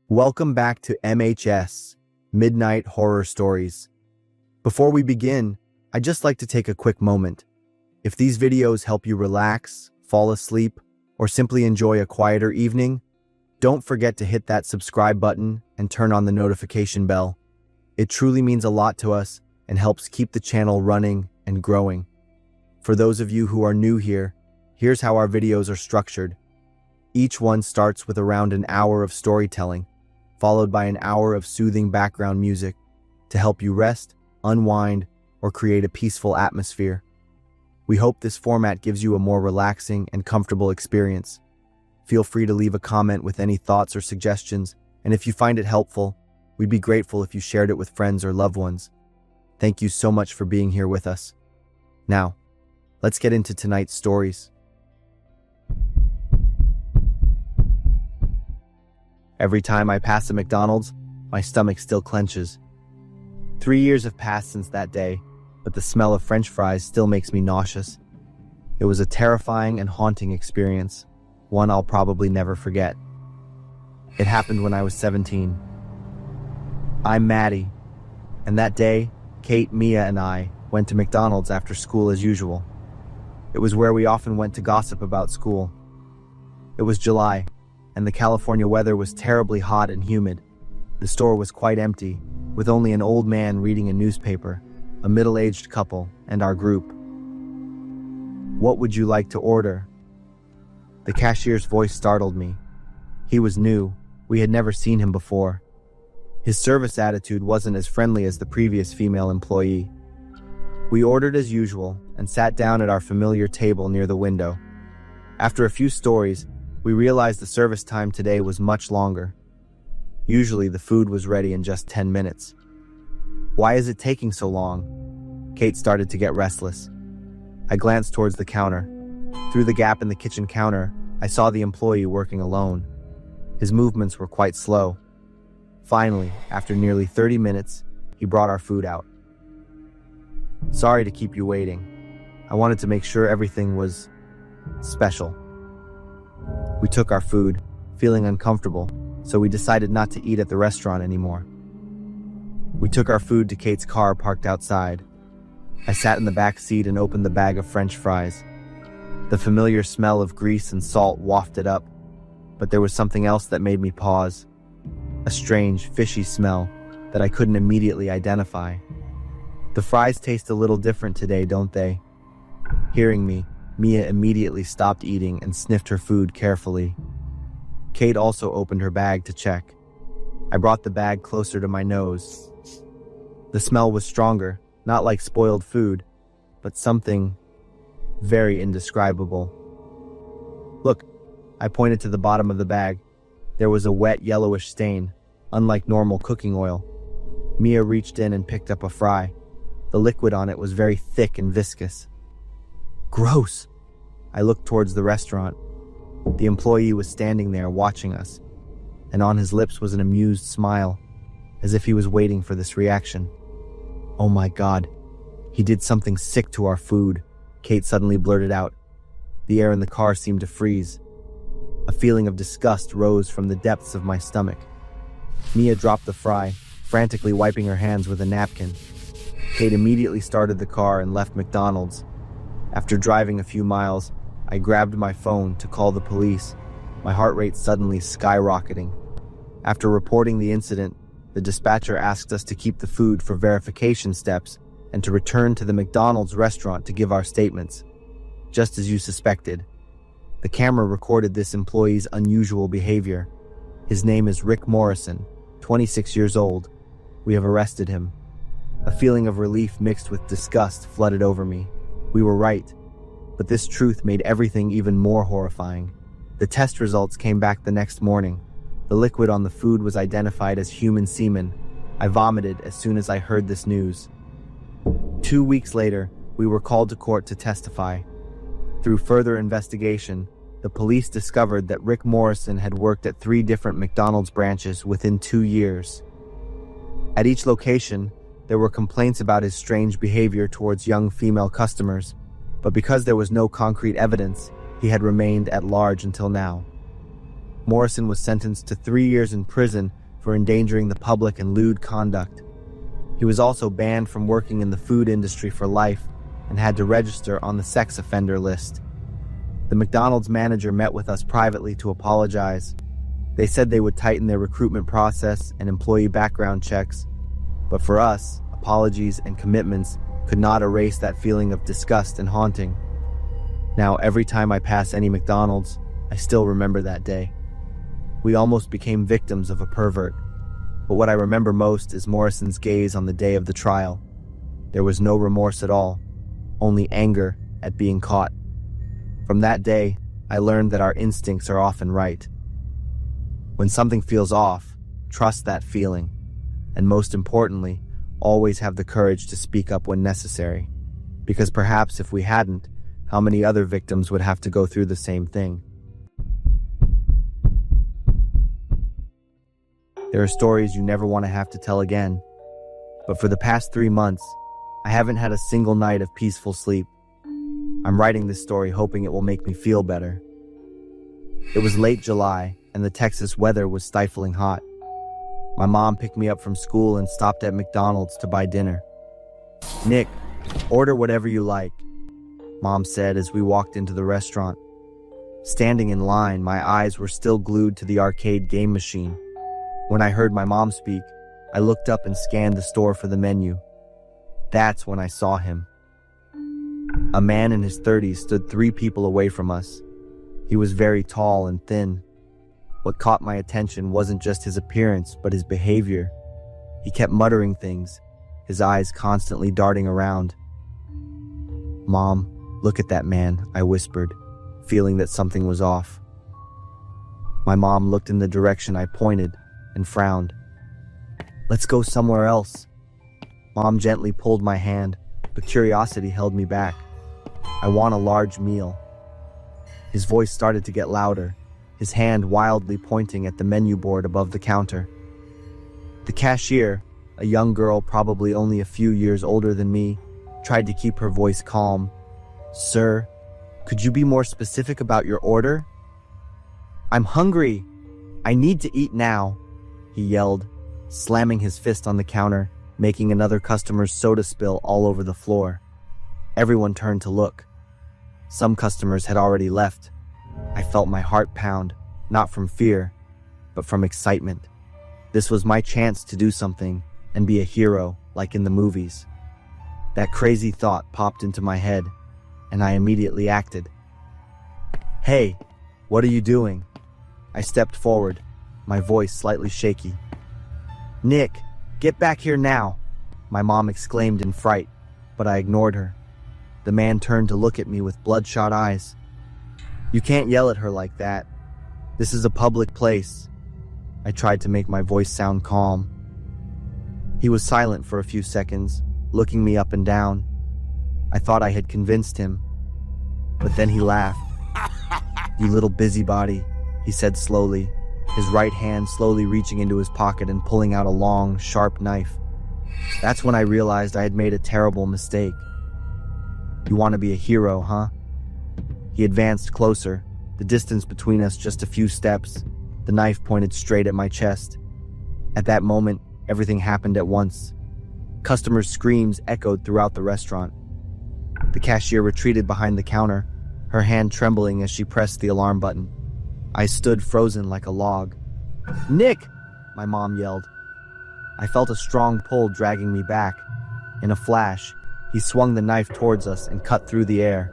Welcome back to MHS, Midnight Horror Stories. Before we begin, I'd just like to take a quick moment. If these videos help you relax, fall asleep, or simply enjoy a quieter evening, don't forget to hit that subscribe button and turn on the notification bell. It truly means a lot to us and helps keep the channel running and growing. For those of you who are new here, here's how our videos are structured. Each one starts with around an hour of storytelling, followed by an hour of soothing background music to help you rest, unwind, or create a peaceful atmosphere. We hope this format gives you a more relaxing and comfortable experience. Feel free to leave a comment with any thoughts or suggestions, and if you find it helpful, we'd be grateful if you shared it with friends or loved ones. Thank you so much for being here with us. Now, let's get into tonight's stories. Every time I pass a McDonald's, my stomach still clenches. 3 years have passed since that day, but the smell of French fries still makes me nauseous. It was a terrifying and haunting experience, one I'll probably never forget. It happened when I was 17. I'm Maddie, and that day, Kate, Mia, and I went to McDonald's after school as usual. It was where we often went to gossip about school. It was July, and the California weather was terribly hot and humid. The store was quite empty, with only an old man reading a newspaper, a middle-aged couple, and our group. "What would you like to order?" The cashier's voice startled me. He was new. We had never seen him before. His service attitude wasn't as friendly as the previous female employee. We ordered as usual and sat down at our familiar table near the window. After a few stories, we realized the service time today was much longer. Usually the food was ready in just 10 minutes. "Why is it taking so long?" Kate started to get restless. I glanced towards the counter. Through the gap in the kitchen counter, I saw the employee working alone. His movements were quite slow. Finally, after nearly 30 minutes, he brought our food out. "Sorry to keep you waiting. I wanted to make sure everything was special." We took our food, feeling uncomfortable, so we decided not to eat at the restaurant anymore. We took our food to Kate's car parked outside. I sat in the back seat and opened the bag of French fries. The familiar smell of grease and salt wafted up, but there was something else that made me pause. A strange, fishy smell that I couldn't immediately identify. "The fries taste a little different today, don't they?" Hearing me, Mia immediately stopped eating and sniffed her food carefully. Kate also opened her bag to check. I brought the bag closer to my nose. The smell was stronger, not like spoiled food, but something very indescribable. "Look," I pointed to the bottom of the bag. There was a wet yellowish stain, unlike normal cooking oil. Mia reached in and picked up a fry. The liquid on it was very thick and viscous. "Gross!" I looked towards the restaurant. The employee was standing there watching us, and on his lips was an amused smile, as if he was waiting for this reaction. "Oh my God, he did something sick to our food," Kate suddenly blurted out. The air in the car seemed to freeze. A feeling of disgust rose from the depths of my stomach. Mia dropped the fry, frantically wiping her hands with a napkin. Kate immediately started the car and left McDonald's. After driving a few miles, I grabbed my phone to call the police, my heart rate suddenly skyrocketing. After reporting the incident, the dispatcher asked us to keep the food for verification steps and to return to the McDonald's restaurant to give our statements. Just as you suspected, the camera recorded this employee's unusual behavior. His name is Rick Morrison, 26 years old. We have arrested him. A feeling of relief mixed with disgust flooded over me. We were right, but this truth made everything even more horrifying. The test results came back the next morning. The liquid on the food was identified as human semen. I vomited as soon as I heard this news. 2 weeks later, we were called to court to testify. Through further investigation, the police discovered that Rick Morrison had worked at 3 different McDonald's branches within 2 years. At each location, there were complaints about his strange behavior towards young female customers, but because there was no concrete evidence, he had remained at large until now. Morrison was sentenced to 3 years in prison for endangering the public and lewd conduct. He was also banned from working in the food industry for life and had to register on the sex offender list. The McDonald's manager met with us privately to apologize. They said they would tighten their recruitment process and employee background checks, but for us, apologies and commitments could not erase that feeling of disgust and haunting. Now, every time I pass any McDonald's, I still remember that day. We almost became victims of a pervert, but what I remember most is Morrison's gaze on the day of the trial. There was no remorse at all, only anger at being caught. From that day, I learned that our instincts are often right. When something feels off, trust that feeling, and most importantly, always have the courage to speak up when necessary, because perhaps if we hadn't, how many other victims would have to go through the same thing? There are stories you never want to have to tell again, but for the past 3 months, I haven't had a single night of peaceful sleep. I'm writing this story hoping it will make me feel better. It was late July, and the Texas weather was stifling hot. My mom picked me up from school and stopped at McDonald's to buy dinner. "Nick, order whatever you like," Mom said as we walked into the restaurant. Standing in line, my eyes were still glued to the arcade game machine. When I heard my mom speak, I looked up and scanned the store for the menu. That's when I saw him. A man in his 30s stood 3 people away from us. He was very tall and thin. What caught my attention wasn't just his appearance, but his behavior. He kept muttering things, his eyes constantly darting around. "Mom, look at that man," I whispered, feeling that something was off. My mom looked in the direction I pointed and frowned. "Let's go somewhere else." Mom gently pulled my hand, but curiosity held me back. "I want a large meal." His voice started to get louder, his hand wildly pointing at the menu board above the counter. The cashier, a young girl probably only a few years older than me, tried to keep her voice calm. "Sir, could you be more specific about your order?" "I'm hungry. I need to eat now," he yelled, slamming his fist on the counter, making another customer's soda spill all over the floor. Everyone turned to look. Some customers had already left. I felt my heart pound, not from fear, but from excitement. This was my chance to do something and be a hero, like in the movies. That crazy thought popped into my head, and I immediately acted. "Hey, what are you doing?" I stepped forward, my voice slightly shaky. "Nick, get back here now," my mom exclaimed in fright, but I ignored her. The man turned to look at me with bloodshot eyes. "You can't yell at her like that. This is a public place." I tried to make my voice sound calm. He was silent for a few seconds, looking me up and down. I thought I had convinced him, but then he laughed. "You little busybody," he said slowly, his right hand slowly reaching into his pocket and pulling out a long, sharp knife. That's when I realized I had made a terrible mistake. "You want to be a hero, huh?" He advanced closer, the distance between us just a few steps, the knife pointed straight at my chest. At that moment, everything happened at once. Customers' screams echoed throughout the restaurant. The cashier retreated behind the counter, her hand trembling as she pressed the alarm button. I stood frozen like a log. "Nick!" my mom yelled. I felt a strong pull dragging me back. In a flash, he swung the knife towards us and cut through the air.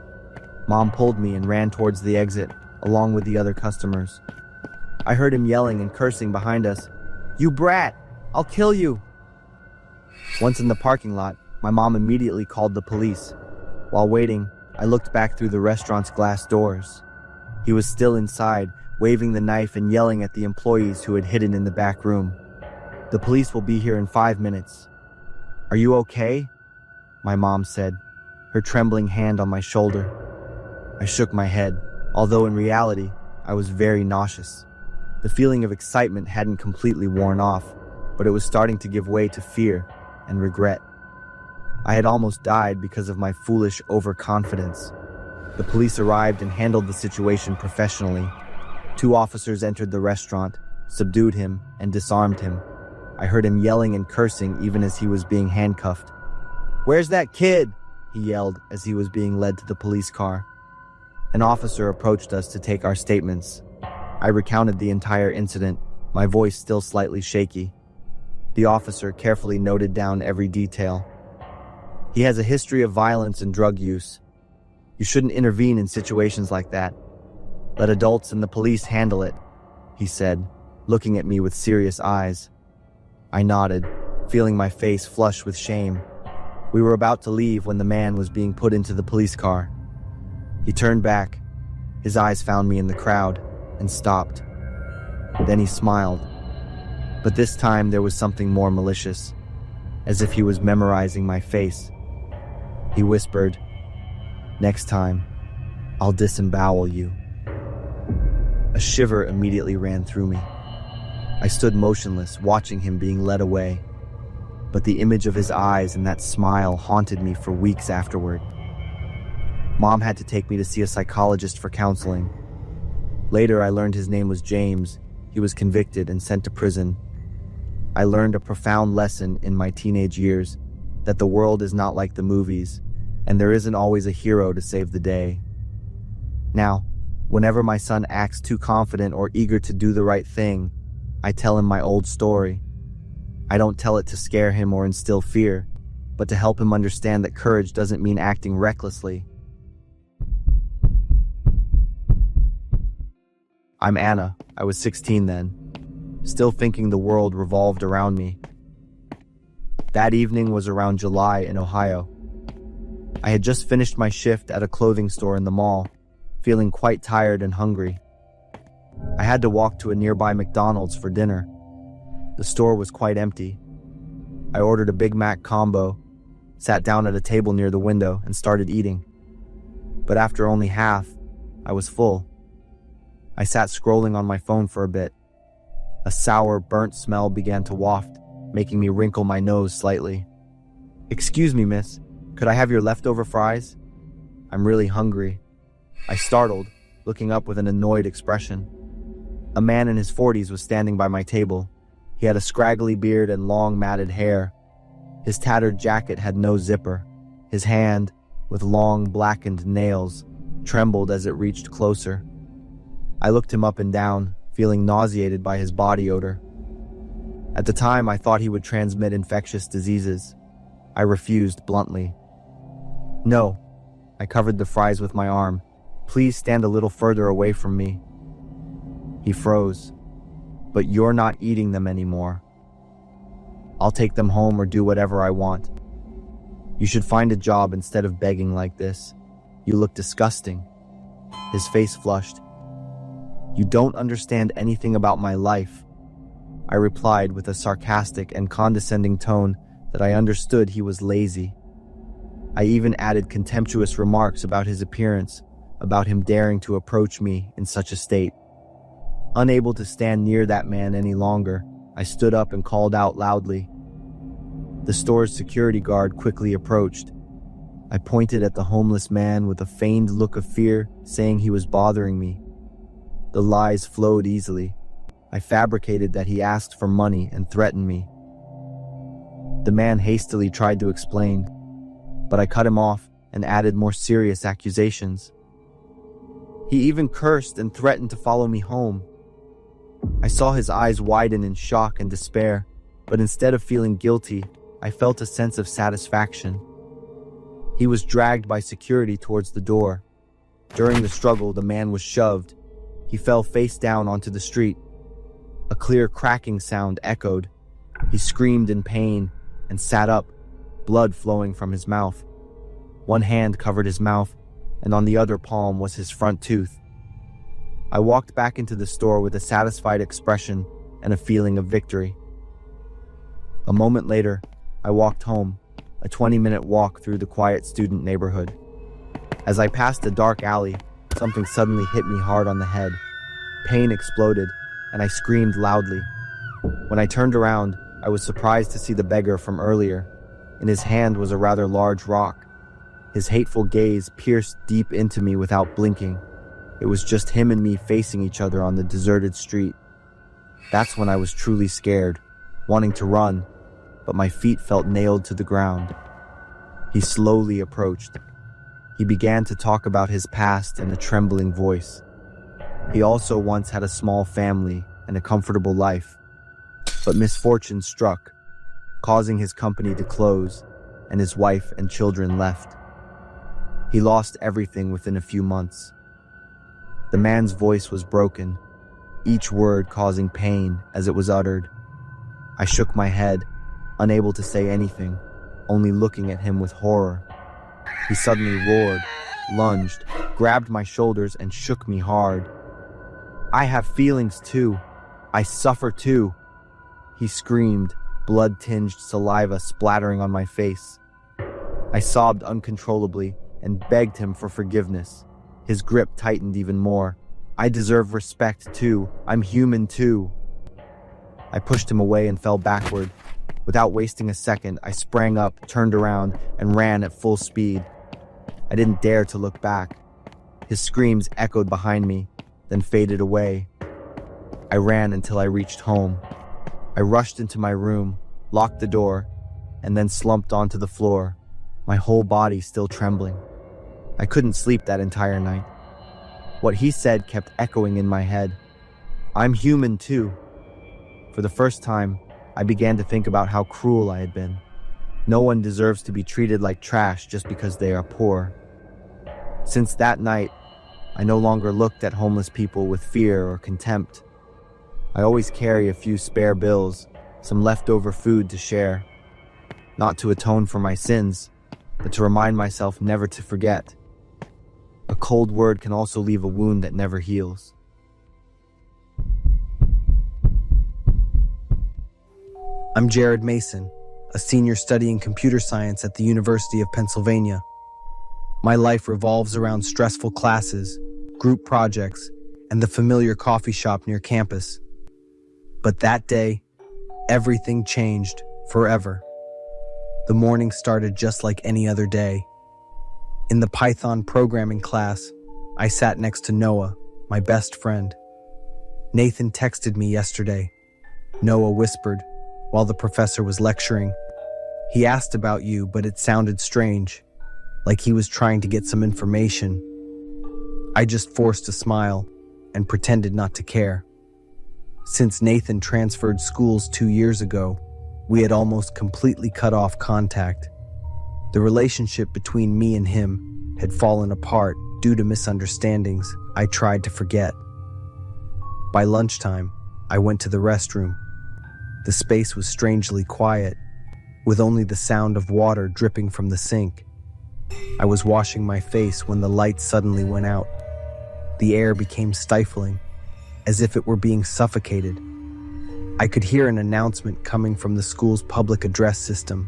Mom pulled me and ran towards the exit, along with the other customers. I heard him yelling and cursing behind us. "You brat! I'll kill you!" Once in the parking lot, my mom immediately called the police. While waiting, I looked back through the restaurant's glass doors. He was still inside, waving the knife and yelling at the employees who had hidden in the back room. "The police will be here in 5 minutes. Are you okay?" my mom said, her trembling hand on my shoulder. I shook my head, although in reality, I was very nauseous. The feeling of excitement hadn't completely worn off, but it was starting to give way to fear and regret. I had almost died because of my foolish overconfidence. The police arrived and handled the situation professionally. Two officers entered the restaurant, subdued him, and disarmed him. I heard him yelling and cursing even as he was being handcuffed. "Where's that kid?" he yelled as he was being led to the police car. An officer approached us to take our statements. I recounted the entire incident, my voice still slightly shaky. The officer carefully noted down every detail. "He has a history of violence and drug use. You shouldn't intervene in situations like that. Let adults and the police handle it," he said, looking at me with serious eyes. I nodded, feeling my face flush with shame. We were about to leave when the man was being put into the police car. He turned back. His eyes found me in the crowd and stopped. Then he smiled. But this time there was something more malicious, as if he was memorizing my face. He whispered, "Next time, I'll disembowel you." A shiver immediately ran through me. I stood motionless, watching him being led away. But the image of his eyes and that smile haunted me for weeks afterward. Mom had to take me to see a psychologist for counseling. Later, I learned his name was James. He was convicted and sent to prison. I learned a profound lesson in my teenage years, that the world is not like the movies, and there isn't always a hero to save the day. Now, whenever my son acts too confident or eager to do the right thing, I tell him my old story. I don't tell it to scare him or instill fear, but to help him understand that courage doesn't mean acting recklessly. I'm Anna. I was 16 then, still thinking the world revolved around me. That evening was around July in Ohio. I had just finished my shift at a clothing store in the mall, feeling quite tired and hungry. I had to walk to a nearby McDonald's for dinner. The store was quite empty. I ordered a Big Mac combo, sat down at a table near the window, and started eating. But after only half, I was full. I sat scrolling on my phone for a bit. A sour, burnt smell began to waft, making me wrinkle my nose slightly. "Excuse me, miss, could I have your leftover fries? I'm really hungry." I startled, looking up with an annoyed expression. A man in his 40s was standing by my table. He had a scraggly beard and long matted hair. His tattered jacket had no zipper. His hand, with long blackened nails, trembled as it reached closer. I looked him up and down, feeling nauseated by his body odor. At the time, I thought he would transmit infectious diseases. I refused bluntly. "No." I covered the fries with my arm. "Please stand a little further away from me." He froze. "But you're not eating them anymore. I'll take them home or do whatever I want. You should find a job instead of begging like this. You look disgusting." His face flushed. "You don't understand anything about my life," I replied with a sarcastic and condescending tone that I understood he was lazy. I even added contemptuous remarks about his appearance, about him daring to approach me in such a state. Unable to stand near that man any longer, I stood up and called out loudly. The store's security guard quickly approached. I pointed at the homeless man with a feigned look of fear, saying he was bothering me. The lies flowed easily. I fabricated that he asked for money and threatened me. The man hastily tried to explain, but I cut him off and added more serious accusations. He even cursed and threatened to follow me home. I saw his eyes widen in shock and despair, but instead of feeling guilty, I felt a sense of satisfaction. He was dragged by security towards the door. During the struggle, the man was shoved. He fell face down onto the street. A clear cracking sound echoed. He screamed in pain and sat up, blood flowing from his mouth. One hand covered his mouth, and on the other palm was his front tooth. I walked back into the store with a satisfied expression and a feeling of victory. A moment later, I walked home, a 20-minute walk through the quiet student neighborhood. As I passed a dark alley, something suddenly hit me hard on the head. Pain exploded, and I screamed loudly. When I turned around, I was surprised to see the beggar from earlier. In his hand was a rather large rock. His hateful gaze pierced deep into me without blinking. It was just him and me facing each other on the deserted street. That's when I was truly scared, wanting to run, but my feet felt nailed to the ground. He slowly approached. He began to talk about his past in a trembling voice. He also once had a small family and a comfortable life, but misfortune struck, causing his company to close, and his wife and children left. He lost everything within a few months. The man's voice was broken, each word causing pain as it was uttered. I shook my head, unable to say anything, only looking at him with horror. He suddenly roared, lunged, grabbed my shoulders, and shook me hard. "I have feelings too. I suffer too," he screamed, blood-tinged saliva splattering on my face. I sobbed uncontrollably and begged him for forgiveness. His grip tightened even more. "I deserve respect too. I'm human too." I pushed him away and fell backward. Without wasting a second, I sprang up, turned around, and ran at full speed. I didn't dare to look back. His screams echoed behind me, then faded away. I ran until I reached home. I rushed into my room, locked the door, and then slumped onto the floor, my whole body still trembling. I couldn't sleep that entire night. What he said kept echoing in my head. I'm human too. For the first time, I began to think about how cruel I had been. No one deserves to be treated like trash just because they are poor. Since that night, I no longer looked at homeless people with fear or contempt. I always carry a few spare bills, some leftover food to share. Not to atone for my sins, but to remind myself never to forget. A cold word can also leave a wound that never heals. I'm Jared Mason, a senior studying computer science at the University of Pennsylvania. My life revolves around stressful classes, group projects, and the familiar coffee shop near campus. But that day, everything changed forever. The morning started just like any other day. In the Python programming class, I sat next to Noah, my best friend. Nathan texted me yesterday, Noah whispered, while the professor was lecturing. He asked about you, but it sounded strange, like he was trying to get some information. I just forced a smile and pretended not to care. Since Nathan transferred schools 2 years ago, we had almost completely cut off contact. The relationship between me and him had fallen apart due to misunderstandings I tried to forget. By lunchtime, I went to the restroom. The space was strangely quiet, with only the sound of water dripping from the sink. I was washing my face when the lights suddenly went out. The air became stifling, as if it were being suffocated. I could hear an announcement coming from the school's public address system,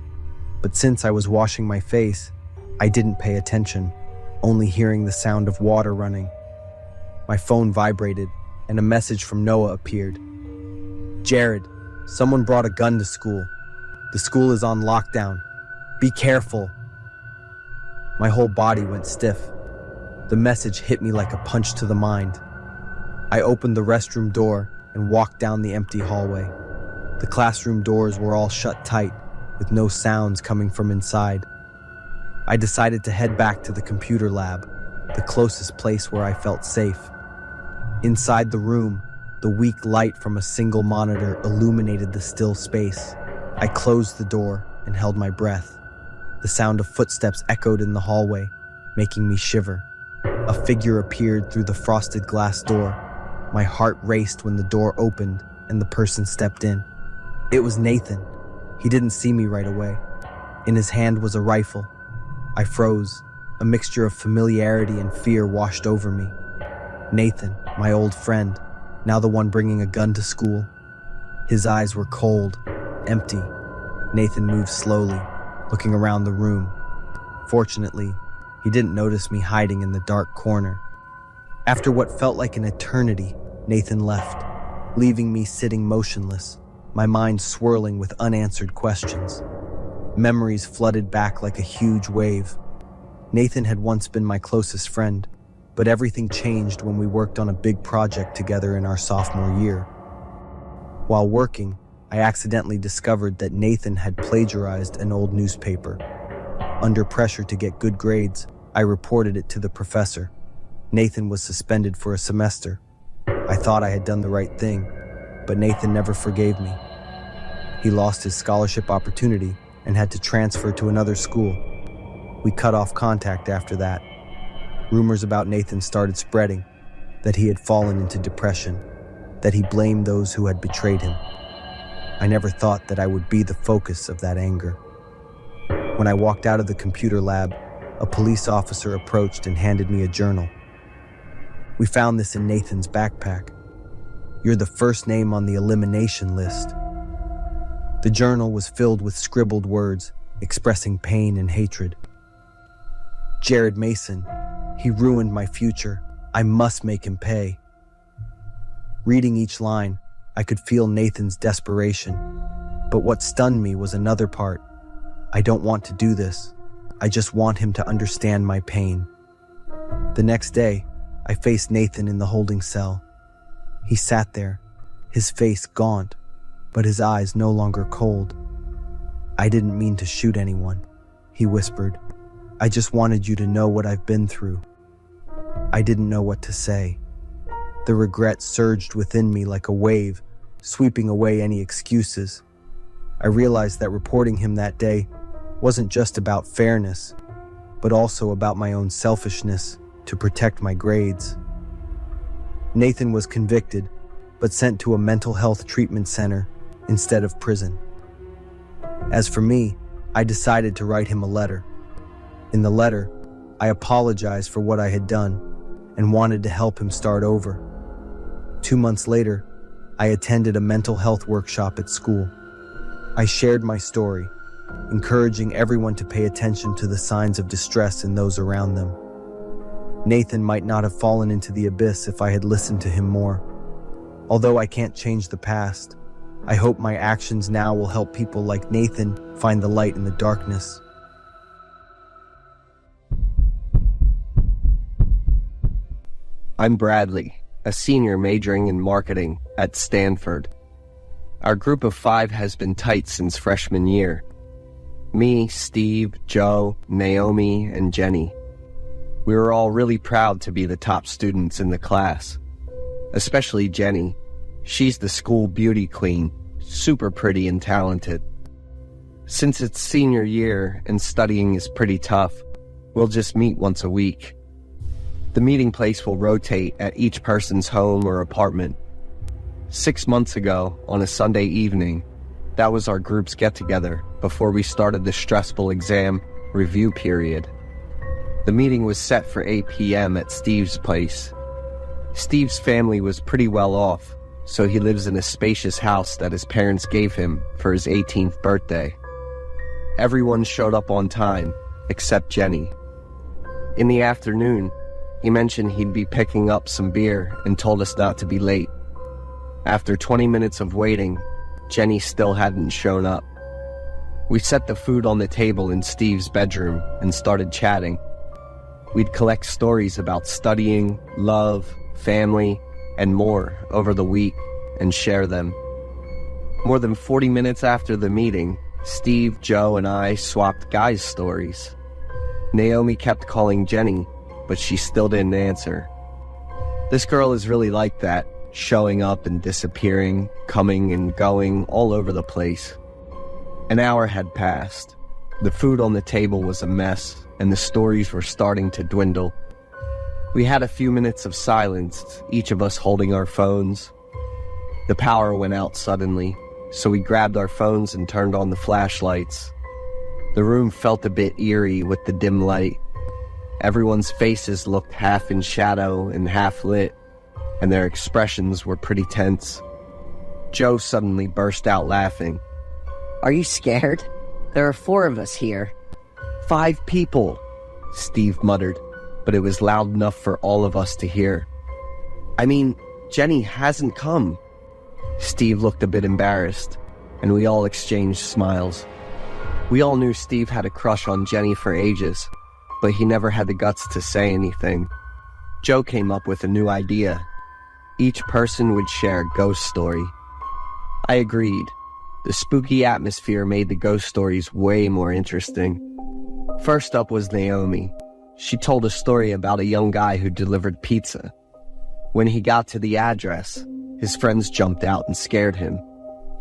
but since I was washing my face, I didn't pay attention, only hearing the sound of water running. My phone vibrated, and a message from Noah appeared. Jared, someone brought a gun to school. The school is on lockdown. Be careful. My whole body went stiff. The message hit me like a punch to the mind. I opened the restroom door and walked down the empty hallway. The classroom doors were all shut tight, with no sounds coming from inside. I decided to head back to the computer lab, the closest place where I felt safe. Inside the room, the weak light from a single monitor illuminated the still space. I closed the door and held my breath. The sound of footsteps echoed in the hallway, making me shiver. A figure appeared through the frosted glass door. My heart raced when the door opened and the person stepped in. It was Nathan. He didn't see me right away. In his hand was a rifle. I froze. A mixture of familiarity and fear washed over me. Nathan, my old friend, now the one bringing a gun to school. His eyes were cold, empty. Nathan moved slowly, looking around the room. Fortunately, he didn't notice me hiding in the dark corner. After what felt like an eternity, Nathan left, leaving me sitting motionless, my mind swirling with unanswered questions. Memories flooded back like a huge wave. Nathan had once been my closest friend. But everything changed when we worked on a big project together in our sophomore year. While working, I accidentally discovered that Nathan had plagiarized an old newspaper. Under pressure to get good grades, I reported it to the professor. Nathan was suspended for a semester. I thought I had done the right thing, but Nathan never forgave me. He lost his scholarship opportunity and had to transfer to another school. We cut off contact after that. Rumors about Nathan started spreading, that he had fallen into depression, that he blamed those who had betrayed him. I never thought that I would be the focus of that anger. When I walked out of the computer lab, a police officer approached and handed me a journal. "We found this in Nathan's backpack. You're the first name on the elimination list." The journal was filled with scribbled words expressing pain and hatred. "Jared Mason, he ruined my future. I must make him pay." Reading each line, I could feel Nathan's desperation. But what stunned me was another part. I don't want to do this. I just want him to understand my pain. The next day, I faced Nathan in the holding cell. He sat there, his face gaunt, but his eyes no longer cold. "I didn't mean to shoot anyone," he whispered. "I just wanted you to know what I've been through." I didn't know what to say. The regret surged within me like a wave, sweeping away any excuses. I realized that reporting him that day wasn't just about fairness, but also about my own selfishness to protect my grades. Nathan was convicted, but sent to a mental health treatment center instead of prison. As for me, I decided to write him a letter. In the letter, I apologized for what I had done and wanted to help him start over. 2 months later, I attended a mental health workshop at school. I shared my story, encouraging everyone to pay attention to the signs of distress in those around them. Nathan might not have fallen into the abyss if I had listened to him more. Although I can't change the past, I hope my actions now will help people like Nathan find the light in the darkness. I'm Bradley, a senior majoring in marketing at Stanford. Our group of 5 has been tight since freshman year. Me, Steve, Joe, Naomi, and Jenny. We were all really proud to be the top students in the class. Especially Jenny. She's the school beauty queen, super pretty and talented. Since it's senior year and studying is pretty tough, we'll just meet once a week. The meeting place will rotate at each person's home or apartment. 6 months ago, on a Sunday evening, that was our group's get-together before we started the stressful exam review period. The meeting was set for 8 p.m. at Steve's place. Steve's family was pretty well off, so he lives in a spacious house that his parents gave him for his 18th birthday. Everyone showed up on time, except Jenny. In the afternoon, he mentioned he'd be picking up some beer and told us not to be late. After 20 minutes of waiting, Jenny still hadn't shown up. We set the food on the table in Steve's bedroom and started chatting. We'd collect stories about studying, love, family, and more over the week and share them. More than 40 minutes after the meeting, Steve, Joe, and I swapped guys' stories. Naomi kept calling Jenny, but she still didn't answer. This girl is really like that, showing up and disappearing, coming and going all over the place. An hour had passed. The food on the table was a mess, and the stories were starting to dwindle. We had a few minutes of silence, each of us holding our phones. The power went out suddenly, so we grabbed our phones and turned on the flashlights. The room felt a bit eerie with the dim light. Everyone's faces looked half in shadow and half lit, and their expressions were pretty tense. Joe suddenly burst out laughing. "Are you scared? There are 4 of us here." 5 people, Steve muttered, but it was loud enough for all of us to hear. "I mean, Jenny hasn't come." Steve looked a bit embarrassed, and we all exchanged smiles. We all knew Steve had a crush on Jenny for ages, but he never had the guts to say anything. Joe came up with a new idea. Each person would share a ghost story. I agreed. The spooky atmosphere made the ghost stories way more interesting. First up was Naomi. She told a story about a young guy who delivered pizza. When he got to the address, his friends jumped out and scared him.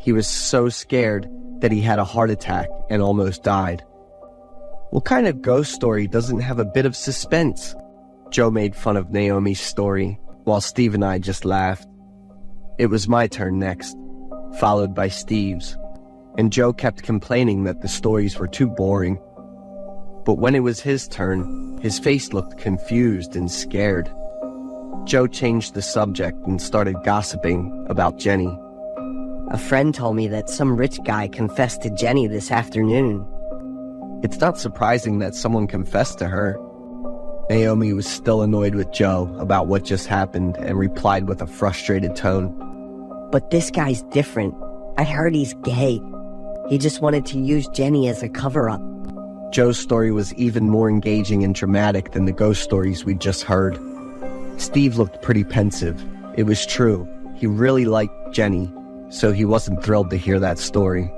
He was so scared that he had a heart attack and almost died. What kind of ghost story doesn't have a bit of suspense? Joe made fun of Naomi's story, while Steve and I just laughed. It was my turn next, followed by Steve's, and Joe kept complaining that the stories were too boring. But when it was his turn, his face looked confused and scared. Joe changed the subject and started gossiping about Jenny. A friend told me that some rich guy confessed to Jenny this afternoon. It's not surprising that someone confessed to her. Naomi was still annoyed with Joe about what just happened and replied with a frustrated tone. But this guy's different. I heard he's gay. He just wanted to use Jenny as a cover-up. Joe's story was even more engaging and dramatic than the ghost stories we'd just heard. Steve looked pretty pensive. It was true. He really liked Jenny, so he wasn't thrilled to hear that story.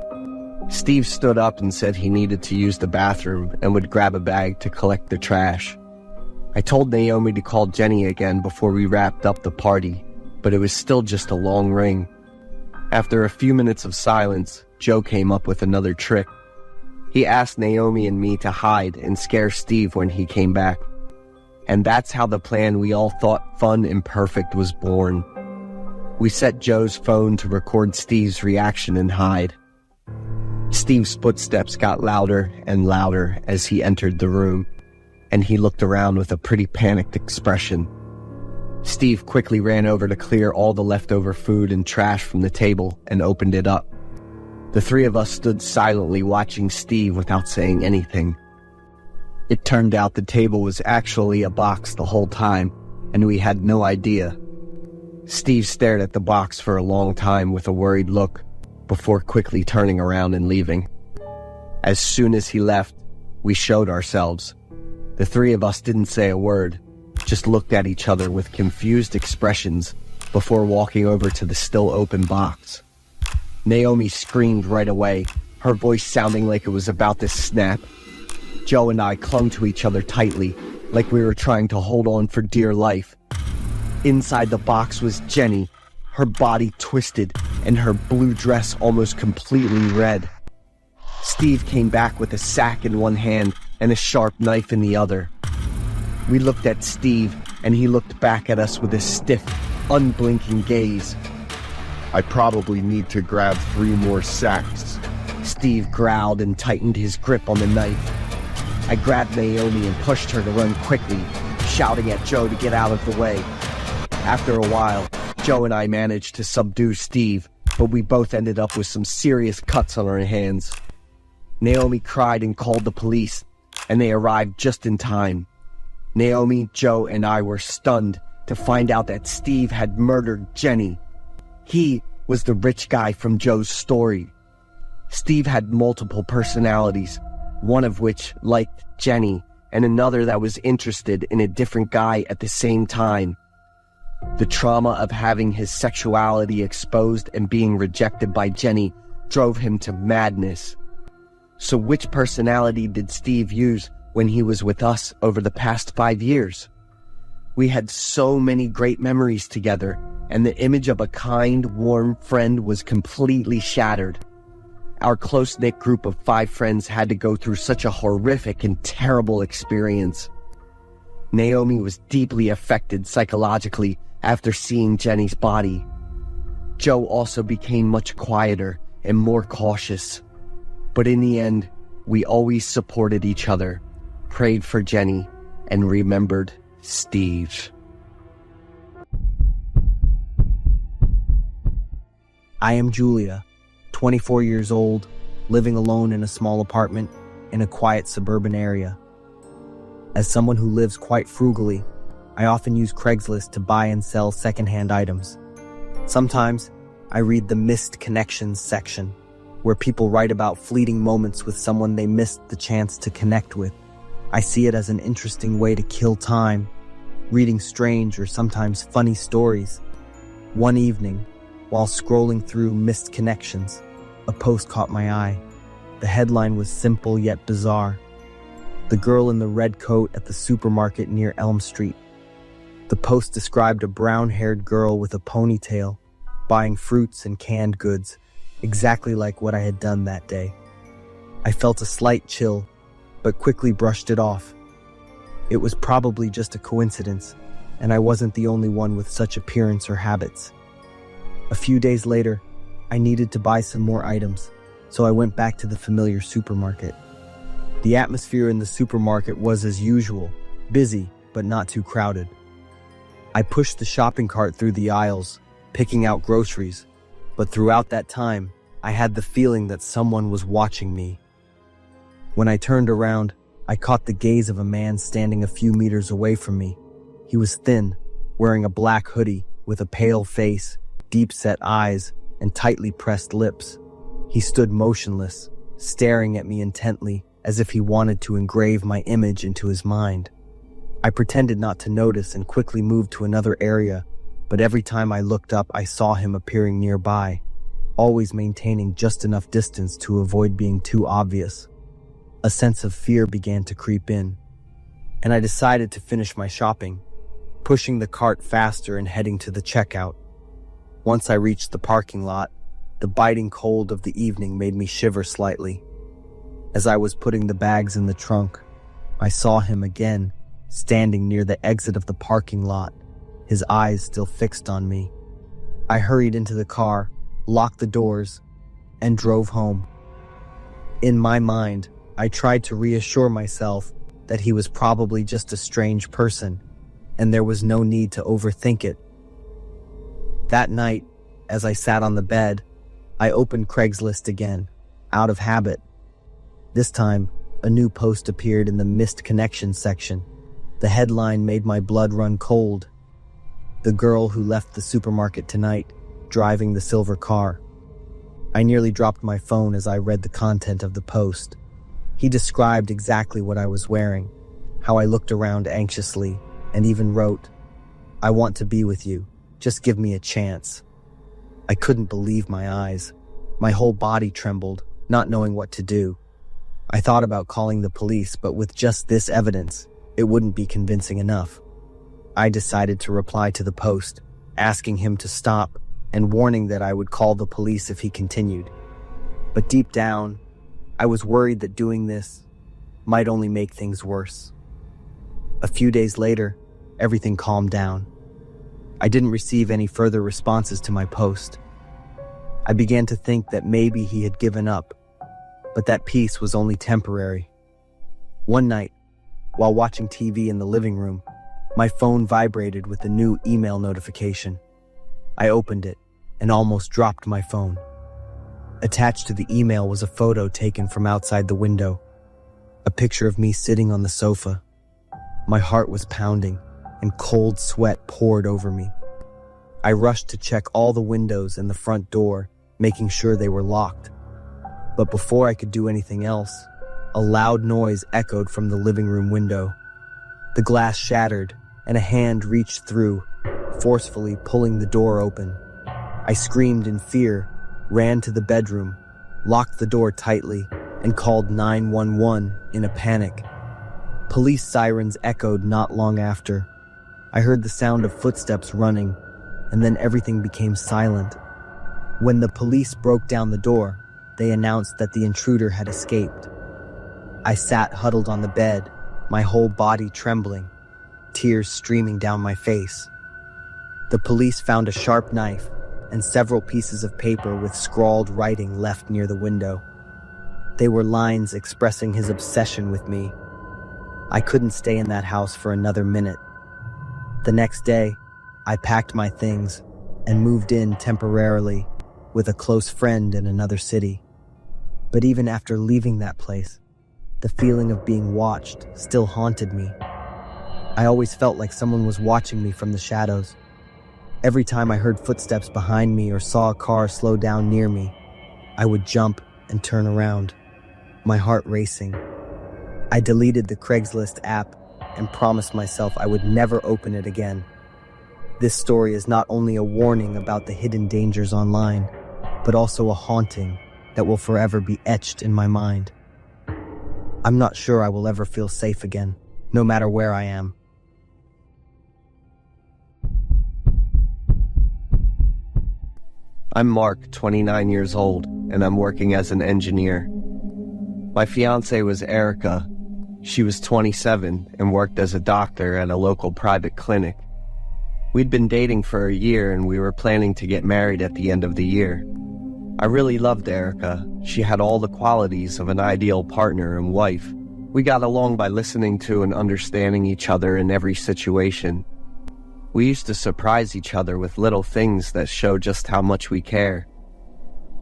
Steve stood up and said he needed to use the bathroom and would grab a bag to collect the trash. I told Naomi to call Jenny again before we wrapped up the party, but it was still just a long ring. After a few minutes of silence, Joe came up with another trick. He asked Naomi and me to hide and scare Steve when he came back. And that's how the plan we all thought fun and perfect was born. We set Joe's phone to record Steve's reaction and hide. Steve's footsteps got louder and louder as he entered the room, and he looked around with a pretty panicked expression. Steve quickly ran over to clear all the leftover food and trash from the table and opened it up. The three of us stood silently watching Steve without saying anything. It turned out the table was actually a box the whole time, and we had no idea. Steve stared at the box for a long time with a worried look, before quickly turning around and leaving. As soon as he left, we showed ourselves. The three of us didn't say a word, just looked at each other with confused expressions before walking over to the still open box. Naomi screamed right away, her voice sounding like it was about to snap. Joe and I clung to each other tightly, like we were trying to hold on for dear life. Inside the box was Jenny, her body twisted and her blue dress almost completely red. Steve came back with a sack in one hand and a sharp knife in the other. We looked at Steve, and he looked back at us with a stiff, unblinking gaze. I probably need to grab 3 more sacks. Steve growled and tightened his grip on the knife. I grabbed Naomi and pushed her to run quickly, shouting at Joe to get out of the way. After a while, Joe and I managed to subdue Steve, but we both ended up with some serious cuts on our hands. Naomi cried and called the police, and they arrived just in time. Naomi, Joe, and I were stunned to find out that Steve had murdered Jenny. He was the rich guy from Joe's story. Steve had multiple personalities, one of which liked Jenny, and another that was interested in a different guy at the same time. The trauma of having his sexuality exposed and being rejected by Jenny drove him to madness. So which personality did Steve use when he was with us over the past 5 years? We had so many great memories together, and the image of a kind, warm friend was completely shattered. Our close-knit group of 5 friends had to go through such a horrific and terrible experience. Naomi was deeply affected psychologically after seeing Jenny's body. Joe also became much quieter and more cautious. But in the end, we always supported each other, prayed for Jenny, and remembered Steve. I am Julia, 24 years old, living alone in a small apartment in a quiet suburban area. As someone who lives quite frugally, I often use Craigslist to buy and sell secondhand items. Sometimes, I read the missed connections section, where people write about fleeting moments with someone they missed the chance to connect with. I see it as an interesting way to kill time, reading strange or sometimes funny stories. One evening, while scrolling through missed connections, a post caught my eye. The headline was simple yet bizarre. The girl in the red coat at the supermarket near Elm Street. The post described a brown-haired girl with a ponytail, buying fruits and canned goods, exactly like what I had done that day. I felt a slight chill, but quickly brushed it off. It was probably just a coincidence, and I wasn't the only one with such appearance or habits. A few days later, I needed to buy some more items, so I went back to the familiar supermarket. The atmosphere in the supermarket was as usual, busy but not too crowded. I pushed the shopping cart through the aisles, picking out groceries, but throughout that time, I had the feeling that someone was watching me. When I turned around, I caught the gaze of a man standing a few meters away from me. He was thin, wearing a black hoodie with a pale face, deep-set eyes, and tightly pressed lips. He stood motionless, staring at me intently, as if he wanted to engrave my image into his mind. I pretended not to notice and quickly moved to another area, but every time I looked up, I saw him appearing nearby, always maintaining just enough distance to avoid being too obvious. A sense of fear began to creep in, and I decided to finish my shopping, pushing the cart faster and heading to the checkout. Once I reached the parking lot, the biting cold of the evening made me shiver slightly. As I was putting the bags in the trunk, I saw him again, standing near the exit of the parking lot, his eyes still fixed on me. I hurried into the car, locked the doors, and drove home. In my mind, I tried to reassure myself that he was probably just a strange person, and there was no need to overthink it. That night, as I sat on the bed, I opened Craigslist again, out of habit. This time, a new post appeared in the missed connections section. The headline made my blood run cold. The girl who left the supermarket tonight, driving the silver car. I nearly dropped my phone as I read the content of the post. He described exactly what I was wearing, how I looked around anxiously, and even wrote, "I want to be with you. Just give me a chance." I couldn't believe my eyes. My whole body trembled, not knowing what to do. I thought about calling the police, but with just this evidence, it wouldn't be convincing enough. I decided to reply to the post, asking him to stop and warning that I would call the police if he continued. But deep down, I was worried that doing this might only make things worse. A few days later, everything calmed down. I didn't receive any further responses to my post. I began to think that maybe he had given up, but that peace was only temporary. One night, while watching TV in the living room, my phone vibrated with a new email notification. I opened it and almost dropped my phone. Attached to the email was a photo taken from outside the window, a picture of me sitting on the sofa. My heart was pounding and cold sweat poured over me. I rushed to check all the windows and the front door, making sure they were locked. But before I could do anything else, a loud noise echoed from the living room window. The glass shattered, and a hand reached through, forcefully pulling the door open. I screamed in fear, ran to the bedroom, locked the door tightly, and called 911 in a panic. Police sirens echoed not long after. I heard the sound of footsteps running, and then everything became silent. When the police broke down the door, they announced that the intruder had escaped. I sat huddled on the bed, my whole body trembling, tears streaming down my face. The police found a sharp knife and several pieces of paper with scrawled writing left near the window. They were lines expressing his obsession with me. I couldn't stay in that house for another minute. The next day, I packed my things and moved in temporarily with a close friend in another city. But even after leaving that place, the feeling of being watched still haunted me. I always felt like someone was watching me from the shadows. Every time I heard footsteps behind me or saw a car slow down near me, I would jump and turn around, my heart racing. I deleted the Craigslist app and promised myself I would never open it again. This story is not only a warning about the hidden dangers online, but also a haunting that will forever be etched in my mind. I'm not sure I will ever feel safe again, no matter where I am. I'm Mark, 29 years old, and I'm working as an engineer. My fiancée was Erica. She was 27 and worked as a doctor at a local private clinic. We'd been dating for a year and we were planning to get married at the end of the year. I really loved Erica. She had all the qualities of an ideal partner and wife. We got along by listening to and understanding each other in every situation. We used to surprise each other with little things that show just how much we care.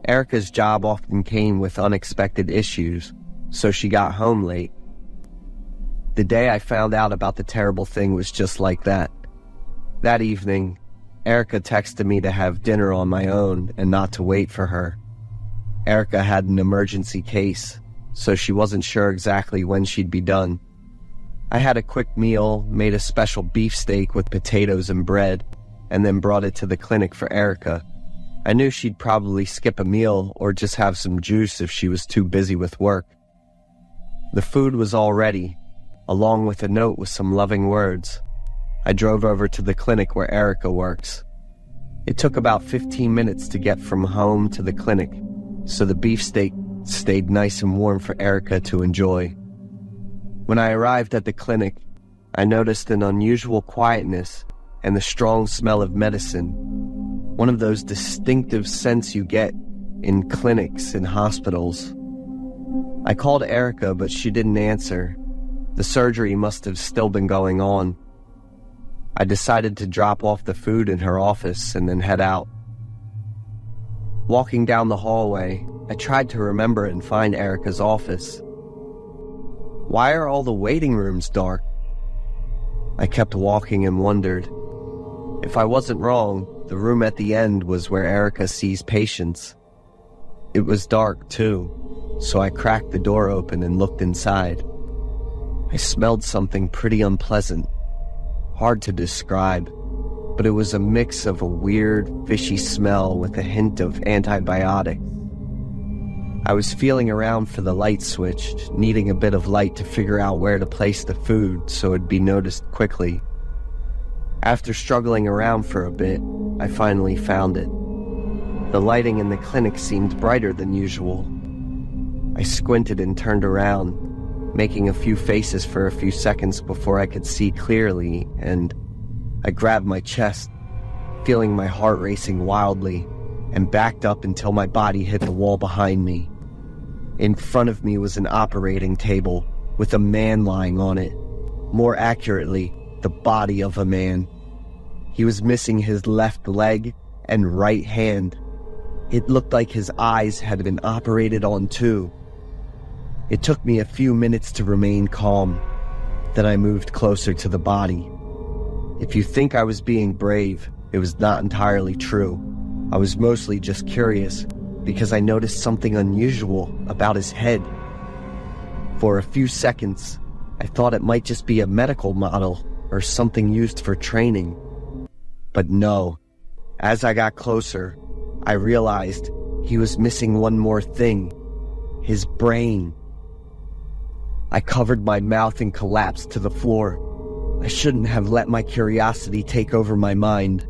Erica's job often came with unexpected issues, so she got home late. The day I found out about the terrible thing was just like that. That evening, Erica texted me to have dinner on my own and not to wait for her. Erica had an emergency case, so she wasn't sure exactly when she'd be done. I had a quick meal, made a special beefsteak with potatoes and bread, and then brought it to the clinic for Erica. I knew she'd probably skip a meal or just have some juice if she was too busy with work. The food was all ready, along with a note with some loving words. I drove over to the clinic where Erica works. It took about 15 minutes to get from home to the clinic, so the beefsteak stayed nice and warm for Erica to enjoy. When I arrived at the clinic, I noticed an unusual quietness and the strong smell of medicine, one of those distinctive scents you get in clinics and hospitals. I called Erica, but she didn't answer. The surgery must have still been going on. I decided to drop off the food in her office and then head out. Walking down the hallway, I tried to remember and find Erica's office. Why are all the waiting rooms dark? I kept walking and wondered. If I wasn't wrong, the room at the end was where Erica sees patients. It was dark too, so I cracked the door open and looked inside. I smelled something pretty unpleasant. Hard to describe, but it was a mix of a weird, fishy smell with a hint of antibiotics. I was feeling around for the light switch, needing a bit of light to figure out where to place the food so it'd be noticed quickly. After struggling around for a bit, I finally found it. The lighting in the clinic seemed brighter than usual. I squinted and turned around, making a few faces for a few seconds before I could see clearly, and I grabbed my chest, feeling my heart racing wildly, and backed up until my body hit the wall behind me. In front of me was an operating table with a man lying on it. More accurately, the body of a man. He was missing his left leg and right hand. It looked like his eyes had been operated on too. It took me a few minutes to remain calm. Then I moved closer to the body. If you think I was being brave, it was not entirely true. I was mostly just curious, because I noticed something unusual about his head. For a few seconds, I thought it might just be a medical model or something used for training. But no, as I got closer, I realized he was missing one more thing: his brain. I covered my mouth and collapsed to the floor. I shouldn't have let my curiosity take over my mind.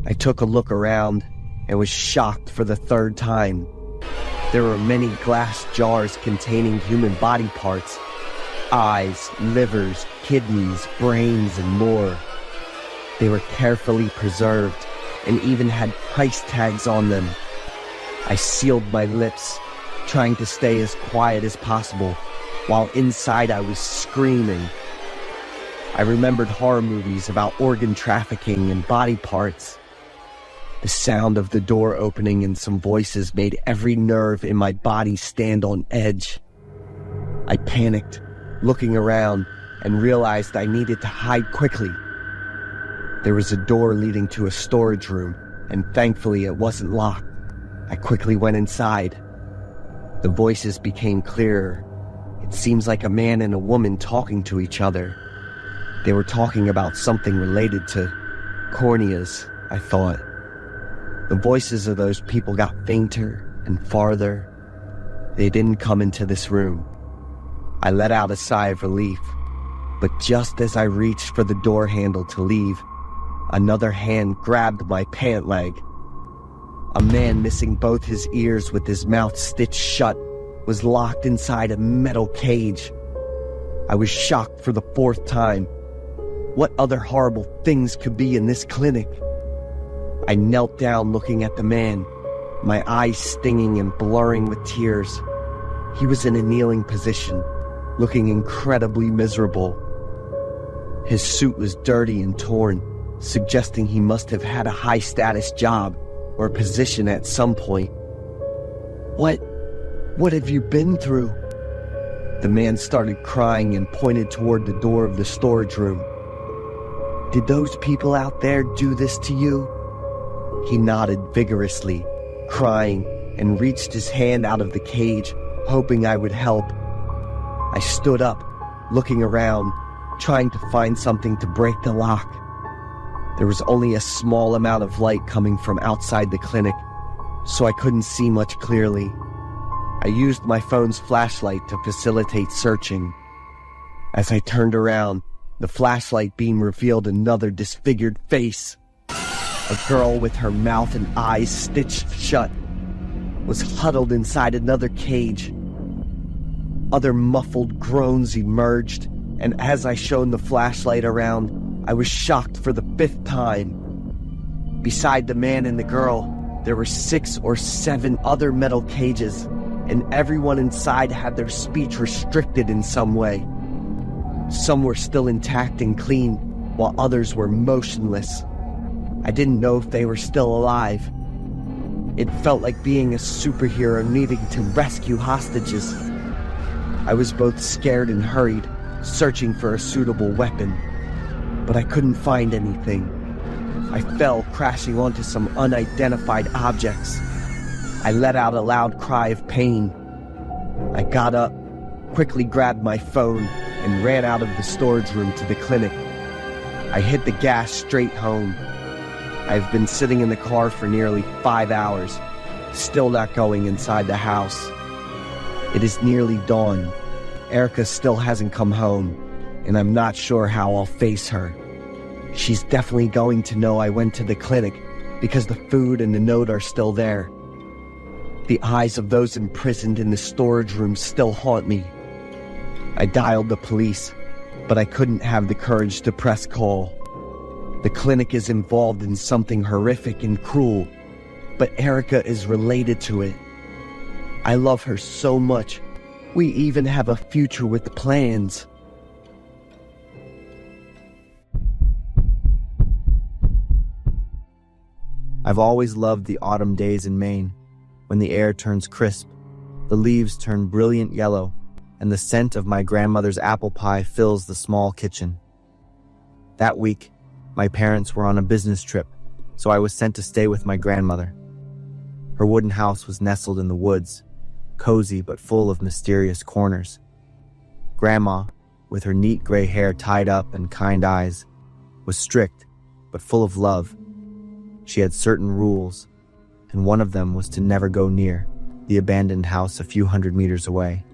I took a look around and was shocked for the third time. There were many glass jars containing human body parts: eyes, livers, kidneys, brains, and more. They were carefully preserved and even had price tags on them. I sealed my lips, trying to stay as quiet as possible, while inside I was screaming. I remembered horror movies about organ trafficking and body parts. The sound of the door opening and some voices made every nerve in my body stand on edge. I panicked, looking around, and realized I needed to hide quickly. There was a door leading to a storage room, and thankfully it wasn't locked. I quickly went inside. The voices became clearer. It seems like a man and a woman talking to each other. They were talking about something related to corneas, I thought. The voices of those people got fainter and farther. They didn't come into this room. I let out a sigh of relief, but just as I reached for the door handle to leave, another hand grabbed my pant leg. A man missing both his ears with his mouth stitched shut was locked inside a metal cage. I was shocked for the fourth time. What other horrible things could be in this clinic? I knelt down looking at the man, my eyes stinging and blurring with tears. He was in a kneeling position, looking incredibly miserable. His suit was dirty and torn, suggesting he must have had a high-status job or position at some point. What have you been through? The man started crying and pointed toward the door of the storage room. Did those people out there do this to you? He nodded vigorously, crying, and reached his hand out of the cage, hoping I would help. I stood up, looking around, trying to find something to break the lock. There was only a small amount of light coming from outside the clinic, so I couldn't see much clearly. I used my phone's flashlight to facilitate searching. As I turned around, the flashlight beam revealed another disfigured face. A girl with her mouth and eyes stitched shut was huddled inside another cage. Other muffled groans emerged, and as I shone the flashlight around, I was shocked for the fifth time. Beside the man and the girl, there were 6 or 7 other metal cages, and everyone inside had their speech restricted in some way. Some were still intact and clean, while others were motionless. I didn't know if they were still alive. It felt like being a superhero needing to rescue hostages. I was both scared and hurried, searching for a suitable weapon, but I couldn't find anything. I fell, crashing onto some unidentified objects. I let out a loud cry of pain. I got up, quickly grabbed my phone, and ran out of the storage room to the clinic. I hit the gas straight home. I've been sitting in the car for nearly 5 hours, still not going inside the house. It is nearly dawn. Erica still hasn't come home, and I'm not sure how I'll face her. She's definitely going to know I went to the clinic because the food and the note are still there. The eyes of those imprisoned in the storage room still haunt me. I dialed the police, but I couldn't have the courage to press call. The clinic is involved in something horrific and cruel, but Erica is related to it. I love her so much. We even have a future with plans. I've always loved the autumn days in Maine, when the air turns crisp, the leaves turn brilliant yellow, and the scent of my grandmother's apple pie fills the small kitchen. That week, my parents were on a business trip, so I was sent to stay with my grandmother. Her wooden house was nestled in the woods, cozy but full of mysterious corners. Grandma, with her neat gray hair tied up and kind eyes, was strict but full of love. She had certain rules, and one of them was to never go near the abandoned house a few hundred meters away.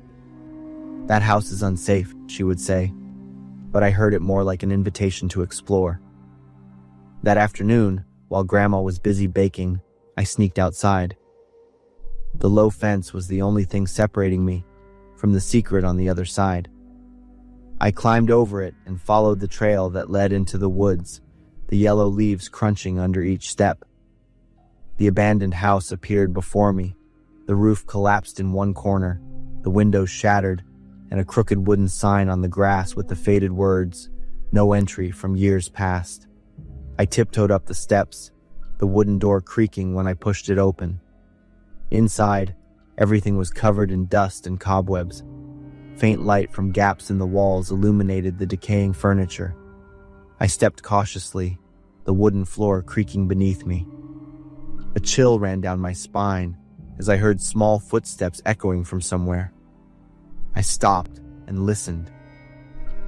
That house is unsafe, she would say, but I heard it more like an invitation to explore. That afternoon, while Grandma was busy baking, I sneaked outside. The low fence was the only thing separating me from the secret on the other side. I climbed over it and followed the trail that led into the woods, the yellow leaves crunching under each step. The abandoned house appeared before me. The roof collapsed in one corner, the windows shattered, and a crooked wooden sign on the grass with the faded words, "No entry from years past." I tiptoed up the steps, the wooden door creaking when I pushed it open. Inside, everything was covered in dust and cobwebs. Faint light from gaps in the walls illuminated the decaying furniture. I stepped cautiously, the wooden floor creaking beneath me. A chill ran down my spine as I heard small footsteps echoing from somewhere. I stopped and listened.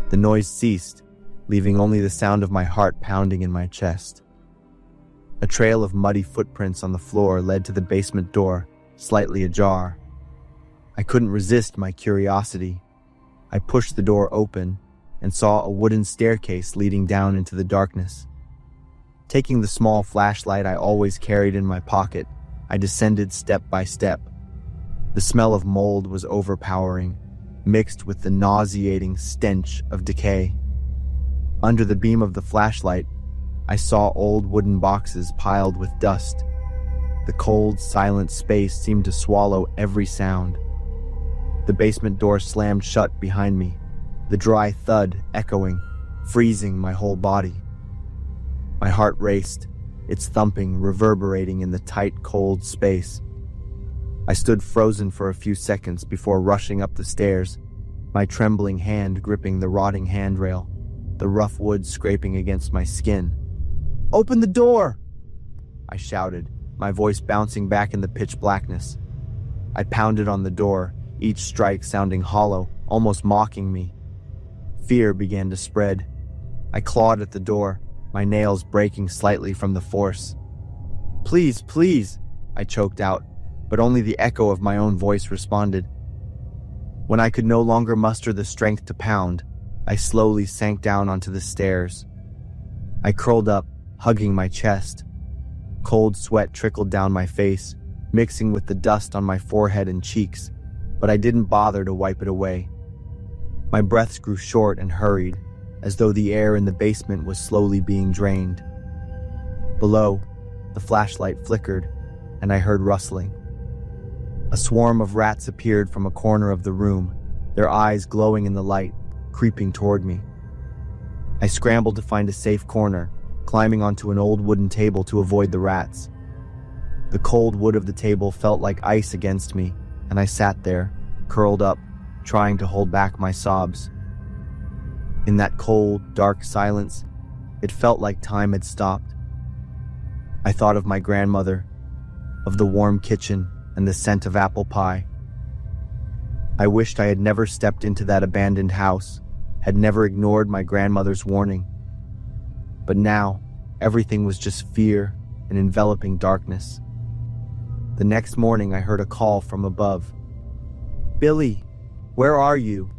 The noise ceased, leaving only the sound of my heart pounding in my chest. A trail of muddy footprints on the floor led to the basement door, slightly ajar. I couldn't resist my curiosity. I pushed the door open and saw a wooden staircase leading down into the darkness. Taking the small flashlight I always carried in my pocket, I descended step by step. The smell of mold was overpowering, mixed with the nauseating stench of decay. Under the beam of the flashlight, I saw old wooden boxes piled with dust. The cold, silent space seemed to swallow every sound. The basement door slammed shut behind me, the dry thud echoing, freezing my whole body. My heart raced, its thumping reverberating in the tight, cold space. I stood frozen for a few seconds before rushing up the stairs, my trembling hand gripping the rotting handrail, the rough wood scraping against my skin. "Open the door!" I shouted, my voice bouncing back in the pitch blackness. I pounded on the door, each strike sounding hollow, almost mocking me. Fear began to spread. I clawed at the door, my nails breaking slightly from the force. "Please, please," I choked out, but only the echo of my own voice responded. When I could no longer muster the strength to pound, I slowly sank down onto the stairs. I curled up, hugging my chest. Cold sweat trickled down my face, mixing with the dust on my forehead and cheeks, but I didn't bother to wipe it away. My breaths grew short and hurried, as though the air in the basement was slowly being drained. Below, the flashlight flickered, and I heard rustling. A swarm of rats appeared from a corner of the room, their eyes glowing in the light, creeping toward me. I scrambled to find a safe corner, climbing onto an old wooden table to avoid the rats. The cold wood of the table felt like ice against me, and I sat there, curled up, trying to hold back my sobs. In that cold, dark silence, it felt like time had stopped. I thought of my grandmother, of the warm kitchen and the scent of apple pie. I wished I had never stepped into that abandoned house, had never ignored my grandmother's warning. But now, everything was just fear and enveloping darkness. The next morning, I heard a call from above. "Billy, where are you?"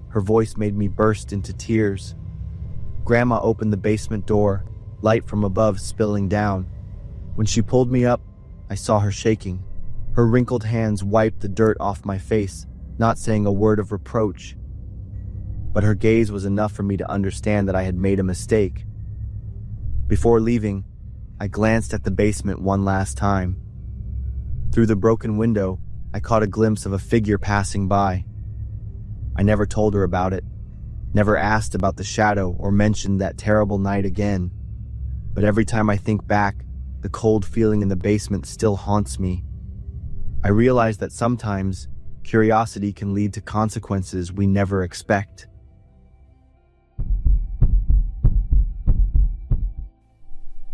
Her voice made me burst into tears. Grandma opened the basement door, light from above spilling down. When she pulled me up, I saw her shaking. Her wrinkled hands wiped the dirt off my face, not saying a word of reproach. But her gaze was enough for me to understand that I had made a mistake. Before leaving, I glanced at the basement one last time. Through the broken window, I caught a glimpse of a figure passing by. I never told her about it, never asked about the shadow or mentioned that terrible night again. But every time I think back, the cold feeling in the basement still haunts me. I realize that sometimes curiosity can lead to consequences we never expect.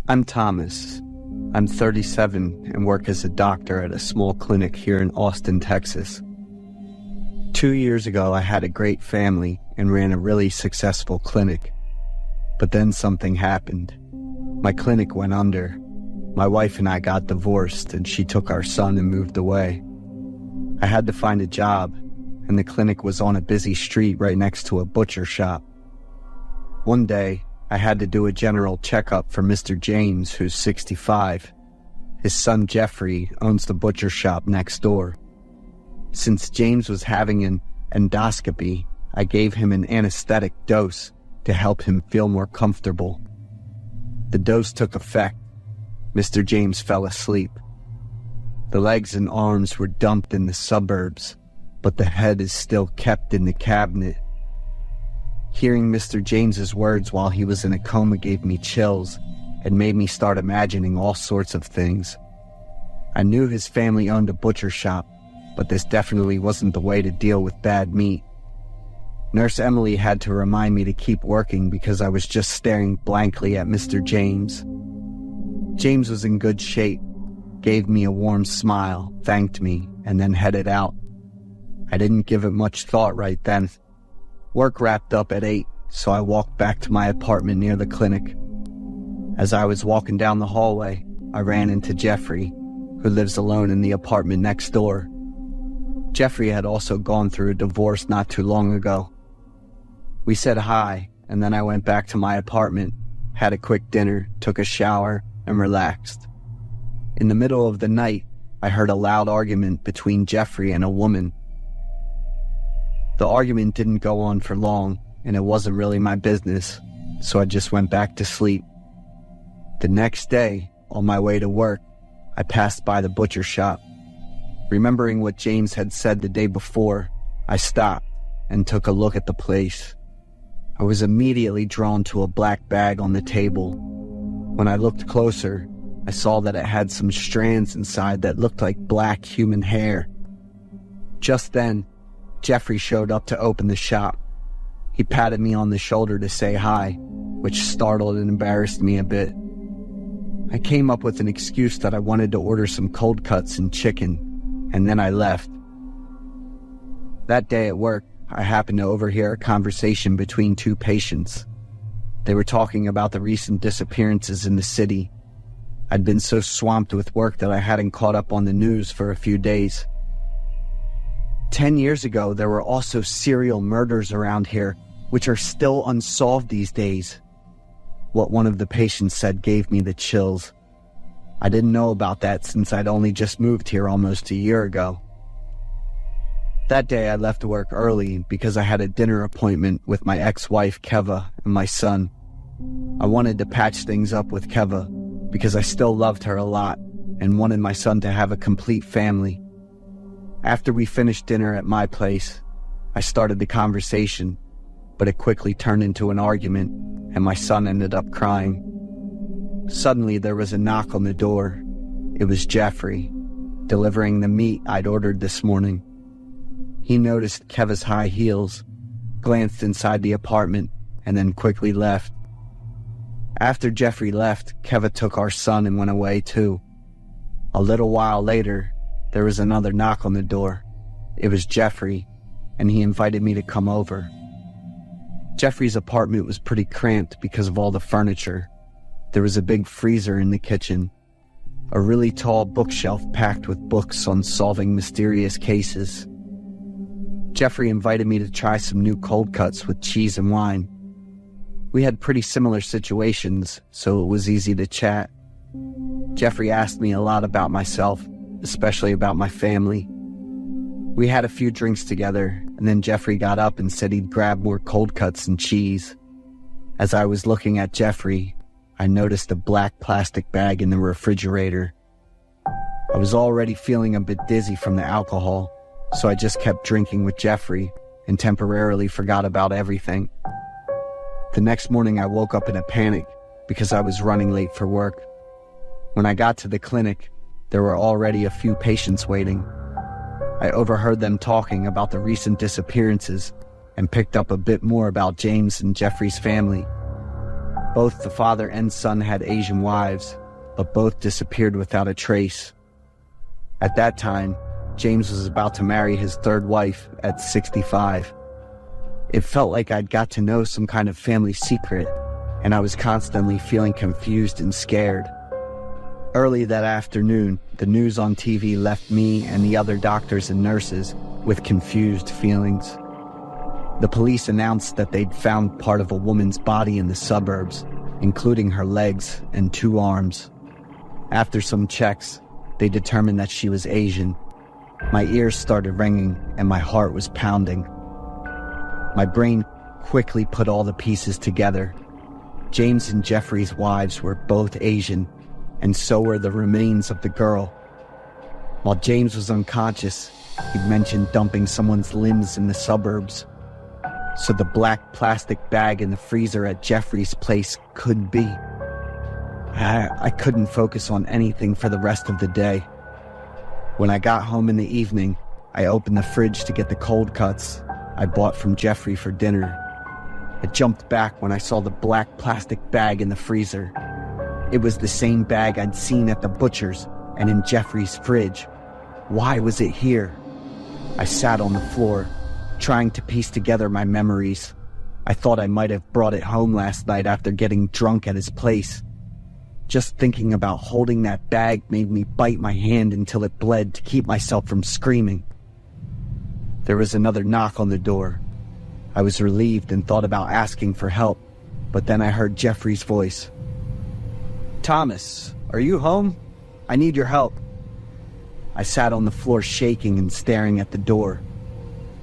I'm Thomas. I'm 37 and work as a doctor at a small clinic here in Austin, Texas. 2 years ago, I had a great family and ran a really successful clinic. But then something happened. My clinic went under. My wife and I got divorced, and she took our son and moved away. I had to find a job, and the clinic was on a busy street right next to a butcher shop. One day, I had to do a general checkup for Mr. James, who's 65. His son Jeffrey owns the butcher shop next door. Since James was having an endoscopy, I gave him an anesthetic dose to help him feel more comfortable. The dose took effect. Mr. James fell asleep. The legs and arms were dumped in the suburbs, but the head is still kept in the cabinet. Hearing Mr. James's words while he was in a coma gave me chills and made me start imagining all sorts of things. I knew his family owned a butcher shop, but this definitely wasn't the way to deal with bad meat. Nurse Emily had to remind me to keep working because I was just staring blankly at Mr. James. James was in good shape, gave me a warm smile, thanked me, and then headed out. I didn't give it much thought right then. Work wrapped up at 8, so I walked back to my apartment near the clinic. As I was walking down the hallway, I ran into Jeffrey, who lives alone in the apartment next door. Jeffrey had also gone through a divorce not too long ago. We said hi, and then I went back to my apartment, had a quick dinner, took a shower, and relaxed. In the middle of the night, I heard a loud argument between Jeffrey and a woman. The argument didn't go on for long, and it wasn't really my business, so I just went back to sleep. The next day, on my way to work, I passed by the butcher shop. Remembering what James had said the day before, I stopped and took a look at the place. I was immediately drawn to a black bag on the table. When I looked closer, I saw that it had some strands inside that looked like black human hair. Just then, Jeffrey showed up to open the shop. He patted me on the shoulder to say hi, which startled and embarrassed me a bit. I came up with an excuse that I wanted to order some cold cuts and chicken, and then I left. That day at work, I happened to overhear a conversation between two patients. They were talking about the recent disappearances in the city. I'd been so swamped with work that I hadn't caught up on the news for a few days. 10 years ago, there were also serial murders around here, which are still unsolved these days. What one of the patients said gave me the chills. I didn't know about that since I'd only just moved here almost a year ago. That day I left work early because I had a dinner appointment with my ex-wife Keva and my son. I wanted to patch things up with Keva because I still loved her a lot and wanted my son to have a complete family. After we finished dinner at my place, I started the conversation, but it quickly turned into an argument and my son ended up crying. Suddenly there was a knock on the door. It was Jeffrey, delivering the meat I'd ordered this morning. He noticed Keva's high heels, glanced inside the apartment, and then quickly left. After Jeffrey left, Keva took our son and went away too. A little while later, there was another knock on the door. It was Jeffrey, and he invited me to come over. Jeffrey's apartment was pretty cramped because of all the furniture. There was a big freezer in the kitchen, a really tall bookshelf packed with books on solving mysterious cases. Jeffrey invited me to try some new cold cuts with cheese and wine. We had pretty similar situations, so it was easy to chat. Jeffrey asked me a lot about myself, especially about my family. We had a few drinks together, and then Jeffrey got up and said he'd grab more cold cuts and cheese. As I was looking at Jeffrey, I noticed a black plastic bag in the refrigerator. I was already feeling a bit dizzy from the alcohol, so I just kept drinking with Jeffrey and temporarily forgot about everything. The next morning I woke up in a panic because I was running late for work. When I got to the clinic, there were already a few patients waiting. I overheard them talking about the recent disappearances and picked up a bit more about James and Jeffrey's family. Both the father and son had Asian wives, but both disappeared without a trace. At that time, James was about to marry his third wife at 65. It felt like I'd got to know some kind of family secret, and I was constantly feeling confused and scared. Early that afternoon, the news on TV left me and the other doctors and nurses with confused feelings. The police announced that they'd found part of a woman's body in the suburbs, including her legs and 2 arms. After some checks, they determined that she was Asian. My ears started ringing and my heart was pounding. My brain quickly put all the pieces together. James and Jeffrey's wives were both Asian, and so were the remains of the girl. While James was unconscious, he'd mentioned dumping someone's limbs in the suburbs. So the black plastic bag in the freezer at Jeffrey's place could be. I couldn't focus on anything for the rest of the day. When I got home in the evening, I opened the fridge to get the cold cuts I bought from Jeffrey for dinner. I jumped back when I saw the black plastic bag in the freezer. It was the same bag I'd seen at the butcher's and in Jeffrey's fridge. Why was it here? I sat on the floor, trying to piece together my memories. I thought I might have brought it home last night after getting drunk at his place. Just thinking about holding that bag made me bite my hand until it bled to keep myself from screaming. There was another knock on the door. I was relieved and thought about asking for help, but then I heard Jeffrey's voice. "Thomas, are you home? I need your help." I sat on the floor shaking and staring at the door.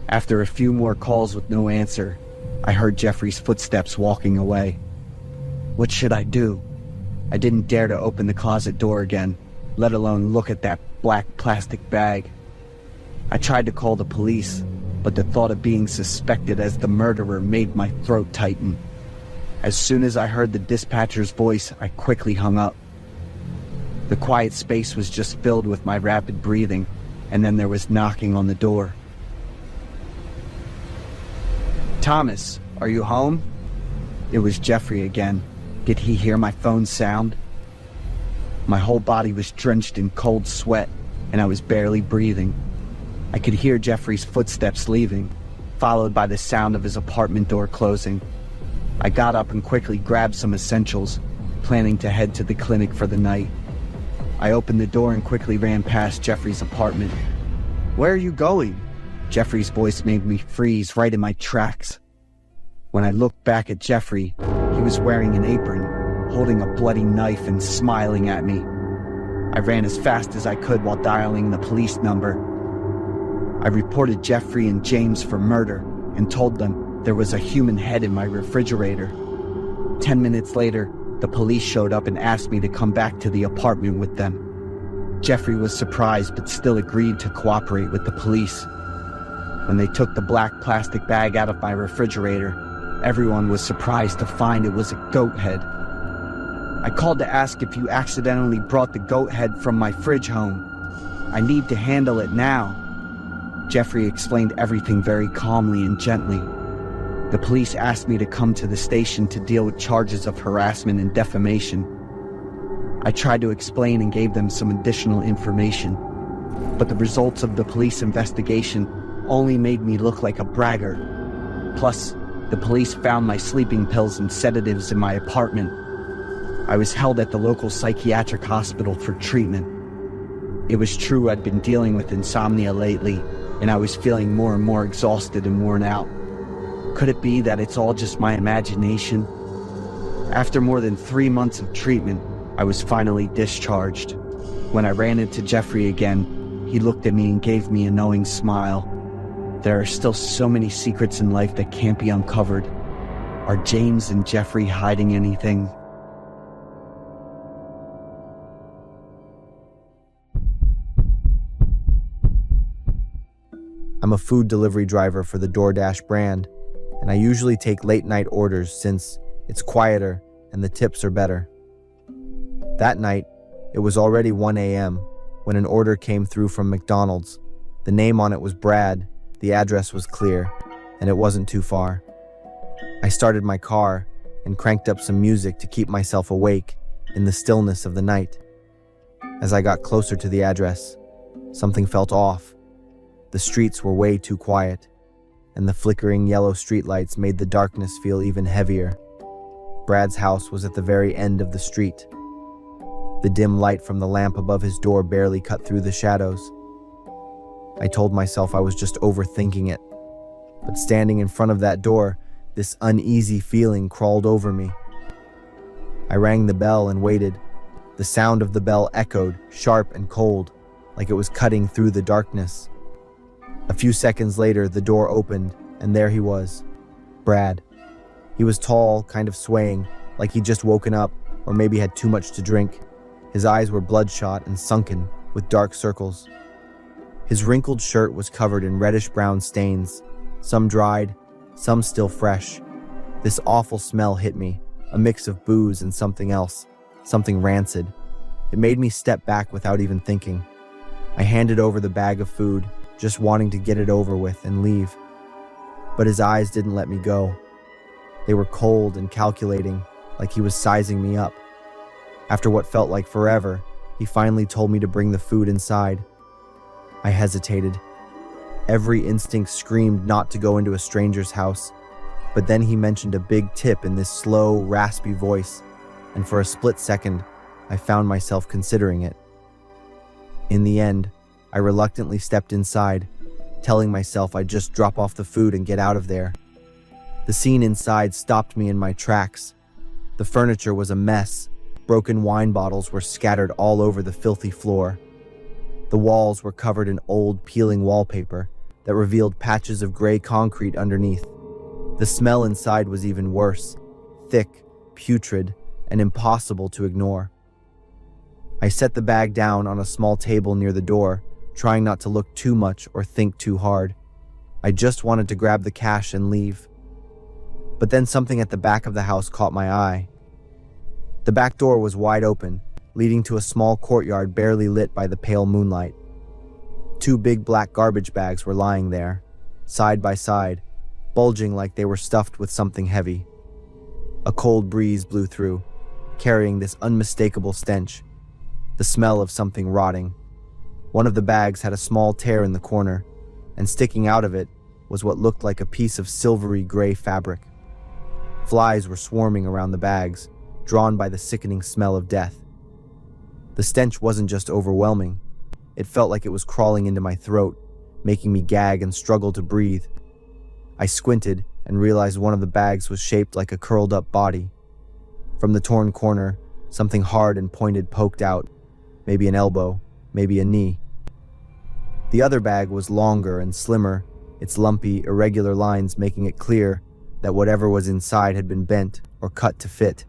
After a few more calls with no answer, I heard Jeffrey's footsteps walking away. What should I do? I didn't dare to open the closet door again, let alone look at that black plastic bag. I tried to call the police, but the thought of being suspected as the murderer made my throat tighten. As soon as I heard the dispatcher's voice, I quickly hung up. The quiet space was just filled with my rapid breathing, and then there was knocking on the door. "Thomas, are you home?" It was Jeffrey again. Did he hear my phone sound? My whole body was drenched in cold sweat, and I was barely breathing. I could hear Jeffrey's footsteps leaving, followed by the sound of his apartment door closing. I got up and quickly grabbed some essentials, planning to head to the clinic for the night. I opened the door and quickly ran past Jeffrey's apartment. "Where are you going?" Jeffrey's voice made me freeze right in my tracks. When I looked back at Jeffrey, he was wearing an apron, holding a bloody knife and smiling at me. I ran as fast as I could while dialing the police number. I reported Jeffrey and James for murder and told them there was a human head in my refrigerator. 10 minutes later, the police showed up and asked me to come back to the apartment with them. Jeffrey was surprised but still agreed to cooperate with the police. When they took the black plastic bag out of my refrigerator, everyone was surprised to find it was a goat head. "I called to ask if you accidentally brought the goat head from my fridge home. I need to handle it now." Jeffrey explained everything very calmly and gently. The police asked me to come to the station to deal with charges of harassment and defamation. I tried to explain and gave them some additional information, but the results of the police investigation only made me look like a braggart. Plus, the police found my sleeping pills and sedatives in my apartment. I was held at the local psychiatric hospital for treatment. It was true I'd been dealing with insomnia lately, and I was feeling more and more exhausted and worn out. Could it be that it's all just my imagination? After more than 3 months of treatment, I was finally discharged. When I ran into Jeffrey again, he looked at me and gave me a knowing smile. There are still so many secrets in life that can't be uncovered. Are James and Jeffrey hiding anything? I'm a food delivery driver for the DoorDash brand, and I usually take late-night orders since it's quieter and the tips are better. That night, it was already 1 a.m. when an order came through from McDonald's. The name on it was Brad, the address was clear, and it wasn't too far. I started my car and cranked up some music to keep myself awake in the stillness of the night. As I got closer to the address, something felt off. The streets were way too quiet, and the flickering yellow streetlights made the darkness feel even heavier. Brad's house was at the very end of the street. The dim light from the lamp above his door barely cut through the shadows. I told myself I was just overthinking it, but standing in front of that door, this uneasy feeling crawled over me. I rang the bell and waited. The sound of the bell echoed, sharp and cold, like it was cutting through the darkness. A few seconds later, the door opened, and there he was, Brad. He was tall, kind of swaying, like he'd just woken up, or maybe had too much to drink. His eyes were bloodshot and sunken, with dark circles. His wrinkled shirt was covered in reddish-brown stains, some dried, some still fresh. This awful smell hit me, a mix of booze and something else, something rancid. It made me step back without even thinking. I handed over the bag of food, just wanting to get it over with and leave. But his eyes didn't let me go. They were cold and calculating, like he was sizing me up. After what felt like forever, he finally told me to bring the food inside. I hesitated. Every instinct screamed not to go into a stranger's house, But then he mentioned a big tip in this slow, raspy voice, and for a split second, I found myself considering it. In the end, I reluctantly stepped inside, telling myself I'd just drop off the food and get out of there. The scene inside stopped me in my tracks. The furniture was a mess. Broken wine bottles were scattered all over the filthy floor. The walls were covered in old, peeling wallpaper that revealed patches of gray concrete underneath. The smell inside was even worse, thick, putrid, and impossible to ignore. I set the bag down on a small table near the door, trying not to look too much or think too hard. I just wanted to grab the cash and leave. But then something at the back of the house caught my eye. The back door was wide open, leading to a small courtyard barely lit by the pale moonlight. 2 big black garbage bags were lying there, side by side, bulging like they were stuffed with something heavy. A cold breeze blew through, carrying this unmistakable stench, the smell of something rotting. One of the bags had a small tear in the corner, and sticking out of it was what looked like a piece of silvery gray fabric. Flies were swarming around the bags, drawn by the sickening smell of death. The stench wasn't just overwhelming. It felt like it was crawling into my throat, making me gag and struggle to breathe. I squinted and realized one of the bags was shaped like a curled-up body. From the torn corner, something hard and pointed poked out, maybe an elbow, maybe a knee. The other bag was longer and slimmer, its lumpy, irregular lines making it clear that whatever was inside had been bent or cut to fit.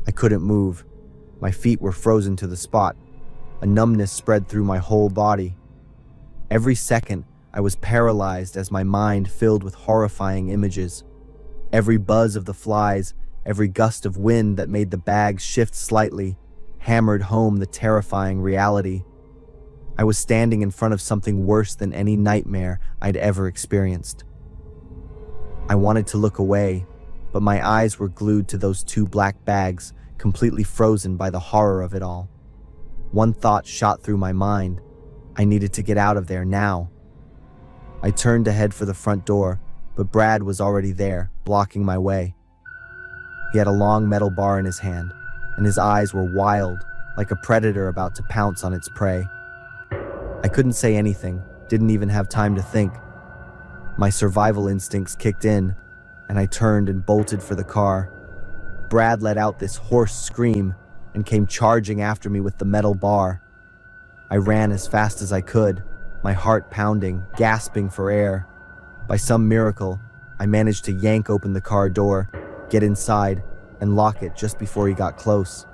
I couldn't move. My feet were frozen to the spot. A numbness spread through my whole body. Every second, I was paralyzed as my mind filled with horrifying images. Every buzz of the flies, every gust of wind that made the bags shift slightly, hammered home the terrifying reality. I was standing in front of something worse than any nightmare I'd ever experienced. I wanted to look away, but my eyes were glued to those 2 black bags, completely frozen by the horror of it all. One thought shot through my mind. I needed to get out of there now. I turned to head for the front door, but Brad was already there, blocking my way. He had a long metal bar in his hand, and his eyes were wild, like a predator about to pounce on its prey. I couldn't say anything, didn't even have time to think. My survival instincts kicked in, and I turned and bolted for the car. Brad let out this hoarse scream and came charging after me with the metal bar. I ran as fast as I could, my heart pounding, gasping for air. By some miracle, I managed to yank open the car door, get inside, and lock it just before he got close.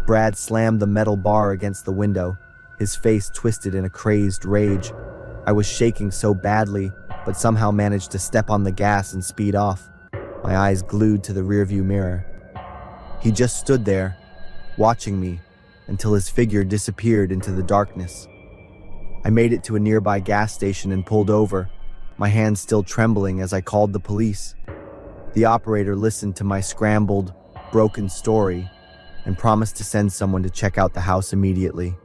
Brad slammed the metal bar against the window, his face twisted in a crazed rage. I was shaking so badly, but somehow managed to step on the gas and speed off, my eyes glued to the rearview mirror. He just stood there, watching me, until his figure disappeared into the darkness. I made it to a nearby gas station and pulled over, my hands still trembling as I called the police. The operator listened to my scrambled, broken story and promised to send someone to check out the house immediately.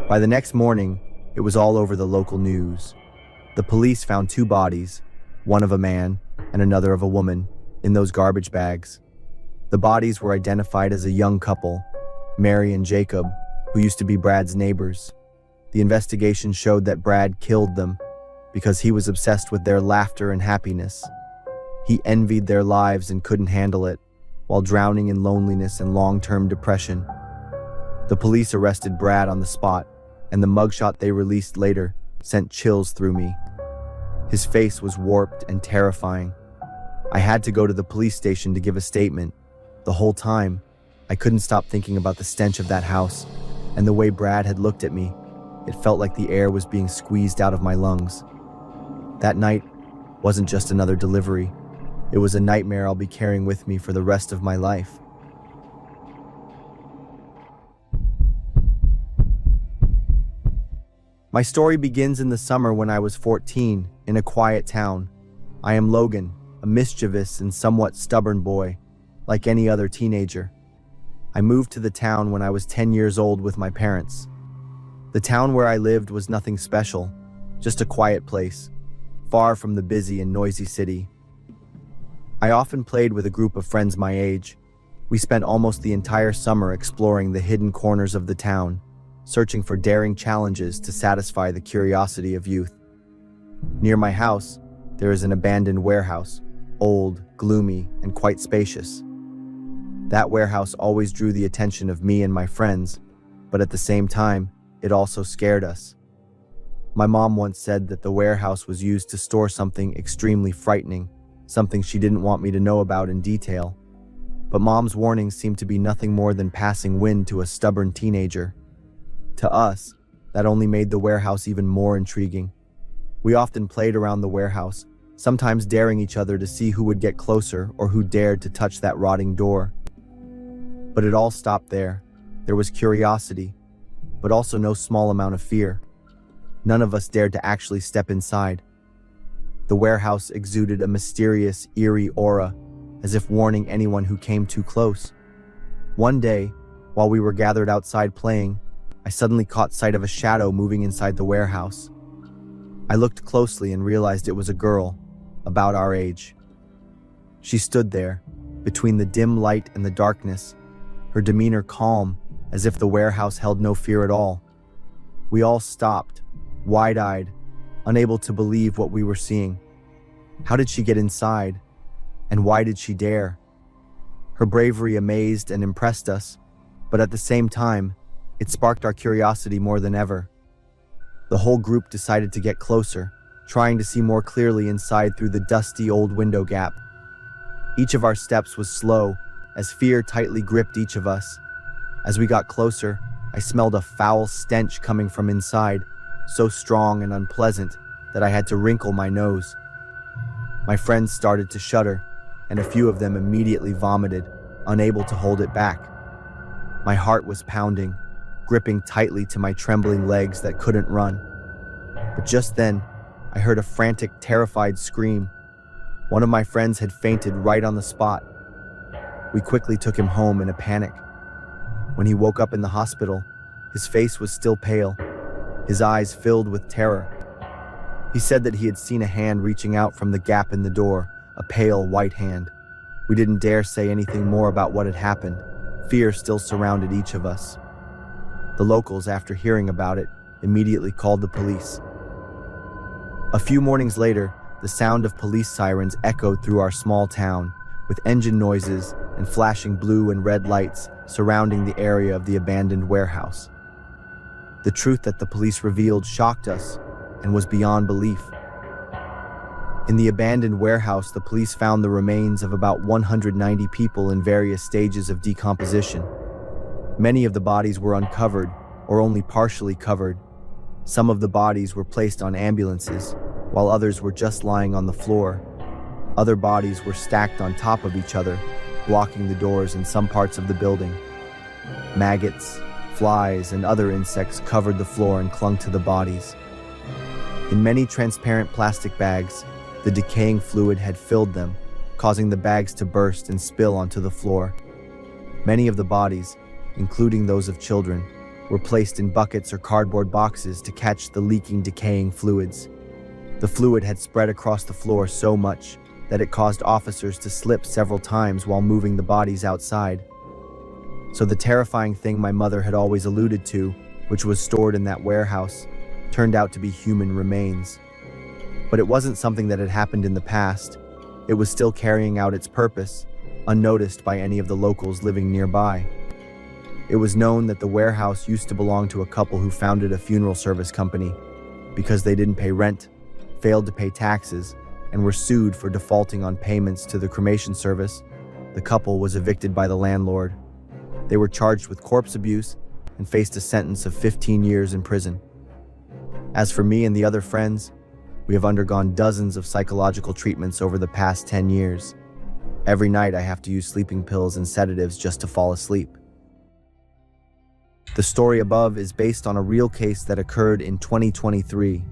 By the next morning, it was all over the local news. The police found 2 bodies, one of a man and another of a woman, in those garbage bags. The bodies were identified as a young couple, Mary and Jacob, who used to be Brad's neighbors. The investigation showed that Brad killed them because he was obsessed with their laughter and happiness. He envied their lives and couldn't handle it, while drowning in loneliness and long-term depression. The police arrested Brad on the spot, and the mugshot they released later sent chills through me. His face was warped and terrifying. I had to go to the police station to give a statement. The whole time, I couldn't stop thinking about the stench of that house and the way Brad had looked at me. It felt like the air was being squeezed out of my lungs. That night wasn't just another delivery. It was a nightmare I'll be carrying with me for the rest of my life. My story begins in the summer when I was 14, in a quiet town. I am Logan, a mischievous and somewhat stubborn boy, like any other teenager. I moved to the town when I was 10 years old with my parents. The town where I lived was nothing special, just a quiet place, far from the busy and noisy city. I often played with a group of friends my age. We spent almost the entire summer exploring the hidden corners of the town, searching for daring challenges to satisfy the curiosity of youth. Near my house, there is an abandoned warehouse, old, gloomy, and quite spacious. That warehouse always drew the attention of me and my friends, but at the same time, it also scared us. My mom once said that the warehouse was used to store something extremely frightening, something she didn't want me to know about in detail. But Mom's warnings seemed to be nothing more than passing wind to a stubborn teenager. To us, that only made the warehouse even more intriguing. We often played around the warehouse, sometimes daring each other to see who would get closer or who dared to touch that rotting door. But it all stopped there. There was curiosity, but also no small amount of fear. None of us dared to actually step inside. The warehouse exuded a mysterious, eerie aura, as if warning anyone who came too close. One day, while we were gathered outside playing, I suddenly caught sight of a shadow moving inside the warehouse. I looked closely and realized it was a girl, about our age. She stood there, between the dim light and the darkness, her demeanor calm, as if the warehouse held no fear at all. We all stopped, wide-eyed, unable to believe what we were seeing. How did she get inside? And why did she dare? Her bravery amazed and impressed us, but at the same time, it sparked our curiosity more than ever. The whole group decided to get closer, trying to see more clearly inside through the dusty old window gap. Each of our steps was slow, as fear tightly gripped each of us. As we got closer, I smelled a foul stench coming from inside, so strong and unpleasant that I had to wrinkle my nose. My friends started to shudder, and a few of them immediately vomited, unable to hold it back. My heart was pounding, gripping tightly to my trembling legs that couldn't run. But just then, I heard a frantic, terrified scream. One of my friends had fainted right on the spot. We quickly took him home in a panic. When he woke up in the hospital, his face was still pale, his eyes filled with terror. He said that he had seen a hand reaching out from the gap in the door, a pale white hand. We didn't dare say anything more about what had happened. Fear still surrounded each of us. The locals, after hearing about it, immediately called the police. A few mornings later, the sound of police sirens echoed through our small town, with engine noises and flashing blue and red lights surrounding the area of the abandoned warehouse. The truth that the police revealed shocked us and was beyond belief. In the abandoned warehouse, the police found the remains of about 190 people in various stages of decomposition. Many of the bodies were uncovered or only partially covered. Some of the bodies were placed on ambulances, while others were just lying on the floor. Other bodies were stacked on top of each other, blocking the doors in some parts of the building. Maggots, flies, and other insects covered the floor and clung to the bodies. In many transparent plastic bags, the decaying fluid had filled them, causing the bags to burst and spill onto the floor. Many of the bodies, including those of children, were placed in buckets or cardboard boxes to catch the leaking, decaying fluids. The fluid had spread across the floor so much that it caused officers to slip several times while moving the bodies outside. So the terrifying thing my mother had always alluded to, which was stored in that warehouse, turned out to be human remains. But it wasn't something that had happened in the past. It was still carrying out its purpose, unnoticed by any of the locals living nearby. It was known that the warehouse used to belong to a couple who founded a funeral service company. Because they didn't pay rent, failed to pay taxes, and were sued for defaulting on payments to the cremation service, the couple was evicted by the landlord. They were charged with corpse abuse and faced a sentence of 15 years in prison. As for me and the other friends, we have undergone dozens of psychological treatments over the past 10 years. Every night I have to use sleeping pills and sedatives just to fall asleep. The story above is based on a real case that occurred in 2023.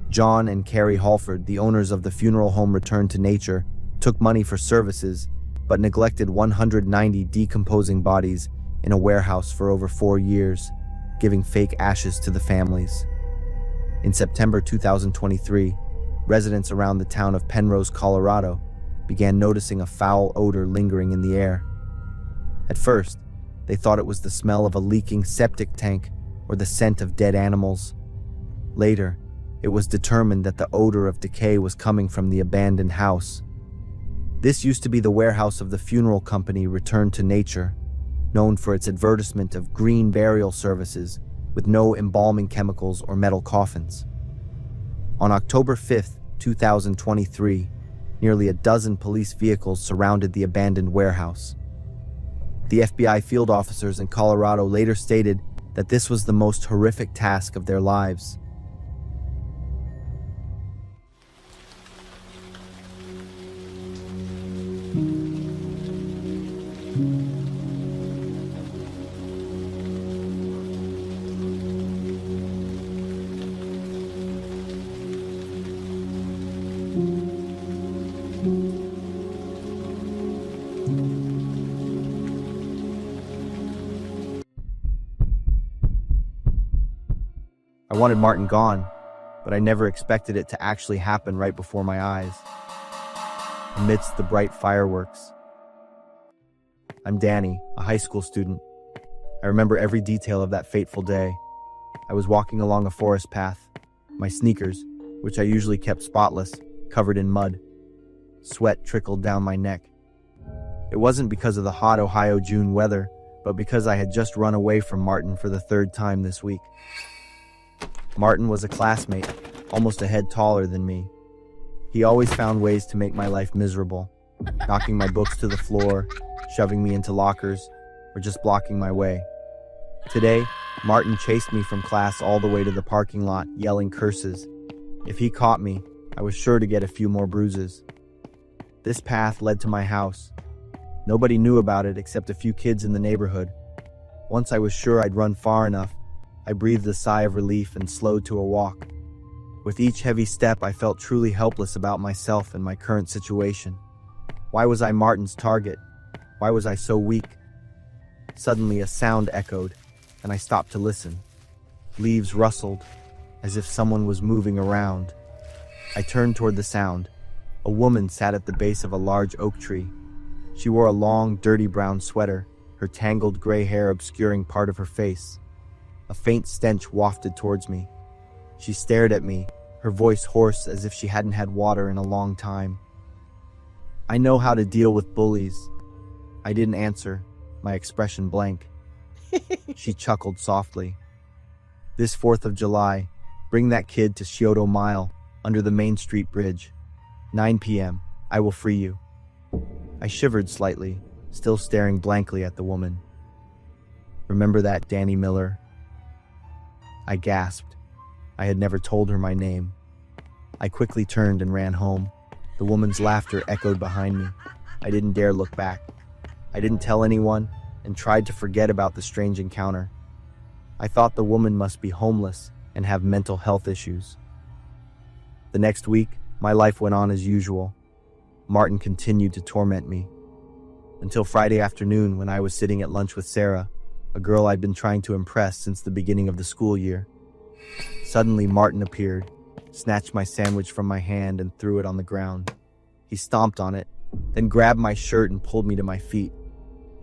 John and Carrie Halford, the owners of the funeral home Return to Nature, took money for services, but neglected 190 decomposing bodies in a warehouse for over 4 years, giving fake ashes to the families. In September 2023, residents around the town of Penrose, Colorado, began noticing a foul odor lingering in the air. At first, they thought it was the smell of a leaking septic tank or the scent of dead animals. Later, it was determined that the odor of decay was coming from the abandoned house. This used to be the warehouse of the funeral company Return to Nature, known for its advertisement of green burial services with no embalming chemicals or metal coffins. On October 5th, 2023, nearly a dozen police vehicles surrounded the abandoned warehouse. The FBI field officers in Colorado later stated that this was the most horrific task of their lives. I wanted Martin gone, but I never expected it to actually happen right before my eyes, amidst the bright fireworks. I'm Danny, a high school student. I remember every detail of that fateful day. I was walking along a forest path, my sneakers, which I usually kept spotless, covered in mud. Sweat trickled down my neck. It wasn't because of the hot Ohio June weather, but because I had just run away from Martin for the third time this week. Martin was a classmate, almost a head taller than me. He always found ways to make my life miserable, knocking my books to the floor, shoving me into lockers, or just blocking my way. Today, Martin chased me from class all the way to the parking lot, yelling curses. If he caught me, I was sure to get a few more bruises. This path led to my house. Nobody knew about it except a few kids in the neighborhood. Once I was sure I'd run far enough, I breathed a sigh of relief and slowed to a walk. With each heavy step, I felt truly helpless about myself and my current situation. Why was I Martin's target? Why was I so weak? Suddenly, a sound echoed, and I stopped to listen. Leaves rustled, as if someone was moving around. I turned toward the sound. A woman sat at the base of a large oak tree. She wore a long, dirty brown sweater, her tangled gray hair obscuring part of her face. A faint stench wafted towards me. She stared at me, her voice hoarse as if she hadn't had water in a long time. I know how to deal with bullies. I didn't answer, my expression blank. She chuckled softly. This 4th of July, bring that kid to Scioto Mile, under the Main Street Bridge. 9 p.m. I will free you. I shivered slightly, still staring blankly at the woman. Remember that, Danny Miller? I gasped. I had never told her my name. I quickly turned and ran home. The woman's laughter echoed behind me. I didn't dare look back. I didn't tell anyone and tried to forget about the strange encounter. I thought the woman must be homeless and have mental health issues. The next week, my life went on as usual. Martin continued to torment me. Until Friday afternoon when I was sitting at lunch with Sarah, a girl I'd been trying to impress since the beginning of the school year. Suddenly, Martin appeared, snatched my sandwich from my hand and threw it on the ground. He stomped on it, then grabbed my shirt and pulled me to my feet.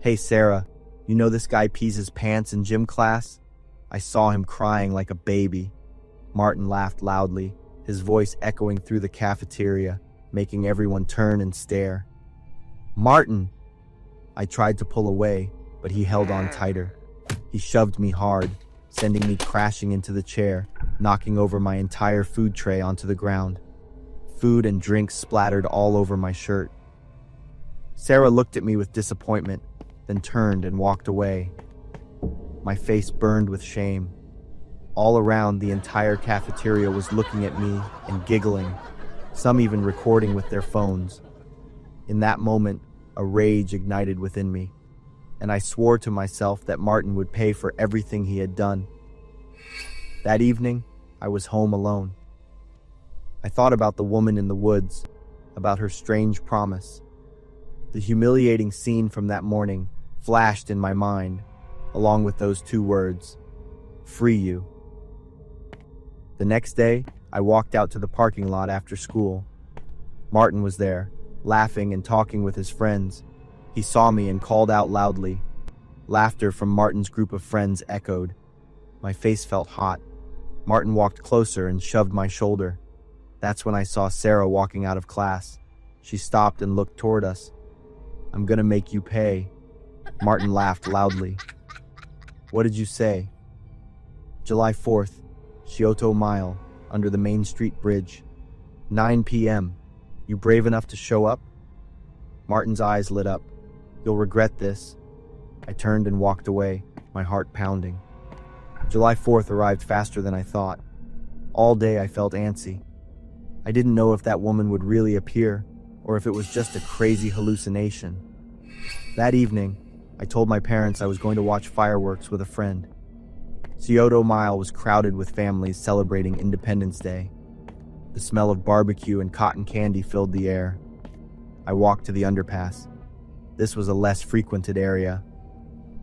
Hey, Sarah, you know this guy pees his pants in gym class? I saw him crying like a baby. Martin laughed loudly, his voice echoing through the cafeteria, making everyone turn and stare. Martin! I tried to pull away, but he held on tighter. He shoved me hard, sending me crashing into the chair, knocking over my entire food tray onto the ground. Food and drinks splattered all over my shirt. Sarah looked at me with disappointment, then turned and walked away. My face burned with shame. All around, the entire cafeteria was looking at me and giggling, some even recording with their phones. In that moment, a rage ignited within me, and I swore to myself that Martin would pay for everything he had done. That evening, I was home alone. I thought about the woman in the woods, about her strange promise. The humiliating scene from that morning flashed in my mind, along with those two words, free you. The next day, I walked out to the parking lot after school. Martin was there, laughing and talking with his friends. He saw me and called out loudly. Laughter from Martin's group of friends echoed. My face felt hot. Martin walked closer and shoved my shoulder. That's when I saw Sarah walking out of class. She stopped and looked toward us. "I'm gonna make you pay." Martin laughed loudly. "What did you say?" "July 4th, Kyoto Mile, under the Main Street Bridge. 9 p.m. You brave enough to show up?" Martin's eyes lit up. "You'll regret this." I turned and walked away, my heart pounding. July 4th arrived faster than I thought. All day I felt antsy. I didn't know if that woman would really appear, or if it was just a crazy hallucination. That evening, I told my parents I was going to watch fireworks with a friend. Kyoto Mile was crowded with families celebrating Independence Day. The smell of barbecue and cotton candy filled the air. I walked to the underpass. This was a less frequented area.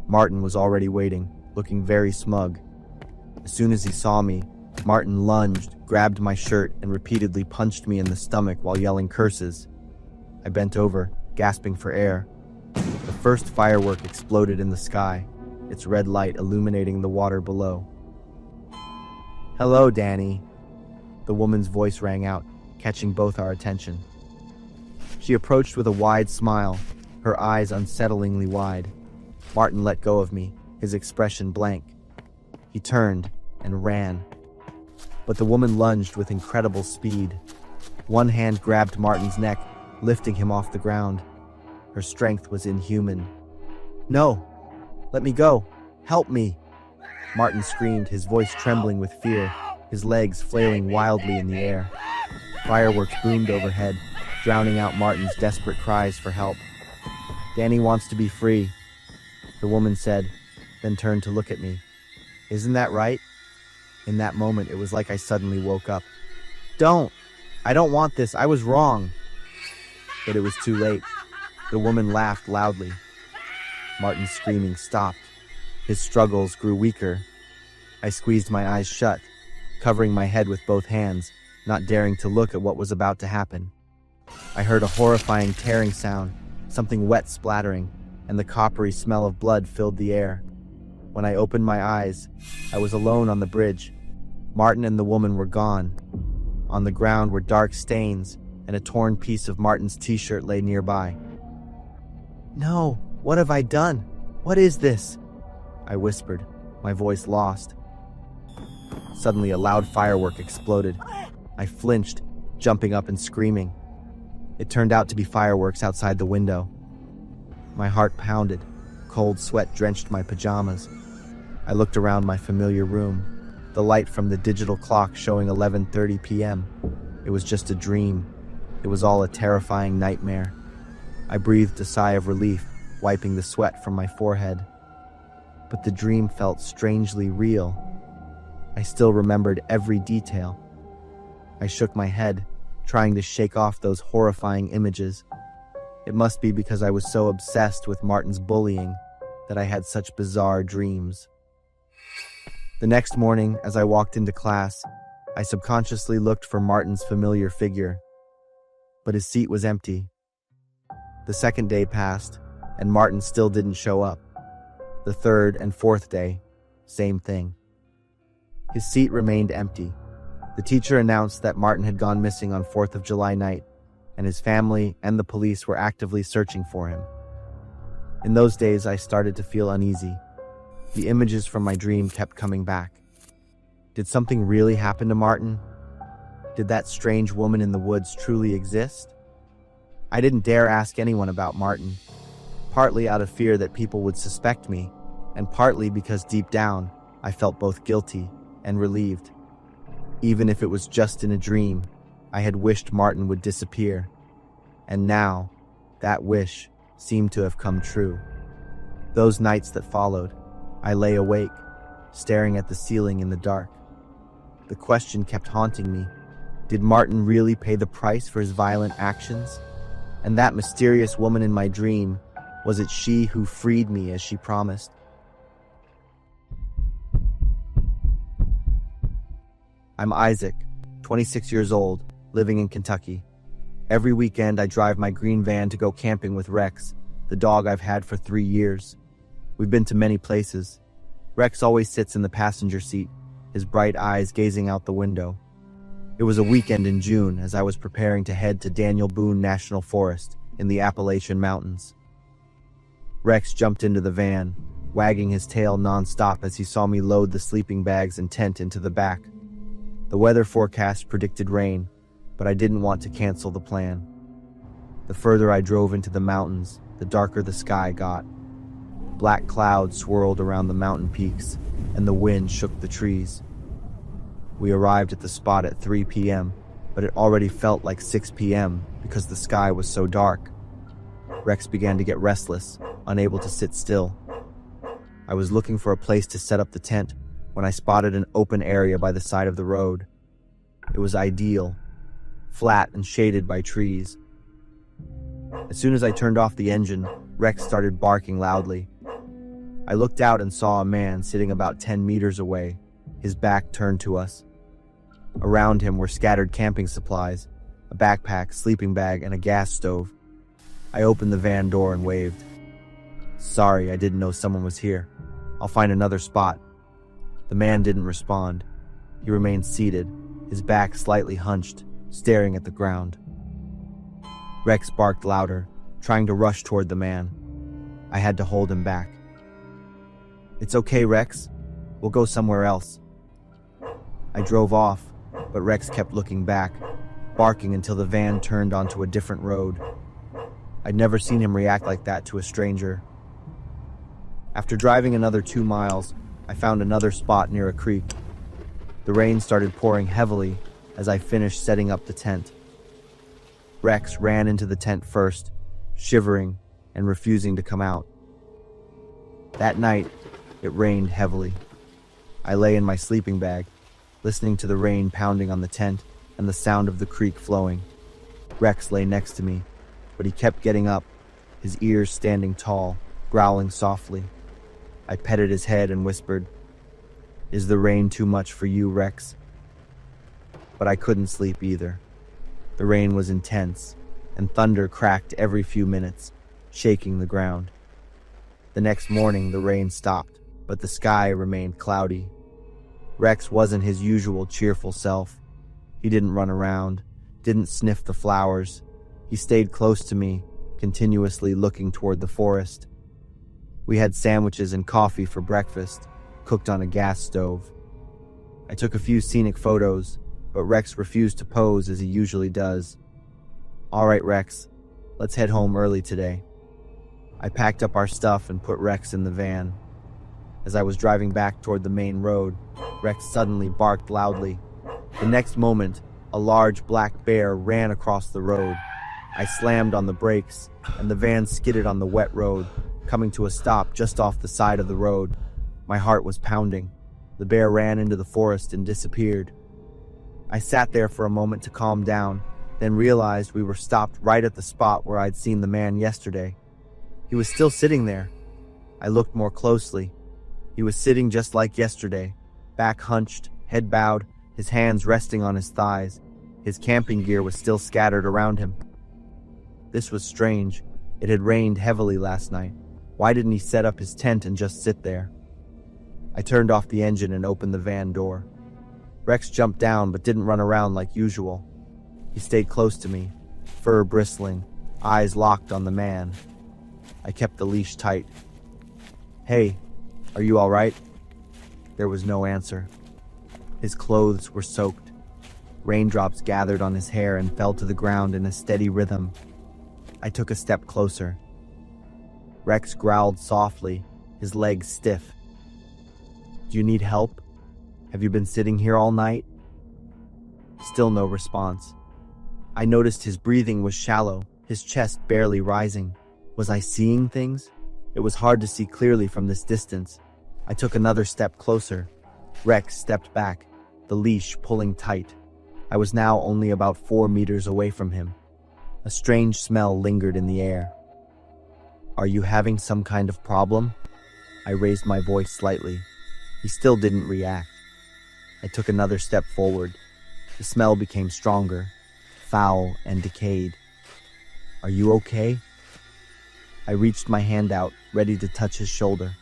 Martin was already waiting, looking very smug. As soon as he saw me, Martin lunged, grabbed my shirt, and repeatedly punched me in the stomach while yelling curses. I bent over, gasping for air. The first firework exploded in the sky, its red light illuminating the water below. "Hello, Danny." The woman's voice rang out, catching both our attention. She approached with a wide smile, her eyes unsettlingly wide. Martin let go of me, his expression blank. He turned and ran. But the woman lunged with incredible speed. One hand grabbed Martin's neck, lifting him off the ground. Her strength was inhuman. "No! Let me go! Help me!" Martin screamed, his voice trembling with fear, his legs flailing wildly in the air. Fireworks boomed overhead, drowning out Martin's desperate cries for help. "Danny wants to be free," the woman said, then turned to look at me. "Isn't that right?" In that moment, it was like I suddenly woke up. "Don't! I don't want this. I was wrong." But it was too late. The woman laughed loudly. Martin's screaming stopped. His struggles grew weaker. I squeezed my eyes shut, covering my head with both hands, not daring to look at what was about to happen. I heard a horrifying tearing sound, something wet splattering, and the coppery smell of blood filled the air. When I opened my eyes, I was alone on the bridge. Martin and the woman were gone. On the ground were dark stains, and a torn piece of Martin's t-shirt lay nearby. "No, what have I done? What is this?" I whispered, my voice lost. Suddenly, a loud firework exploded. I flinched, jumping up and screaming. It turned out to be fireworks outside the window. My heart pounded. Cold sweat drenched my pajamas. I looked around my familiar room, the light from the digital clock showing 11:30 p.m. It was just a dream. It was all a terrifying nightmare. I breathed a sigh of relief, wiping the sweat from my forehead. But the dream felt strangely real. I still remembered every detail. I shook my head, trying to shake off those horrifying images. It must be because I was so obsessed with Martin's bullying that I had such bizarre dreams. The next morning, as I walked into class, I subconsciously looked for Martin's familiar figure. But his seat was empty. The second day passed, and Martin still didn't show up. The third and fourth day, same thing. His seat remained empty. The teacher announced that Martin had gone missing on 4th of July night, and his family and the police were actively searching for him. In those days, I started to feel uneasy. The images from my dream kept coming back. Did something really happen to Martin? Did that strange woman in the woods truly exist? I didn't dare ask anyone about Martin, partly out of fear that people would suspect me, and partly because deep down, I felt both guilty and relieved. Even if it was just in a dream, I had wished Martin would disappear. And now, that wish seemed to have come true. Those nights that followed, I lay awake, staring at the ceiling in the dark. The question kept haunting me. Did Martin really pay the price for his violent actions? And that mysterious woman in my dream, was it she who freed me as she promised? I'm Isaac, 26 years old, living in Kentucky. Every weekend, I drive my green van to go camping with Rex, the dog I've had for 3 years. We've been to many places. Rex always sits in the passenger seat, his bright eyes gazing out the window. It was a weekend in June as I was preparing to head to Daniel Boone National Forest in the Appalachian Mountains. Rex jumped into the van, wagging his tail nonstop as he saw me load the sleeping bags and tent into the back. The weather forecast predicted rain, but I didn't want to cancel the plan. The further I drove into the mountains, the darker the sky got. Black clouds swirled around the mountain peaks, and the wind shook the trees. We arrived at the spot at 3 p.m., but it already felt like 6 p.m. because the sky was so dark. Rex began to get restless, unable to sit still. I was looking for a place to set up the tent when I spotted an open area by the side of the road. It was ideal, flat and shaded by trees. As soon as I turned off the engine, Rex started barking loudly. I looked out and saw a man sitting about 10 meters away, his back turned to us. Around him were scattered camping supplies, a backpack, sleeping bag, and a gas stove. I opened the van door and waved. "Sorry, I didn't know someone was here. I'll find another spot." The man didn't respond. He remained seated, his back slightly hunched, staring at the ground. Rex barked louder, trying to rush toward the man. I had to hold him back. "It's okay, Rex. We'll go somewhere else." I drove off, but Rex kept looking back, barking until the van turned onto a different road. I'd never seen him react like that to a stranger. After driving another 2 miles, I found another spot near a creek. The rain started pouring heavily as I finished setting up the tent. Rex ran into the tent first, shivering and refusing to come out. That night, it rained heavily. I lay in my sleeping bag, listening to the rain pounding on the tent and the sound of the creek flowing. Rex lay next to me, but he kept getting up, his ears standing tall, growling softly. I petted his head and whispered, "Is the rain too much for you, Rex?" But I couldn't sleep either. The rain was intense, and thunder cracked every few minutes, shaking the ground. The next morning, the rain stopped, but the sky remained cloudy. Rex wasn't his usual cheerful self. He didn't run around, didn't sniff the flowers. He stayed close to me, continuously looking toward the forest. We had sandwiches and coffee for breakfast, cooked on a gas stove. I took a few scenic photos, but Rex refused to pose as he usually does. "All right, Rex, let's head home early today." I packed up our stuff and put Rex in the van. As I was driving back toward the main road, Rex suddenly barked loudly. The next moment, a large black bear ran across the road. I slammed on the brakes, and the van skidded on the wet road, coming to a stop just off the side of the road. My heart was pounding. The bear ran into the forest and disappeared. I sat there for a moment to calm down, then realized we were stopped right at the spot where I'd seen the man yesterday. He was still sitting there. I looked more closely. He was sitting just like yesterday, back hunched, head bowed, his hands resting on his thighs. His camping gear was still scattered around him. This was strange. It had rained heavily last night. Why didn't he set up his tent and just sit there? I turned off the engine and opened the van door. Rex jumped down but didn't run around like usual. He stayed close to me, fur bristling, eyes locked on the man. I kept the leash tight. "Hey, are you all right?" There was no answer. His clothes were soaked. Raindrops gathered on his hair and fell to the ground in a steady rhythm. I took a step closer. Rex growled softly, his legs stiff. "Do you need help? Have you been sitting here all night?" Still no response. I noticed his breathing was shallow, his chest barely rising. Was I seeing things? It was hard to see clearly from this distance. I took another step closer. Rex stepped back, the leash pulling tight. I was now only about 4 meters away from him. A strange smell lingered in the air. "Are you having some kind of problem?" I raised my voice slightly. He still didn't react. I took another step forward. The smell became stronger, foul and decayed. "Are you okay?" I reached my hand out, ready to touch his shoulder.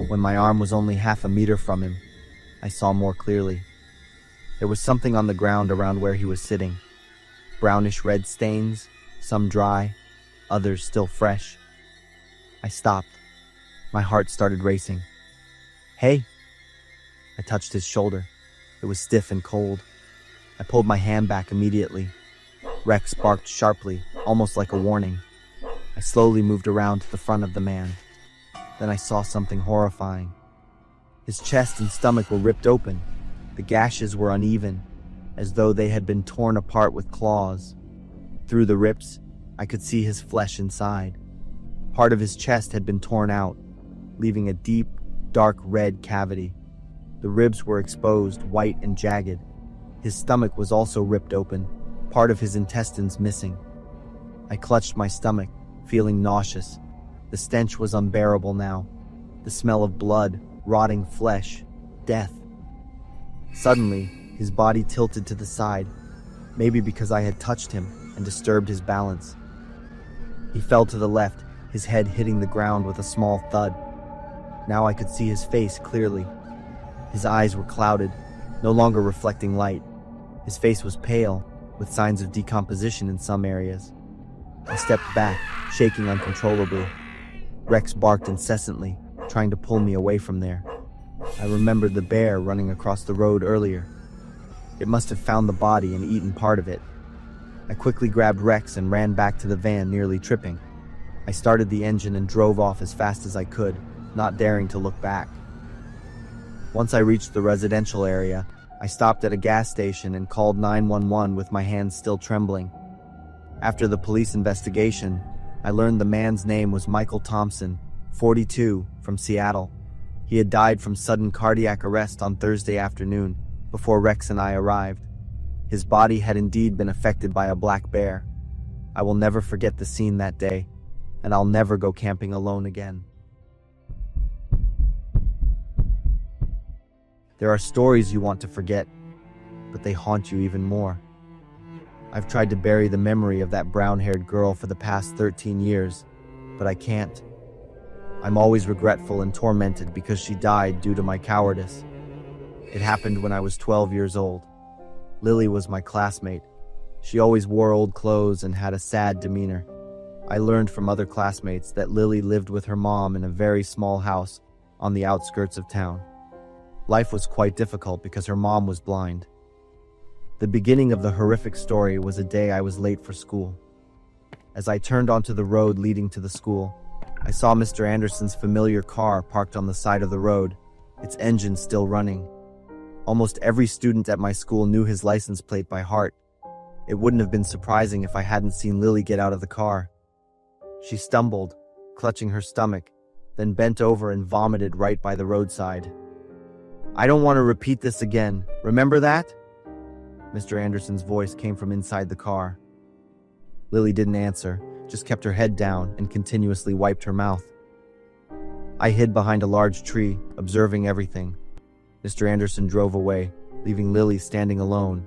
When my arm was only half a meter from him, I saw more clearly. There was something on the ground around where he was sitting. Brownish red stains, some dry, others still fresh. I stopped. My heart started racing. "Hey!" I touched his shoulder. It was stiff and cold. I pulled my hand back immediately. Rex barked sharply, almost like a warning. I slowly moved around to the front of the man. Then I saw something horrifying. His chest and stomach were ripped open. The gashes were uneven, as though they had been torn apart with claws. Through the rips, I could see his flesh inside. Part of his chest had been torn out, leaving a deep, dark red cavity. The ribs were exposed, white and jagged. His stomach was also ripped open, part of his intestines missing. I clutched my stomach, feeling nauseous. The stench was unbearable now. The smell of blood, rotting flesh, death. Suddenly, his body tilted to the side, maybe because I had touched him and disturbed his balance. He fell to the left, his head hitting the ground with a small thud. Now I could see his face clearly. His eyes were clouded, no longer reflecting light. His face was pale, with signs of decomposition in some areas. I stepped back, shaking uncontrollably. Rex barked incessantly, trying to pull me away from there. I remembered the bear running across the road earlier. It must have found the body and eaten part of it. I quickly grabbed Rex and ran back to the van, nearly tripping. I started the engine and drove off as fast as I could, not daring to look back. Once I reached the residential area, I stopped at a gas station and called 911 with my hands still trembling. After the police investigation, I learned the man's name was Michael Thompson, 42, from Seattle. He had died from sudden cardiac arrest on Thursday afternoon, before Rex and I arrived. His body had indeed been affected by a black bear. I will never forget the scene that day, and I'll never go camping alone again. There are stories you want to forget, but they haunt you even more. I've tried to bury the memory of that brown-haired girl for the past 13 years, but I can't. I'm always regretful and tormented because she died due to my cowardice. It happened when I was 12 years old. Lily was my classmate. She always wore old clothes and had a sad demeanor. I learned from other classmates that Lily lived with her mom in a very small house on the outskirts of town. Life was quite difficult because her mom was blind. The beginning of the horrific story was a day I was late for school. As I turned onto the road leading to the school, I saw Mr. Anderson's familiar car parked on the side of the road, its engine still running. Almost every student at my school knew his license plate by heart. It wouldn't have been surprising if I hadn't seen Lily get out of the car. She stumbled, clutching her stomach, then bent over and vomited right by the roadside. "I don't want to repeat this again. Remember that?" Mr. Anderson's voice came from inside the car. Lily didn't answer, just kept her head down and continuously wiped her mouth. I hid behind a large tree, observing everything. Mr. Anderson drove away, leaving Lily standing alone.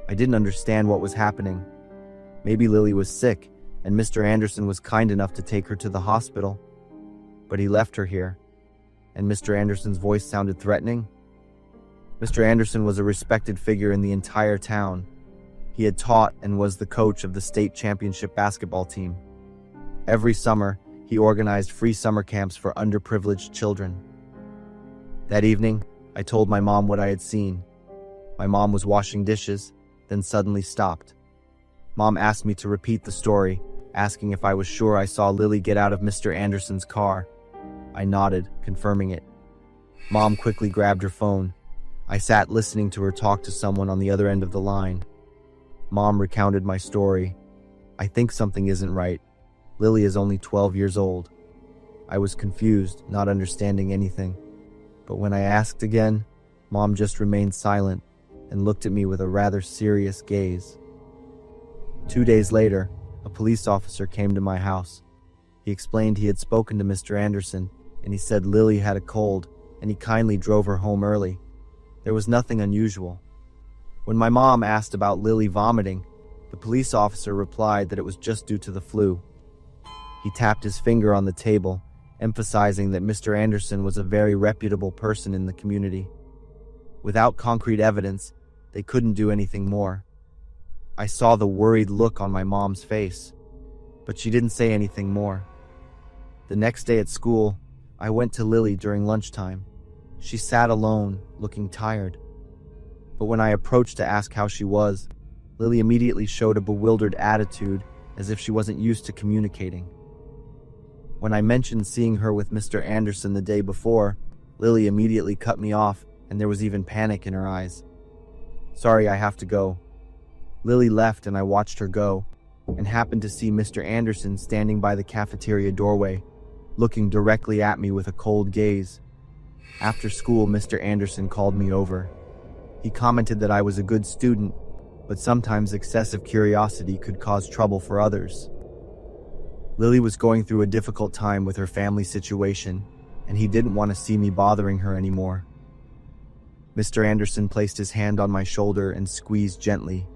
I didn't understand what was happening. Maybe Lily was sick, and Mr. Anderson was kind enough to take her to the hospital. But he left her here, and Mr. Anderson's voice sounded threatening. Mr. Anderson was a respected figure in the entire town. He had taught and was the coach of the state championship basketball team. Every summer, he organized free summer camps for underprivileged children. That evening, I told my mom what I had seen. My mom was washing dishes, then suddenly stopped. Mom asked me to repeat the story, asking if I was sure I saw Lily get out of Mr. Anderson's car. I nodded, confirming it. Mom quickly grabbed her phone. I sat listening to her talk to someone on the other end of the line. Mom recounted my story. I think something isn't right. Lily is only 12 years old. I was confused, not understanding anything. But when I asked again, Mom just remained silent and looked at me with a rather serious gaze. 2 days later, a police officer came to my house. He explained he had spoken to Mr. Anderson, and he said Lily had a cold, and he kindly drove her home early. There was nothing unusual. When my mom asked about Lily vomiting, the police officer replied that it was just due to the flu. He tapped his finger on the table, emphasizing that Mr. Anderson was a very reputable person in the community. Without concrete evidence, they couldn't do anything more. I saw the worried look on my mom's face, but she didn't say anything more. The next day at school, I went to Lily during lunchtime. She sat alone, looking tired. But when I approached to ask how she was, Lily immediately showed a bewildered attitude, as if she wasn't used to communicating. When I mentioned seeing her with Mr. Anderson the day before, Lily immediately cut me off, and there was even panic in her eyes. "Sorry, I have to go." Lily left and I watched her go, and happened to see Mr. Anderson standing by the cafeteria doorway, looking directly at me with a cold gaze. After school, Mr. Anderson called me over. He commented that I was a good student, but sometimes excessive curiosity could cause trouble for others. Lily was going through a difficult time with her family situation, and he didn't want to see me bothering her anymore. Mr. Anderson placed his hand on my shoulder and squeezed gently.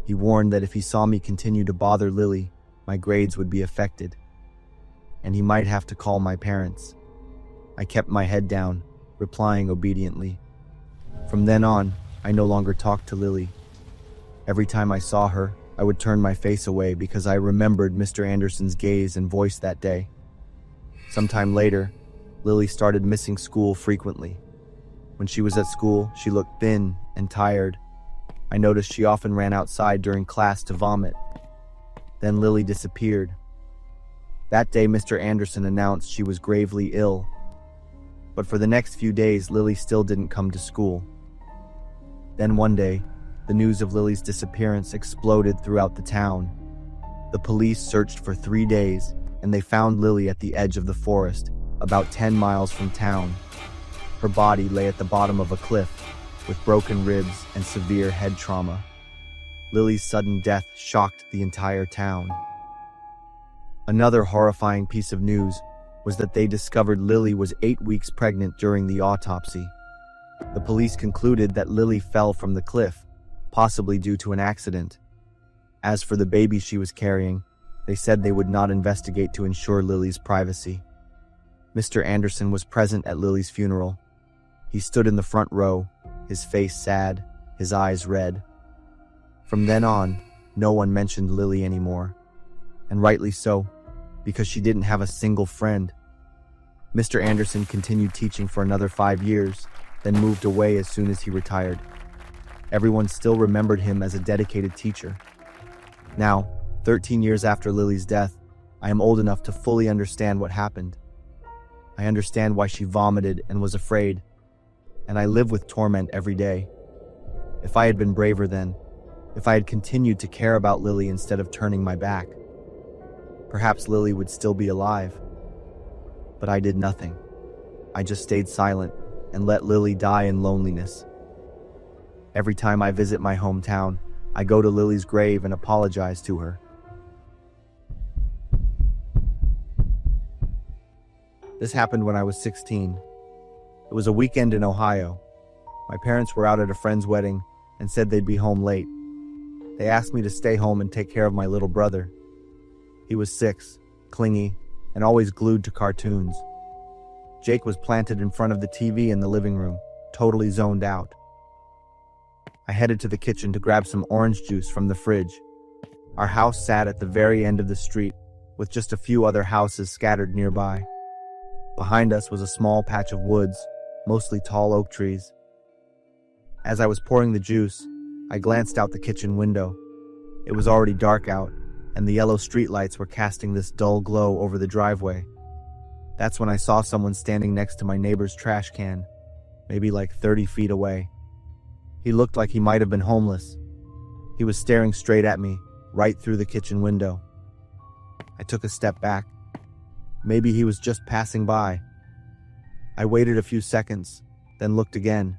He warned that if he saw me continue to bother Lily, my grades would be affected, and he might have to call my parents. I kept my head down, replying obediently. From then on, I no longer talked to Lily. Every time I saw her, I would turn my face away because I remembered Mr. Anderson's gaze and voice that day. Sometime later, Lily started missing school frequently. When she was at school, she looked thin and tired. I noticed she often ran outside during class to vomit. Then Lily disappeared. That day, Mr. Anderson announced she was gravely ill. But for the next few days, Lily still didn't come to school. Then one day, the news of Lily's disappearance exploded throughout the town. The police searched for 3 days, and they found Lily at the edge of the forest, about 10 miles from town. Her body lay at the bottom of a cliff, with broken ribs and severe head trauma. Lily's sudden death shocked the entire town. Another horrifying piece of news was that they discovered Lily was 8 weeks pregnant during the autopsy. The police concluded that Lily fell from the cliff, possibly due to an accident. As for the baby she was carrying, they said they would not investigate to ensure Lily's privacy. Mr. Anderson was present at Lily's funeral. He stood in the front row, his face sad, his eyes red. From then on, no one mentioned Lily anymore. And rightly so, because she didn't have a single friend. Mr. Anderson continued teaching for another 5 years, then moved away as soon as he retired. Everyone still remembered him as a dedicated teacher. Now, 13 years after Lily's death, I am old enough to fully understand what happened. I understand why she vomited and was afraid, and I live with torment every day. If I had been braver then, if I had continued to care about Lily instead of turning my back, perhaps Lily would still be alive. But I did nothing. I just stayed silent and let Lily die in loneliness. Every time I visit my hometown, I go to Lily's grave and apologize to her. This happened when I was 16. It was a weekend in Ohio. My parents were out at a friend's wedding and said they'd be home late. They asked me to stay home and take care of my little brother. He was 6, clingy, and always glued to cartoons. Jake was planted in front of the TV in the living room, totally zoned out. I headed to the kitchen to grab some orange juice from the fridge. Our house sat at the very end of the street, with just a few other houses scattered nearby. Behind us was a small patch of woods, mostly tall oak trees. As I was pouring the juice, I glanced out the kitchen window. It was already dark out, and the yellow streetlights were casting this dull glow over the driveway. That's when I saw someone standing next to my neighbor's trash can, maybe like 30 feet away. He looked like he might have been homeless. He was staring straight at me, right through the kitchen window. I took a step back. Maybe he was just passing by. I waited a few seconds, then looked again.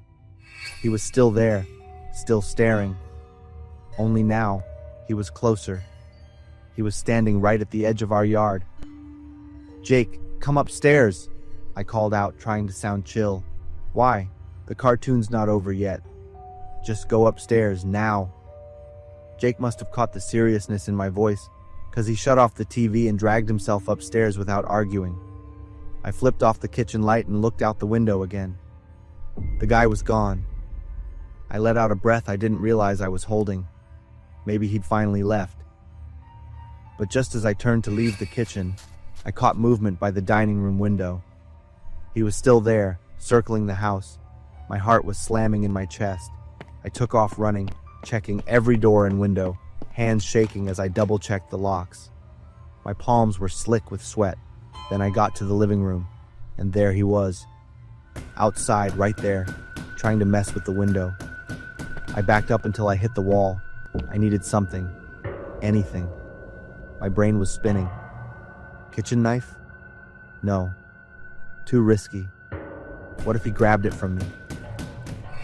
He was still there, still staring. Only now, he was closer. He was standing right at the edge of our yard. "Jake, come upstairs," I called out, trying to sound chill. "Why? The cartoon's not over yet." Just go upstairs, now. Jake must have caught the seriousness in my voice, because he shut off the TV and dragged himself upstairs without arguing. I flipped off the kitchen light and looked out the window again. The guy was gone. I let out a breath I didn't realize I was holding. Maybe he'd finally left. But just as I turned to leave the kitchen, I caught movement by the dining room window. He was still there, circling the house. My heart was slamming in my chest. I took off running, checking every door and window, hands shaking as I double-checked the locks. My palms were slick with sweat. Then I got to the living room, and there he was. Outside, right there, trying to mess with the window. I backed up until I hit the wall. I needed something. Anything. My brain was spinning. Kitchen knife? No. Too risky. What if he grabbed it from me?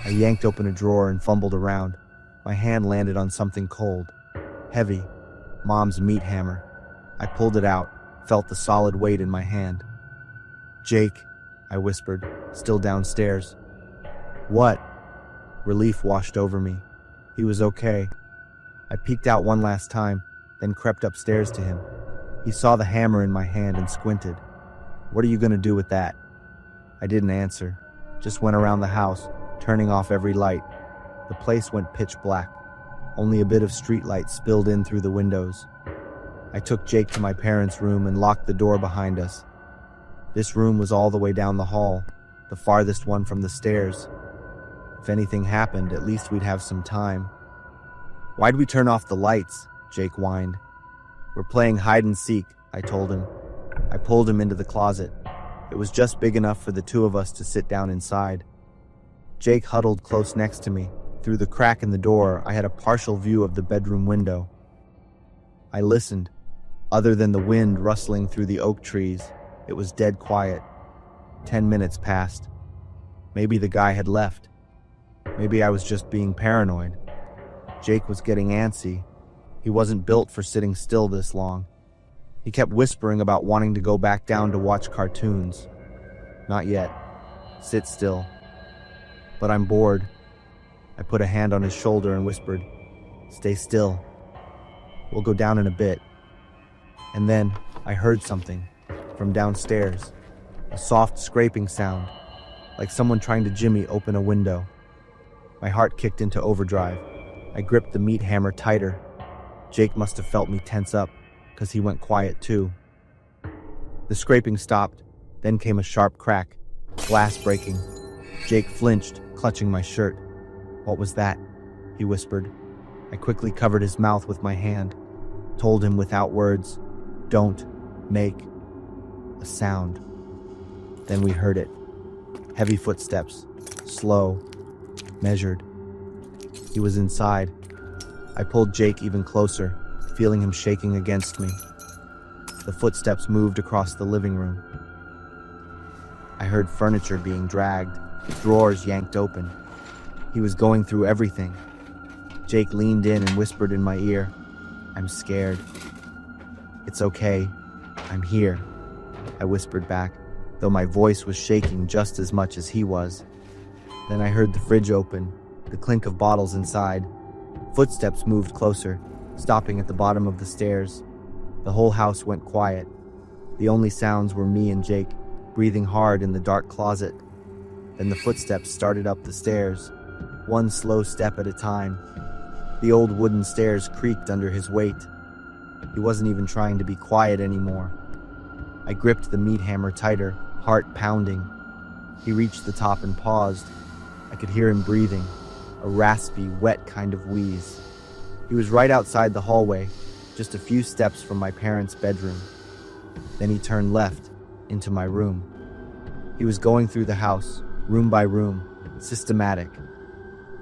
I yanked open a drawer and fumbled around. My hand landed on something cold. Heavy. Mom's meat hammer. I pulled it out, felt the solid weight in my hand. Jake, I whispered, still downstairs. What? Relief washed over me. He was okay. I peeked out one last time, then crept upstairs to him. He saw the hammer in my hand and squinted. What are you going to do with that? I didn't answer, just went around the house, turning off every light. The place went pitch black. Only a bit of streetlight spilled in through the windows. I took Jake to my parents' room and locked the door behind us. This room was all the way down the hall, the farthest one from the stairs. If anything happened, at least we'd have some time. Why'd we turn off the lights? Jake whined. We're playing hide and seek, I told him. I pulled him into the closet. It was just big enough for the two of us to sit down inside. Jake huddled close next to me. Through the crack in the door, I had a partial view of the bedroom window. I listened. Other than the wind rustling through the oak trees, it was dead quiet. 10 minutes passed. Maybe the guy had left. Maybe I was just being paranoid. Jake was getting antsy. He wasn't built for sitting still this long. He kept whispering about wanting to go back down to watch cartoons. Not yet. Sit still. But I'm bored. I put a hand on his shoulder and whispered, Stay still. We'll go down in a bit. And then I heard something from downstairs. A soft scraping sound, like someone trying to jimmy open a window. My heart kicked into overdrive. I gripped the meat hammer tighter. Jake must have felt me tense up, because he went quiet too. The scraping stopped, then came a sharp crack, glass breaking. Jake flinched, clutching my shirt. What was that? He whispered. I quickly covered his mouth with my hand, told him without words, Don't make a sound. Then we heard it. Heavy footsteps, slow, measured. He was inside. I pulled Jake even closer, feeling him shaking against me. The footsteps moved across the living room. I heard furniture being dragged, drawers yanked open. He was going through everything. Jake leaned in and whispered in my ear, I'm scared. It's okay. I'm here, I whispered back, though my voice was shaking just as much as he was. Then I heard the fridge open, the clink of bottles inside. Footsteps moved closer, stopping at the bottom of the stairs. The whole house went quiet. The only sounds were me and Jake, breathing hard in the dark closet. Then the footsteps started up the stairs, one slow step at a time. The old wooden stairs creaked under his weight. He wasn't even trying to be quiet anymore. I gripped the meat hammer tighter, heart pounding. He reached the top and paused. I could hear him breathing, a raspy, wet kind of wheeze. He was right outside the hallway, just a few steps from my parents' bedroom. Then he turned left, into my room. He was going through the house, room by room, systematic.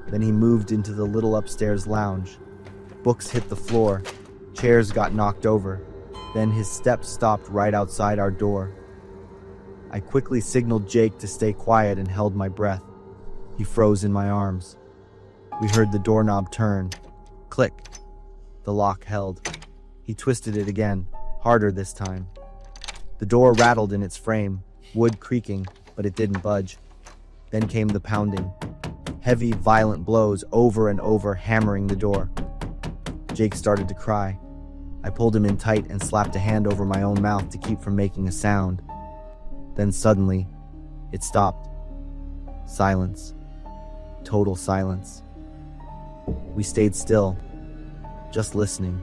Then he moved into the little upstairs lounge. Books hit the floor, chairs got knocked over. Then his steps stopped right outside our door. I quickly signaled Jake to stay quiet and held my breath. He froze in my arms. We heard the doorknob turn. Click. The lock held. He twisted it again, harder this time. The door rattled in its frame, wood creaking, but it didn't budge. Then came the pounding. heavy, violent blows over and over, hammering the door. Jake started to cry. I pulled him in tight and slapped a hand over my own mouth to keep from making a sound. Then suddenly, it stopped. Silence. Total silence. We stayed still, just listening.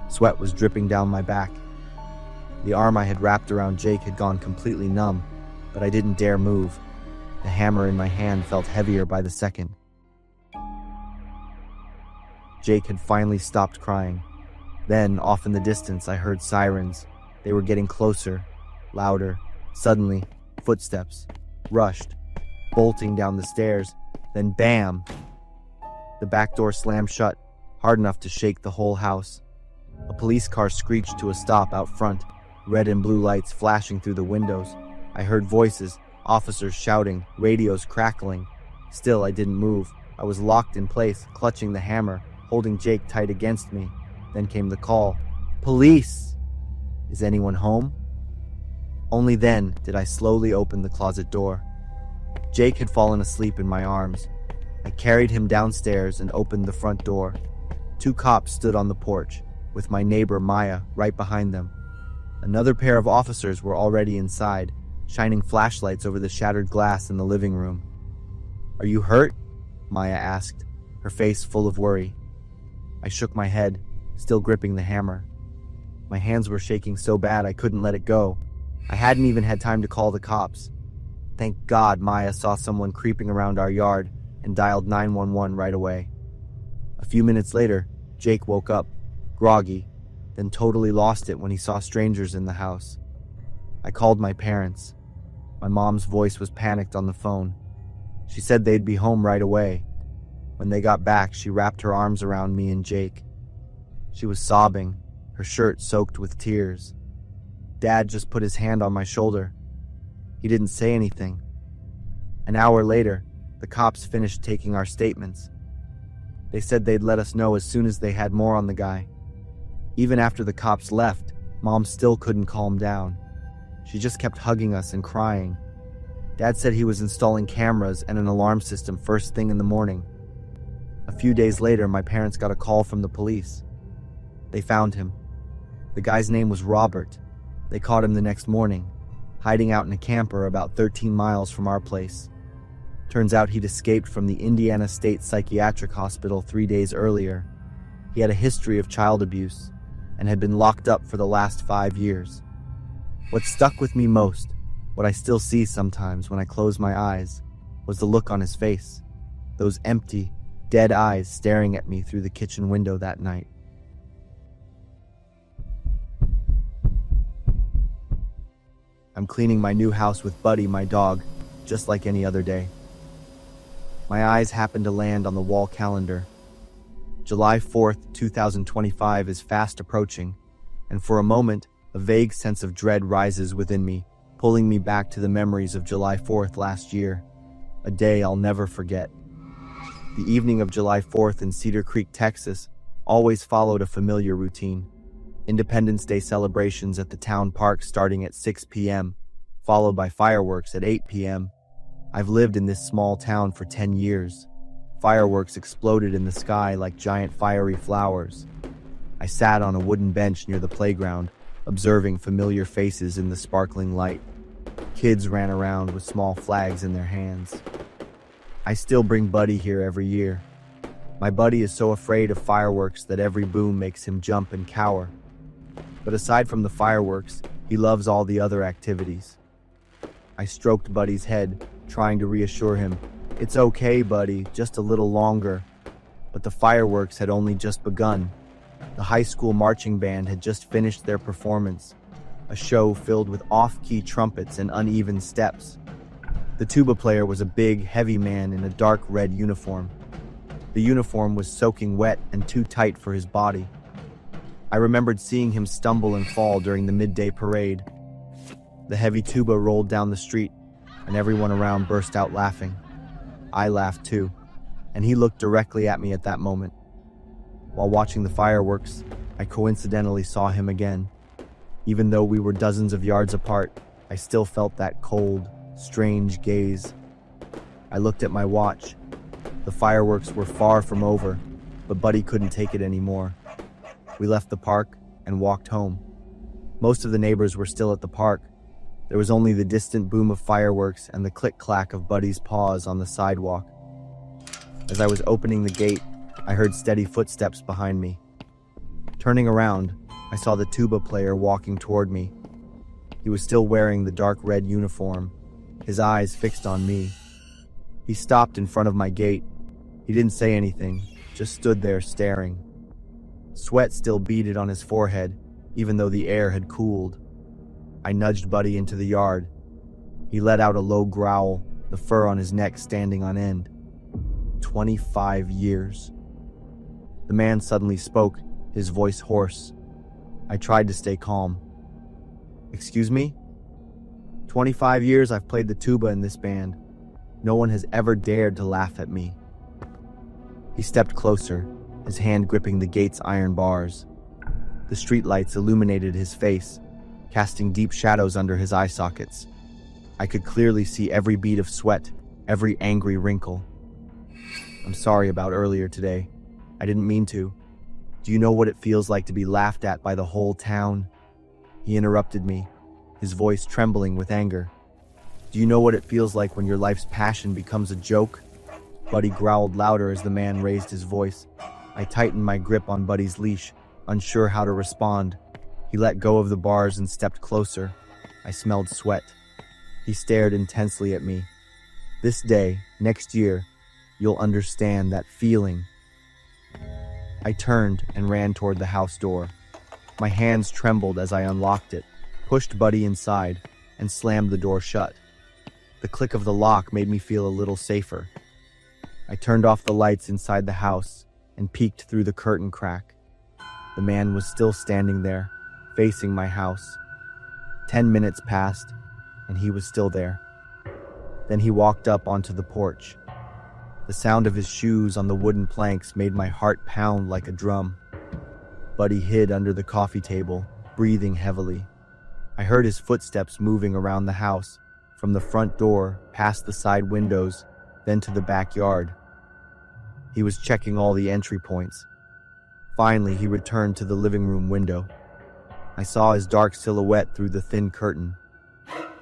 Sweat was dripping down my back. The arm I had wrapped around Jake had gone completely numb, but I didn't dare move. The hammer in my hand felt heavier by the second. Jake had finally stopped crying. Then, off in the distance, I heard sirens. They were getting closer, louder. Suddenly, footsteps. Rushed. Bolting down the stairs. Then bam! The back door slammed shut, hard enough to shake the whole house. A police car screeched to a stop out front, red and blue lights flashing through the windows. I heard voices, officers shouting, radios crackling. Still, I didn't move. I was locked in place, clutching the hammer, holding Jake tight against me. Then came the call. Police! Is anyone home? Only then did I slowly open the closet door. Jake had fallen asleep in my arms. I carried him downstairs and opened the front door. 2 cops stood on the porch, with my neighbor Maya right behind them. Another pair of officers were already inside, shining flashlights over the shattered glass in the living room. Are you hurt? Maya asked, her face full of worry. I shook my head, still gripping the hammer. My hands were shaking so bad I couldn't let it go. I hadn't even had time to call the cops. Thank God Maya saw someone creeping around our yard and dialed 911 right away. A few minutes later, Jake woke up, groggy, then totally lost it when he saw strangers in the house. I called my parents. My mom's voice was panicked on the phone. She said they'd be home right away. When they got back, she wrapped her arms around me and Jake. She was sobbing, her shirt soaked with tears. Dad just put his hand on my shoulder. He didn't say anything. An hour later, the cops finished taking our statements. They said they'd let us know as soon as they had more on the guy. Even after the cops left, Mom still couldn't calm down. She just kept hugging us and crying. Dad said he was installing cameras and an alarm system first thing in the morning. A few days later, my parents got a call from the police. They found him. The guy's name was Robert. They caught him the next morning, hiding out in a camper about 13 miles from our place. Turns out he'd escaped from the Indiana State Psychiatric Hospital 3 days earlier. He had a history of child abuse and had been locked up for the last 5 years. What stuck with me most, what I still see sometimes when I close my eyes, was the look on his face. Those empty, dead eyes staring at me through the kitchen window that night. I'm cleaning my new house with Buddy, my dog, just like any other day. My eyes happen to land on the wall calendar. July 4th, 2025 is fast approaching, and for a moment, a vague sense of dread rises within me, pulling me back to the memories of July 4th last year, a day I'll never forget. The evening of July 4th in Cedar Creek, Texas, always followed a familiar routine. Independence Day celebrations at the town park starting at 6 p.m., followed by fireworks at 8 p.m. I've lived in this small town for 10 years. Fireworks exploded in the sky like giant fiery flowers. I sat on a wooden bench near the playground, observing familiar faces in the sparkling light. Kids ran around with small flags in their hands. I still bring Buddy here every year. My buddy is so afraid of fireworks that every boom makes him jump and cower. But aside from the fireworks, he loves all the other activities. I stroked Buddy's head, trying to reassure him. It's okay, Buddy, just a little longer. But the fireworks had only just begun. The high school marching band had just finished their performance, a show filled with off-key trumpets and uneven steps. The tuba player was a big, heavy man in a dark red uniform. The uniform was soaking wet and too tight for his body. I remembered seeing him stumble and fall during the midday parade. The heavy tuba rolled down the street, and everyone around burst out laughing. I laughed too, and he looked directly at me at that moment. While watching the fireworks, I coincidentally saw him again. Even though we were dozens of yards apart, I still felt that cold, strange gaze. I looked at my watch. The fireworks were far from over, but Buddy couldn't take it anymore. We left the park and walked home. Most of the neighbors were still at the park. There was only the distant boom of fireworks and the click-clack of Buddy's paws on the sidewalk. As I was opening the gate, I heard steady footsteps behind me. Turning around, I saw the tuba player walking toward me. He was still wearing the dark red uniform, his eyes fixed on me. He stopped in front of my gate. He didn't say anything, just stood there staring. Sweat still beaded on his forehead, even though the air had cooled. I nudged Buddy into the yard. He let out a low growl, the fur on his neck standing on end. 25 years. The man suddenly spoke, his voice hoarse. I tried to stay calm. Excuse me? 25 years I've played the tuba in this band. No one has ever dared to laugh at me. He stepped closer, his hand gripping the gate's iron bars. The streetlights illuminated his face, casting deep shadows under his eye sockets. I could clearly see every bead of sweat, every angry wrinkle. I'm sorry about earlier today. I didn't mean to. Do you know what it feels like to be laughed at by the whole town? He interrupted me, his voice trembling with anger. Do you know what it feels like when your life's passion becomes a joke? Buddy growled louder as the man raised his voice. I tightened my grip on Buddy's leash, unsure how to respond. He let go of the bars and stepped closer. I smelled sweat. He stared intensely at me. This day, next year, you'll understand that feeling. I turned and ran toward the house door. My hands trembled as I unlocked it, pushed Buddy inside, and slammed the door shut. The click of the lock made me feel a little safer. I turned off the lights inside the house and peeked through the curtain crack. The man was still standing there, facing my house. 10 minutes passed, and he was still there. Then he walked up onto the porch. The sound of his shoes on the wooden planks made my heart pound like a drum. Buddy hid under the coffee table, breathing heavily. I heard his footsteps moving around the house, from the front door, past the side windows, then to the backyard. He was checking all the entry points. Finally, he returned to the living room window. I saw his dark silhouette through the thin curtain.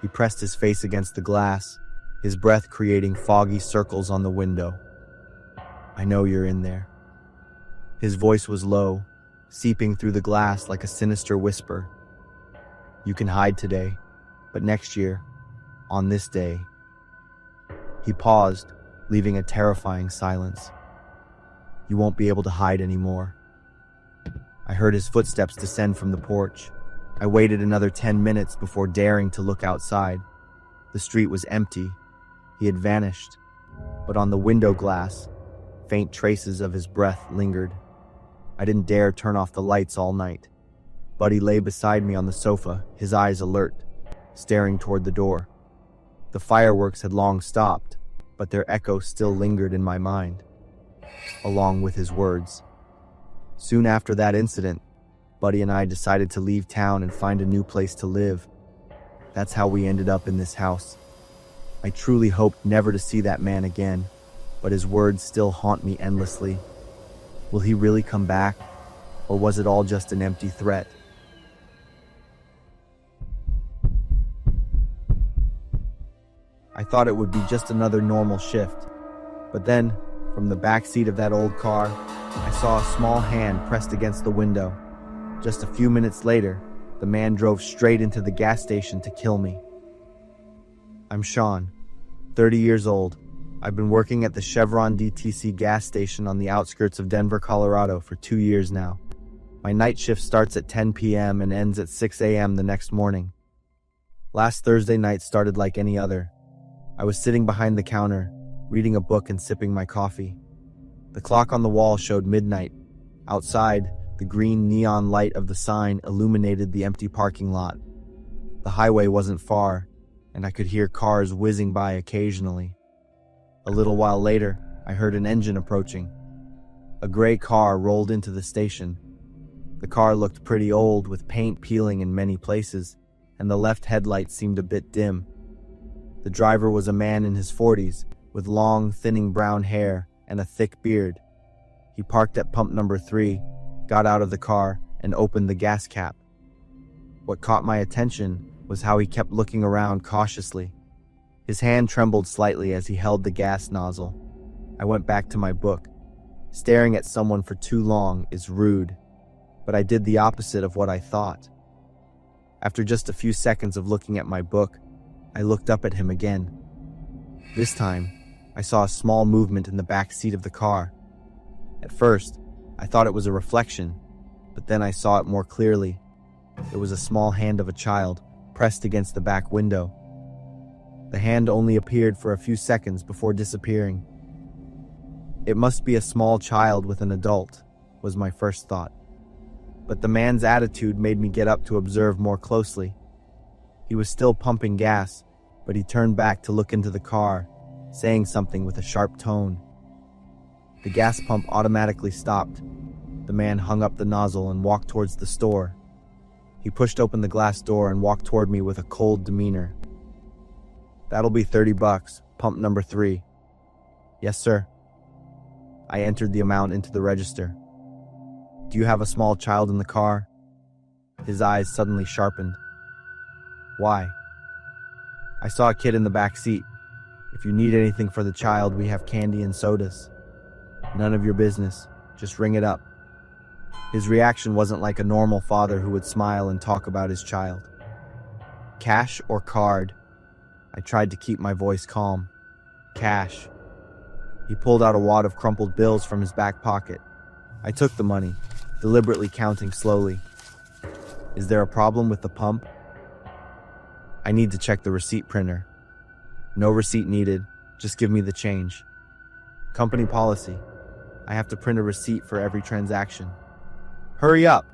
He pressed his face against the glass, his breath creating foggy circles on the window. I know you're in there. His voice was low, seeping through the glass like a sinister whisper. You can hide today, but next year, on this day. He paused, leaving a terrifying silence. You won't be able to hide anymore. I heard his footsteps descend from the porch. I waited another 10 minutes before daring to look outside. The street was empty. He had vanished, but on the window glass, faint traces of his breath lingered. I didn't dare turn off the lights all night. Buddy lay beside me on the sofa, his eyes alert, staring toward the door. The fireworks had long stopped, but their echo still lingered in my mind, along with his words. Soon after that incident, Buddy and I decided to leave town and find a new place to live. That's how we ended up in this house. I truly hoped never to see that man again, but his words still haunt me endlessly. Will he really come back, or was it all just an empty threat? I thought it would be just another normal shift, but then, from the back seat of that old car, I saw a small hand pressed against the window. Just a few minutes later, the man drove straight into the gas station to kill me. I'm Sean, 30 years old. I've been working at the Chevron DTC gas station on the outskirts of Denver, Colorado for 2 years now. My night shift starts at 10 p.m. and ends at 6 a.m. the next morning. Last Thursday night started like any other. I was sitting behind the counter, reading a book and sipping my coffee. The clock on the wall showed midnight. Outside, the green neon light of the sign illuminated the empty parking lot. The highway wasn't far, and I could hear cars whizzing by occasionally. A little while later, I heard an engine approaching. A gray car rolled into the station. The car looked pretty old, with paint peeling in many places, and the left headlight seemed a bit dim. The driver was a man in his 40s, with long, thinning brown hair and a thick beard. He parked at pump number 3, got out of the car, and opened the gas cap. What caught my attention was how he kept looking around cautiously. His hand trembled slightly as he held the gas nozzle. I went back to my book. Staring at someone for too long is rude, but I did the opposite of what I thought. After just a few seconds of looking at my book, I looked up at him again. This time, I saw a small movement in the back seat of the car. At first, I thought it was a reflection, but then I saw it more clearly. It was a small hand of a child, pressed against the back window. The hand only appeared for a few seconds before disappearing. It must be a small child with an adult, was my first thought. But the man's attitude made me get up to observe more closely. He was still pumping gas, but he turned back to look into the car, saying something with a sharp tone. The gas pump automatically stopped. The man hung up the nozzle and walked towards the store. He pushed open the glass door and walked toward me with a cold demeanor. "That'll be $30, pump number 3. "Yes, sir." I entered the amount into the register. "Do you have a small child in the car?" His eyes suddenly sharpened. "Why?" "I saw a kid in the back seat. If you need anything for the child, we have candy and sodas." "None of your business. Just ring it up." His reaction wasn't like a normal father who would smile and talk about his child. "Cash or card?" I tried to keep my voice calm. "Cash." He pulled out a wad of crumpled bills from his back pocket. I took the money, deliberately counting slowly. "Is there a problem with the pump?" "I need to check the receipt printer." "No receipt needed. Just give me the change." "Company policy. I have to print a receipt for every transaction." "Hurry up!"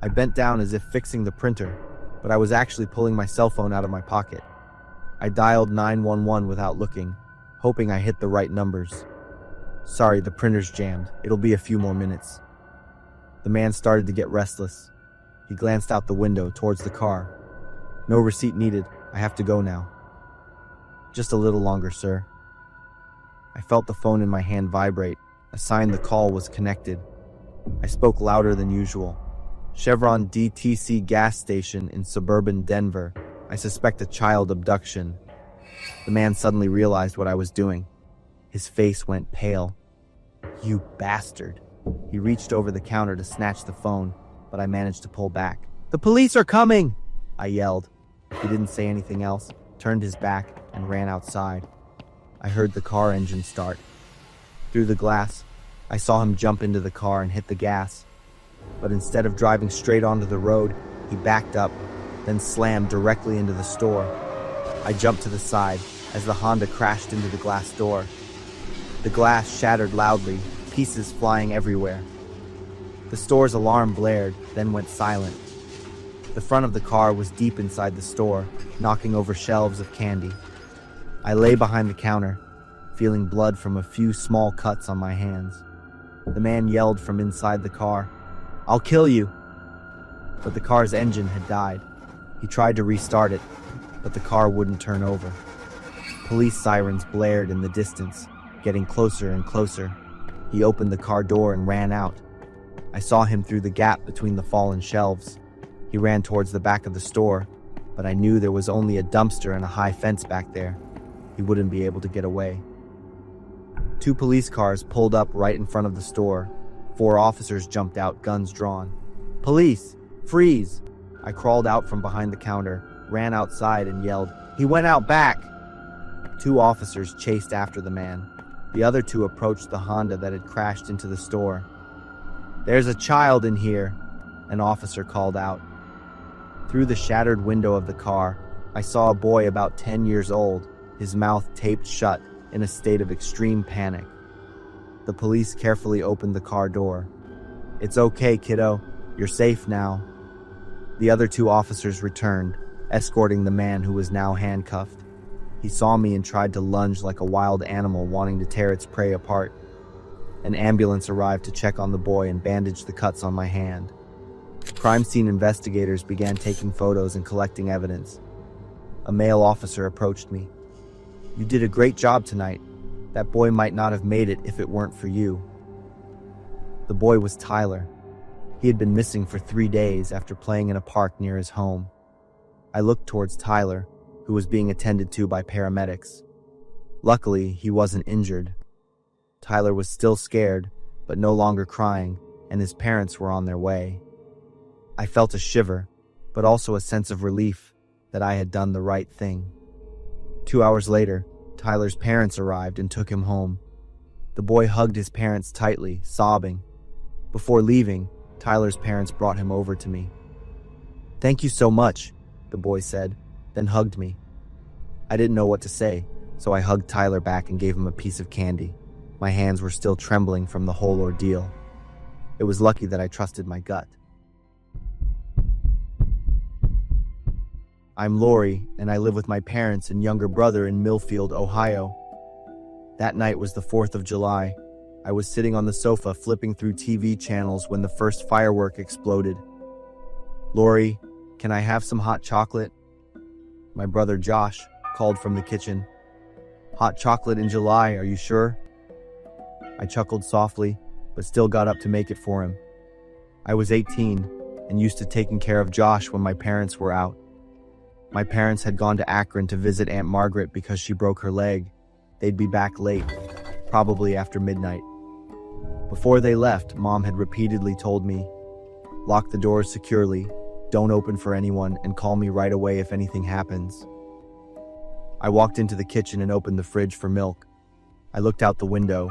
I bent down as if fixing the printer, but I was actually pulling my cell phone out of my pocket. I dialed 911 without looking, hoping I hit the right numbers. "Sorry, the printer's jammed. It'll be a few more minutes." The man started to get restless. He glanced out the window towards the car. "No receipt needed. I have to go now." "Just a little longer, sir." I felt the phone in my hand vibrate, a sign the call was connected. I spoke louder than usual. "Chevron DTC gas station in suburban Denver. I suspect a child abduction." The man suddenly realized what I was doing. His face went pale. "You bastard." He reached over the counter to snatch the phone, but I managed to pull back. "The police are coming!" I yelled. He didn't say anything else, turned his back, and ran outside. I heard the car engine start. Through the glass, I saw him jump into the car and hit the gas. But instead of driving straight onto the road, he backed up, then slammed directly into the store. I jumped to the side as the Honda crashed into the glass door. The glass shattered loudly, pieces flying everywhere. The store's alarm blared, then went silent. The front of the car was deep inside the store, knocking over shelves of candy. I lay behind the counter, feeling blood from a few small cuts on my hands. The man yelled from inside the car, "I'll kill you!" But the car's engine had died. He tried to restart it, but the car wouldn't turn over. Police sirens blared in the distance, getting closer and closer. He opened the car door and ran out. I saw him through the gap between the fallen shelves. He ran towards the back of the store, but I knew there was only a dumpster and a high fence back there. He wouldn't be able to get away. 2 police cars pulled up right in front of the store. 4 officers jumped out, guns drawn. "Police! Freeze!" I crawled out from behind the counter, ran outside, and yelled, "He went out back!" 2 officers chased after the man. The other 2 approached the Honda that had crashed into the store. "There's a child in here," an officer called out. Through the shattered window of the car, I saw a boy about 10 years old, his mouth taped shut, in a state of extreme panic. The police carefully opened the car door. "It's okay, kiddo. You're safe now." The other 2 officers returned, escorting the man who was now handcuffed. He saw me and tried to lunge like a wild animal wanting to tear its prey apart. An ambulance arrived to check on the boy and bandage the cuts on my hand. Crime scene investigators began taking photos and collecting evidence. A male officer approached me. You did a great job tonight. That boy might not have made it if it weren't for you." The boy was Tyler. He had been missing for 3 days after playing in a park near his home. I looked towards Tyler, who was being attended to by paramedics. Luckily, he wasn't injured. Tyler was still scared, but no longer crying, and his parents were on their way. I felt a shiver, but also a sense of relief that I had done the right thing. 2 hours later, Tyler's parents arrived and took him home. The boy hugged his parents tightly, sobbing. Before leaving, Tyler's parents brought him over to me. "Thank you so much," the boy said, then hugged me. I didn't know what to say, so I hugged Tyler back and gave him a piece of candy. My hands were still trembling from the whole ordeal. It was lucky that I trusted my gut. I'm Lori, and I live with my parents and younger brother in Millfield, Ohio. That night was the 4th of July. I was sitting on the sofa flipping through TV channels when the first firework exploded. "Lori, can I have some hot chocolate?" My brother Josh called from the kitchen. "Hot chocolate in July, are you sure?" I chuckled softly, but still got up to make it for him. I was 18 and used to taking care of Josh when my parents were out. My parents had gone to Akron to visit Aunt Margaret because she broke her leg. They'd be back late, probably after midnight. Before they left, Mom had repeatedly told me, "Lock the doors securely, don't open for anyone, and call me right away if anything happens." I walked into the kitchen and opened the fridge for milk. I looked out the window.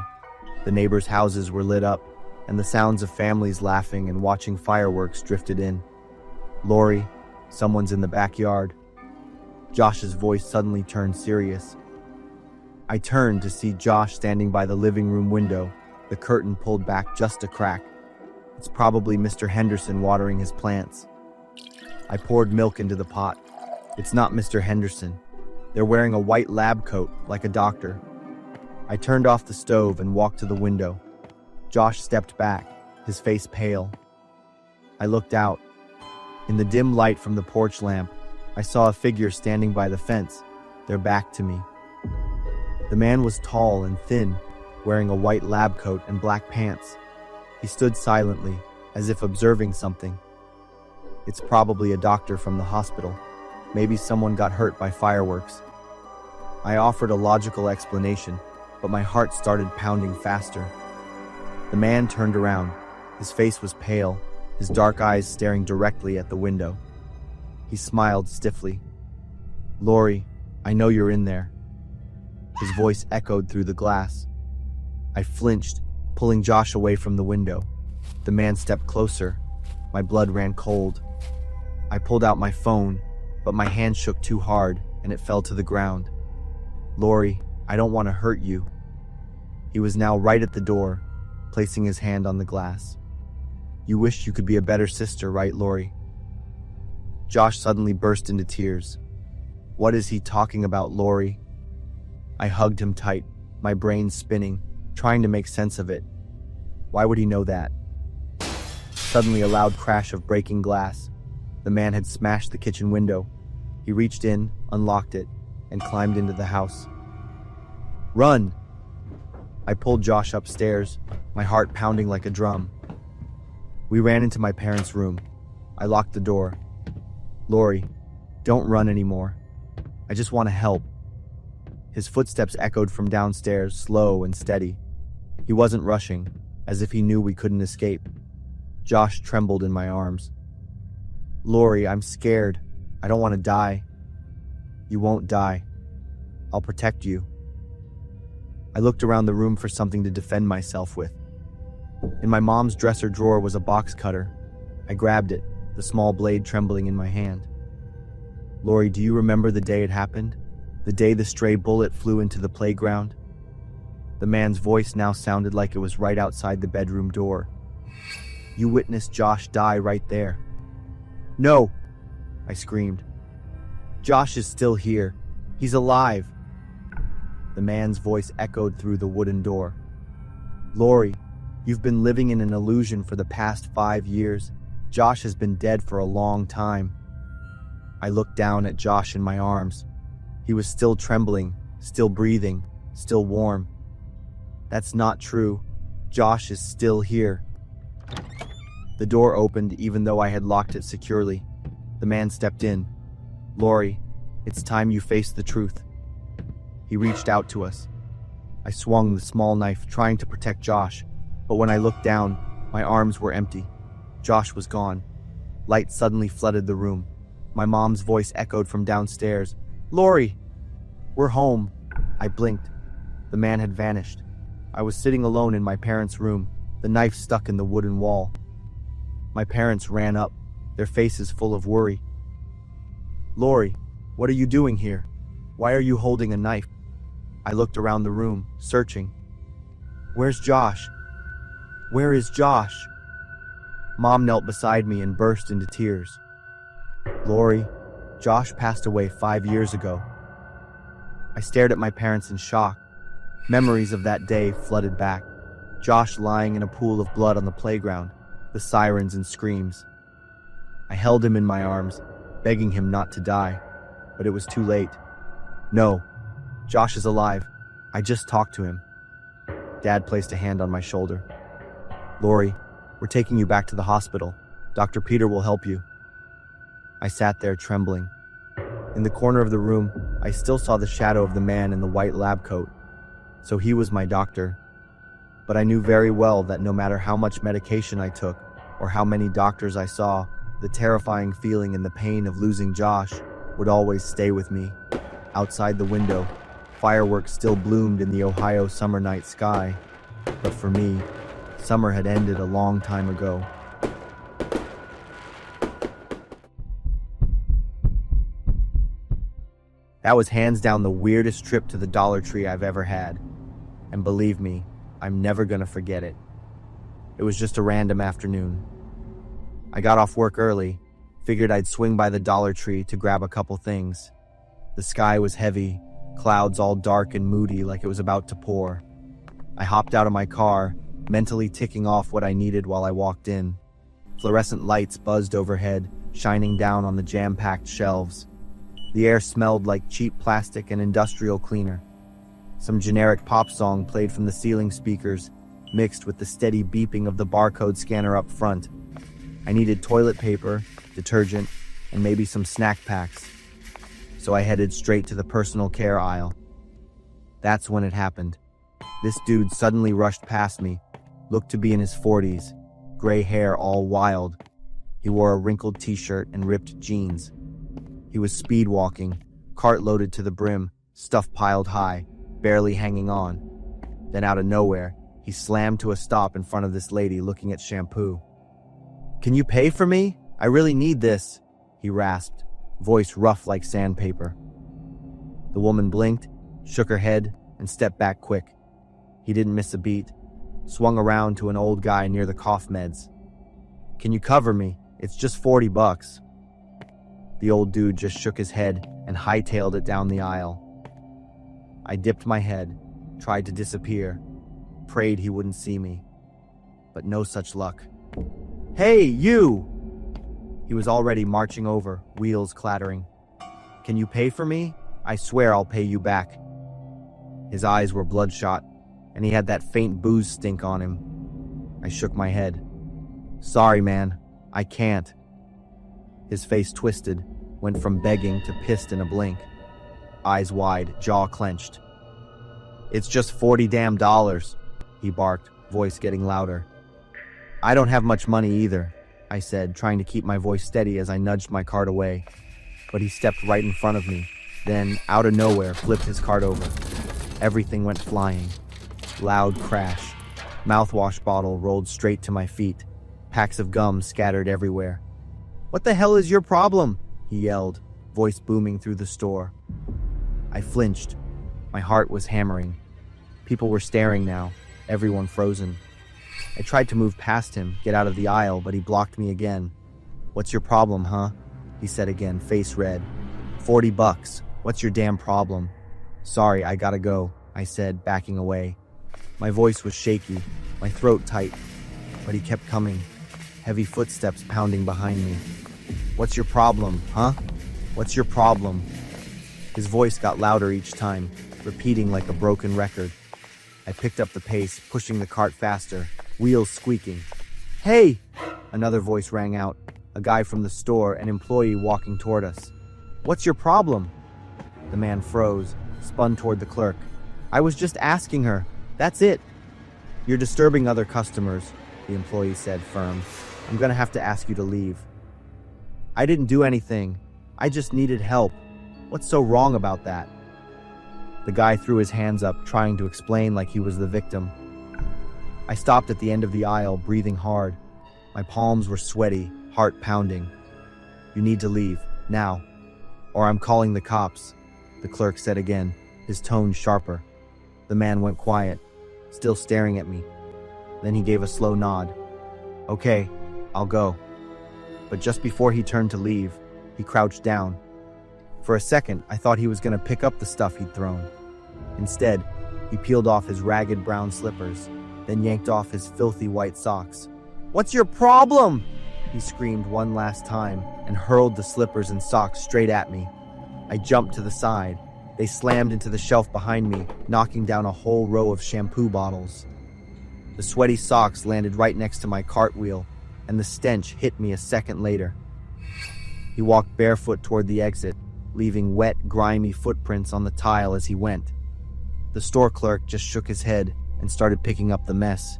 The neighbors' houses were lit up, and the sounds of families laughing and watching fireworks drifted in. "Lori, someone's in the backyard." Josh's voice suddenly turned serious. I turned to see Josh standing by the living room window, the curtain pulled back just a crack. It's probably Mr. Henderson watering his plants. I poured milk into the pot. It's not Mr. Henderson. They're wearing a white lab coat, like a doctor. I turned off the stove and walked to the window. Josh stepped back, his face pale. I looked out. In the dim light from the porch lamp, I saw a figure standing by the fence, their back to me. The man was tall and thin, wearing a white lab coat and black pants. He stood silently, as if observing something. It's probably a doctor from the hospital. Maybe someone got hurt by fireworks. I offered a logical explanation, but my heart started pounding faster. The man turned around. His face was pale, his dark eyes staring directly at the window. He smiled stiffly. "Lori, I know you're in there." His voice echoed through the glass. I flinched, pulling Josh away from the window. The man stepped closer. My blood ran cold. I pulled out my phone, but my hand shook too hard and it fell to the ground. "Lori, I don't want to hurt you." He was now right at the door, placing his hand on the glass. "You wish you could be a better sister, right, Lori?" Josh suddenly burst into tears. "What is he talking about, Lori?" I hugged him tight, my brain spinning, trying to make sense of it. Why would he know that? Suddenly, a loud crash of breaking glass. The man had smashed the kitchen window. He reached in, unlocked it, and climbed into the house. "Run!" I pulled Josh upstairs, my heart pounding like a drum. We ran into my parents' room. I locked the door. "Lori, don't run anymore. I just want to help." His footsteps echoed from downstairs, slow and steady. He wasn't rushing, as if he knew we couldn't escape. Josh trembled in my arms. "Lori, I'm scared. I don't want to die." "You won't die. I'll protect you." I looked around the room for something to defend myself with. In my mom's dresser drawer was a box cutter. I grabbed it, the small blade trembling in my hand. "Lori, do you remember the day it happened? The day the stray bullet flew into the playground?" The man's voice now sounded like it was right outside the bedroom door. "You witnessed Josh die right there." "No!" I screamed. "Josh is still here. He's alive." The man's voice echoed through the wooden door. "Lori, you've been living in an illusion for the past 5 years. Josh has been dead for a long time." I looked down at Josh in my arms. He was still trembling, still breathing, still warm. That's not true. Josh is still here. The door opened even though I had locked it securely. The man stepped in. Lori, it's time you face the truth. He reached out to us. I swung the small knife, trying to protect Josh, but when I looked down, my arms were empty. Josh was gone. Light suddenly flooded the room. My mom's voice echoed from downstairs. Lori! We're home. I blinked. The man had vanished. I was sitting alone in my parents' room, the knife stuck in the wooden wall. My parents ran up, their faces full of worry. Lori, what are you doing here? Why are you holding a knife? I looked around the room, searching. Where's Josh? Where is Josh? Mom knelt beside me and burst into tears. Lori, Josh passed away 5 years ago. I stared at my parents in shock. Memories of that day flooded back. Josh lying in a pool of blood on the playground, the sirens and screams. I held him in my arms, begging him not to die, but it was too late. No, Josh is alive. I just talked to him. Dad placed a hand on my shoulder. Lori, we're taking you back to the hospital. Dr. Peter will help you. I sat there trembling. In the corner of the room, I still saw the shadow of the man in the white lab coat. So he was my doctor. But I knew very well that no matter how much medication I took, or how many doctors I saw, the terrifying feeling and the pain of losing Josh would always stay with me. Outside the window, fireworks still bloomed in the Ohio summer night sky. But for me, summer had ended a long time ago. That was hands down the weirdest trip to the Dollar Tree I've ever had. And believe me, I'm never gonna forget it. It was just a random afternoon. I got off work early, figured I'd swing by the Dollar Tree to grab a couple things. The sky was heavy, clouds all dark and moody like it was about to pour. I hopped out of my car, mentally ticking off what I needed while I walked in. Fluorescent lights buzzed overhead, shining down on the jam-packed shelves. The air smelled like cheap plastic and industrial cleaner. Some generic pop song played from the ceiling speakers, mixed with the steady beeping of the barcode scanner up front. I needed toilet paper, detergent, and maybe some snack packs. So I headed straight to the personal care aisle. That's when it happened. This dude suddenly rushed past me, looked to be in his 40s, gray hair all wild. He wore a wrinkled t-shirt and ripped jeans. He was speed walking, cart loaded to the brim, stuff piled high, barely hanging on. Then out of nowhere, he slammed to a stop in front of this lady looking at shampoo. Can you pay for me? I really need this, he rasped, voice rough like sandpaper. The woman blinked, shook her head, and stepped back quick. He didn't miss a beat, swung around to an old guy near the cough meds. Can you cover me? It's just $40. The old dude just shook his head and hightailed it down the aisle. I dipped my head, tried to disappear, prayed he wouldn't see me. But no such luck. Hey, you! He was already marching over, wheels clattering. Can you pay for me? I swear I'll pay you back. His eyes were bloodshot, and he had that faint booze stink on him. I shook my head. Sorry, man, I can't. His face twisted, went from begging to pissed in a blink. Eyes wide, jaw clenched. It's just $40 damn, he barked, voice getting louder. I don't have much money either, I said, trying to keep my voice steady as I nudged my cart away. But he stepped right in front of me, then, out of nowhere, flipped his cart over. Everything went flying. Loud crash. Mouthwash bottle rolled straight to my feet. Packs of gum scattered everywhere. What the hell is your problem? He yelled, voice booming through the store. I flinched. My heart was hammering. People were staring now, everyone frozen. I tried to move past him, get out of the aisle, but he blocked me again. What's your problem, huh? He said again, face red. $40. What's your damn problem? Sorry, I gotta go, I said, backing away. My voice was shaky, my throat tight, but he kept coming, heavy footsteps pounding behind me. What's your problem, huh? What's your problem? His voice got louder each time. repeating like a broken record. I picked up the pace, pushing the cart faster, wheels squeaking. "Hey!" Another voice rang out, a guy from the store, an employee walking toward us. "What's your problem?" The man froze, spun toward the clerk. "I was just asking her. That's it." "You're disturbing other customers," the employee said, firm. "I'm gonna have to ask you to leave." "I didn't do anything. I just needed help. What's so wrong about that?" The guy threw his hands up, trying to explain like he was the victim. I stopped at the end of the aisle, breathing hard. My palms were sweaty, heart pounding. "You need to leave, now, or I'm calling the cops," the clerk said again, his tone sharper. The man went quiet, still staring at me. Then he gave a slow nod. "Okay, I'll go." But just before he turned to leave, he crouched down. For a second, I thought he was going to pick up the stuff he'd thrown. Instead, he peeled off his ragged brown slippers, then yanked off his filthy white socks. "What's your problem?" he screamed one last time and hurled the slippers and socks straight at me. I jumped to the side. They slammed into the shelf behind me, knocking down a whole row of shampoo bottles. The sweaty socks landed right next to my cartwheel, and the stench hit me a second later. He walked barefoot toward the exit, leaving wet, grimy footprints on the tile as he went. The store clerk just shook his head and started picking up the mess.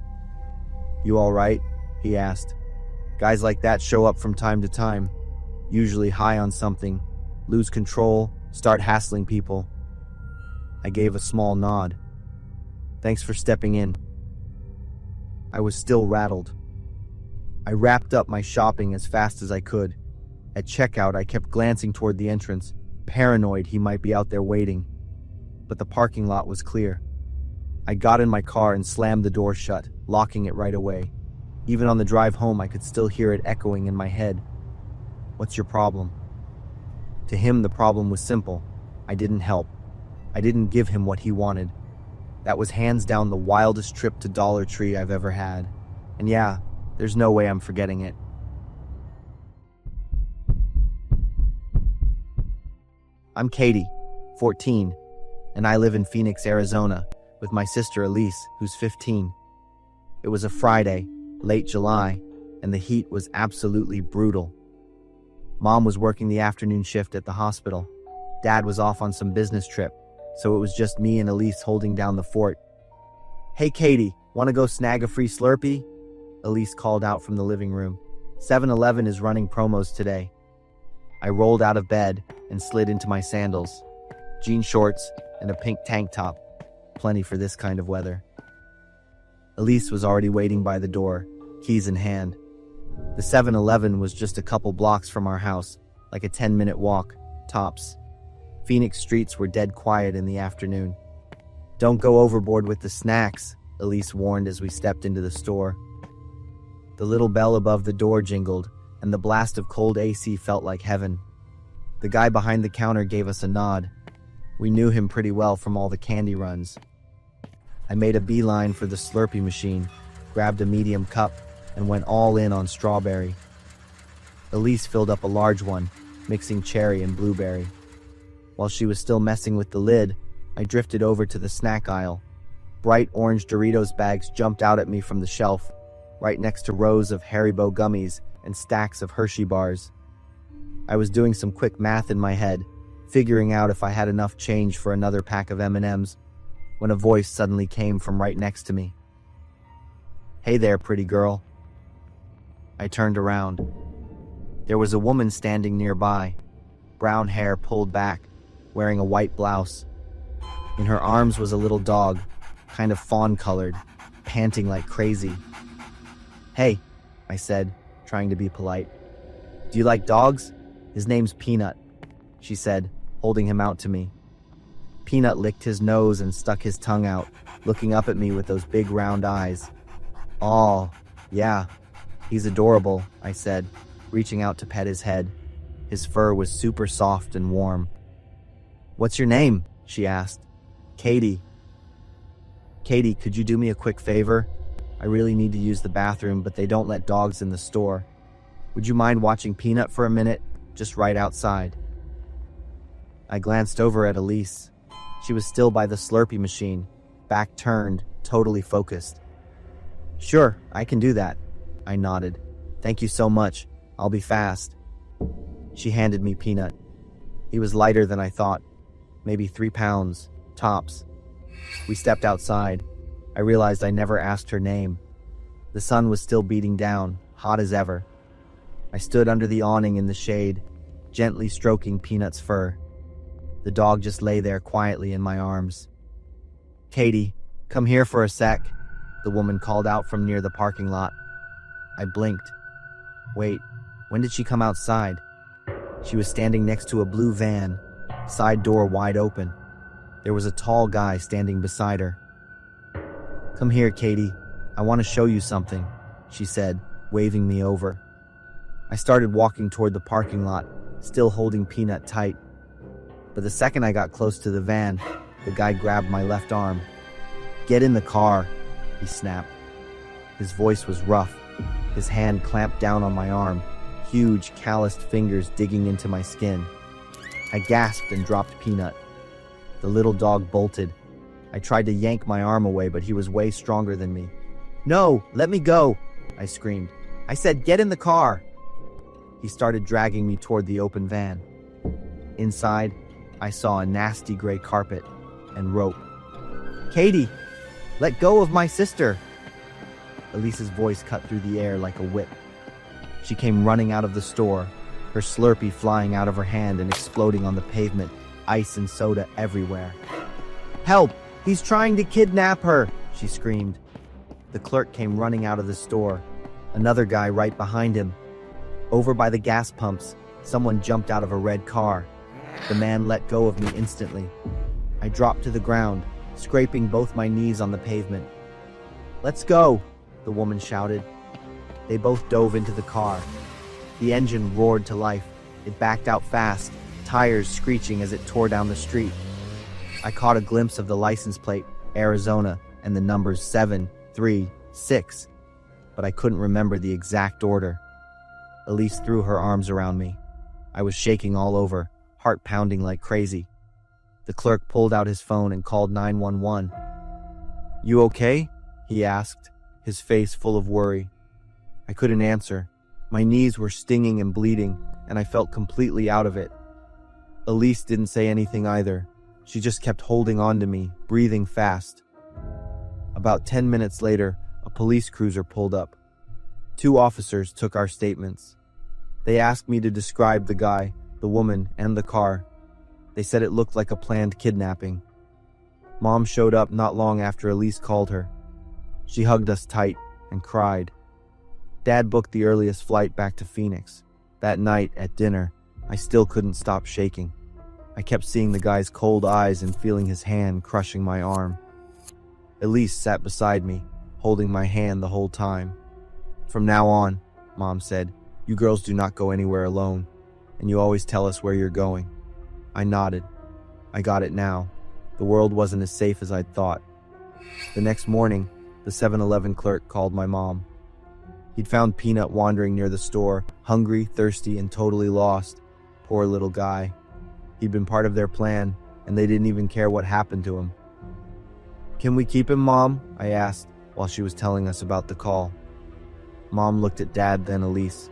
"You all right?" he asked. "Guys like that show up from time to time, usually high on something, lose control, start hassling people." I gave a small nod. "Thanks for stepping in." I was still rattled. I wrapped up my shopping as fast as I could. At checkout, I kept glancing toward the entrance, paranoid he might be out there waiting. But the parking lot was clear. I got in my car and slammed the door shut, locking it right away. Even on the drive home, I could still hear it echoing in my head. "What's your problem?" To him, the problem was simple. I didn't help. I didn't give him what he wanted. That was hands down the wildest trip to Dollar Tree I've ever had. And yeah, there's no way I'm forgetting it. I'm Katie, 14, and I live in Phoenix, Arizona, with my sister Elise, who's 15. It was a Friday, late July, and the heat was absolutely brutal. Mom was working the afternoon shift at the hospital. Dad was off on some business trip, so it was just me and Elise holding down the fort. "Hey Katie, want to go snag a free Slurpee?" Elise called out from the living room. 7-Eleven is running promos today. I rolled out of bed and slid into my sandals, jean shorts, and a pink tank top. Plenty for this kind of weather. Elise was already waiting by the door, keys in hand. The 7-Eleven was just a couple blocks from our house, like a 10-minute walk, tops. Phoenix streets were dead quiet in the afternoon. "Don't go overboard with the snacks," Elise warned as we stepped into the store. The little bell above the door jingled, and the blast of cold AC felt like heaven. The guy behind the counter gave us a nod. We knew him pretty well from all the candy runs. I made a beeline for the Slurpee machine, grabbed a medium cup, and went all in on strawberry. Elise filled up a large one, mixing cherry and blueberry. While she was still messing with the lid, I drifted over to the snack aisle. Bright orange Doritos bags jumped out at me from the shelf, right next to rows of Haribo gummies and stacks of Hershey bars. I was doing some quick math in my head, figuring out if I had enough change for another pack of M&Ms, when a voice suddenly came from right next to me. "Hey there, pretty girl." I turned around. There was a woman standing nearby, brown hair pulled back, wearing a white blouse. In her arms was a little dog, kind of fawn-colored, panting like crazy. "Hey," I said, trying to be polite. "Do you like dogs? His name's Peanut," she said, holding him out to me. Peanut licked his nose and stuck his tongue out, looking up at me with those big round eyes. "Aw, yeah, he's adorable," I said, reaching out to pet his head. His fur was super soft and warm. "What's your name?" she asked. "Katie." "Katie, could you do me a quick favor? I really need to use the bathroom, but they don't let dogs in the store. Would you mind watching Peanut for a minute, just right outside?" I glanced over at Elise. She was still by the Slurpee machine, back turned, totally focused. "Sure, I can do that," I nodded. "Thank you so much. I'll be fast." She handed me Peanut. He was lighter than I thought, maybe 3 pounds, tops. We stepped outside. I realized I never asked her name. The sun was still beating down, hot as ever. I stood under the awning in the shade, gently stroking Peanut's fur. The dog just lay there quietly in my arms. "Katie, come here for a sec," the woman called out from near the parking lot. I blinked. Wait, when did she come outside? She was standing next to a blue van, side door wide open. There was a tall guy standing beside her. "Come here, Katie. I want to show you something," she said, waving me over. I started walking toward the parking lot, still holding Peanut tight. But the second I got close to the van, the guy grabbed my left arm. "Get in the car," he snapped. His voice was rough. His hand clamped down on my arm, huge, calloused fingers digging into my skin. I gasped and dropped Peanut. The little dog bolted. I tried to yank my arm away, but he was way stronger than me. "No, let me go," I screamed. "I said get in the car." He started dragging me toward the open van. Inside, I saw a nasty gray carpet and rope. "Katie, let go of my sister." Elise's voice cut through the air like a whip. She came running out of the store, her Slurpee flying out of her hand and exploding on the pavement, ice and soda everywhere. "Help! He's trying to kidnap her!" she screamed. The clerk came running out of the store, another guy right behind him. Over by the gas pumps, someone jumped out of a red car. The man let go of me instantly. I dropped to the ground, scraping both my knees on the pavement. "Let's go," the woman shouted. They both dove into the car. The engine roared to life. It backed out fast, tires screeching as it tore down the street. I caught a glimpse of the license plate, Arizona, and the numbers 736, but I couldn't remember the exact order. Elise threw her arms around me. I was shaking all over, heart pounding like crazy. The clerk pulled out his phone and called 911. "You okay?" he asked, his face full of worry. I couldn't answer. My knees were stinging and bleeding, and I felt completely out of it. Elise didn't say anything either. She just kept holding on to me, breathing fast. About 10 minutes later, a police cruiser pulled up. 2 officers took our statements. They asked me to describe the guy, the woman, and the car. They said it looked like a planned kidnapping. Mom showed up not long after Elise called her. She hugged us tight and cried. Dad booked the earliest flight back to Phoenix. That night, at dinner, I still couldn't stop shaking. I kept seeing the guy's cold eyes and feeling his hand crushing my arm. Elise sat beside me, holding my hand the whole time. "From now on," Mom said, "you girls do not go anywhere alone, and you always tell us where you're going." I nodded. I got it now. The world wasn't as safe as I'd thought. The next morning, the 7-Eleven clerk called my mom. He'd found Peanut wandering near the store, hungry, thirsty, and totally lost. Poor little guy. He'd been part of their plan, and they didn't even care what happened to him. "Can we keep him, Mom?" I asked, while she was telling us about the call. Mom looked at Dad, then Elise.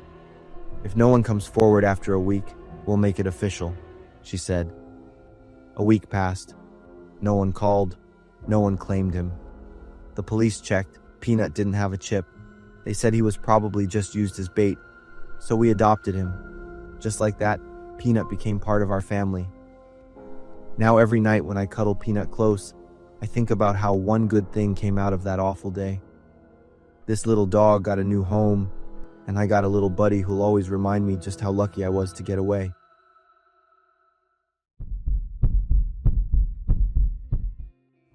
"If no one comes forward after a week, we'll make it official," she said. A week passed. No one called. No one claimed him. The police checked. Peanut didn't have a chip. They said he was probably just used as bait, so we adopted him. Just like that, Peanut became part of our family. Now every night when I cuddle Peanut close, I think about how one good thing came out of that awful day. This little dog got a new home, and I got a little buddy who'll always remind me just how lucky I was to get away.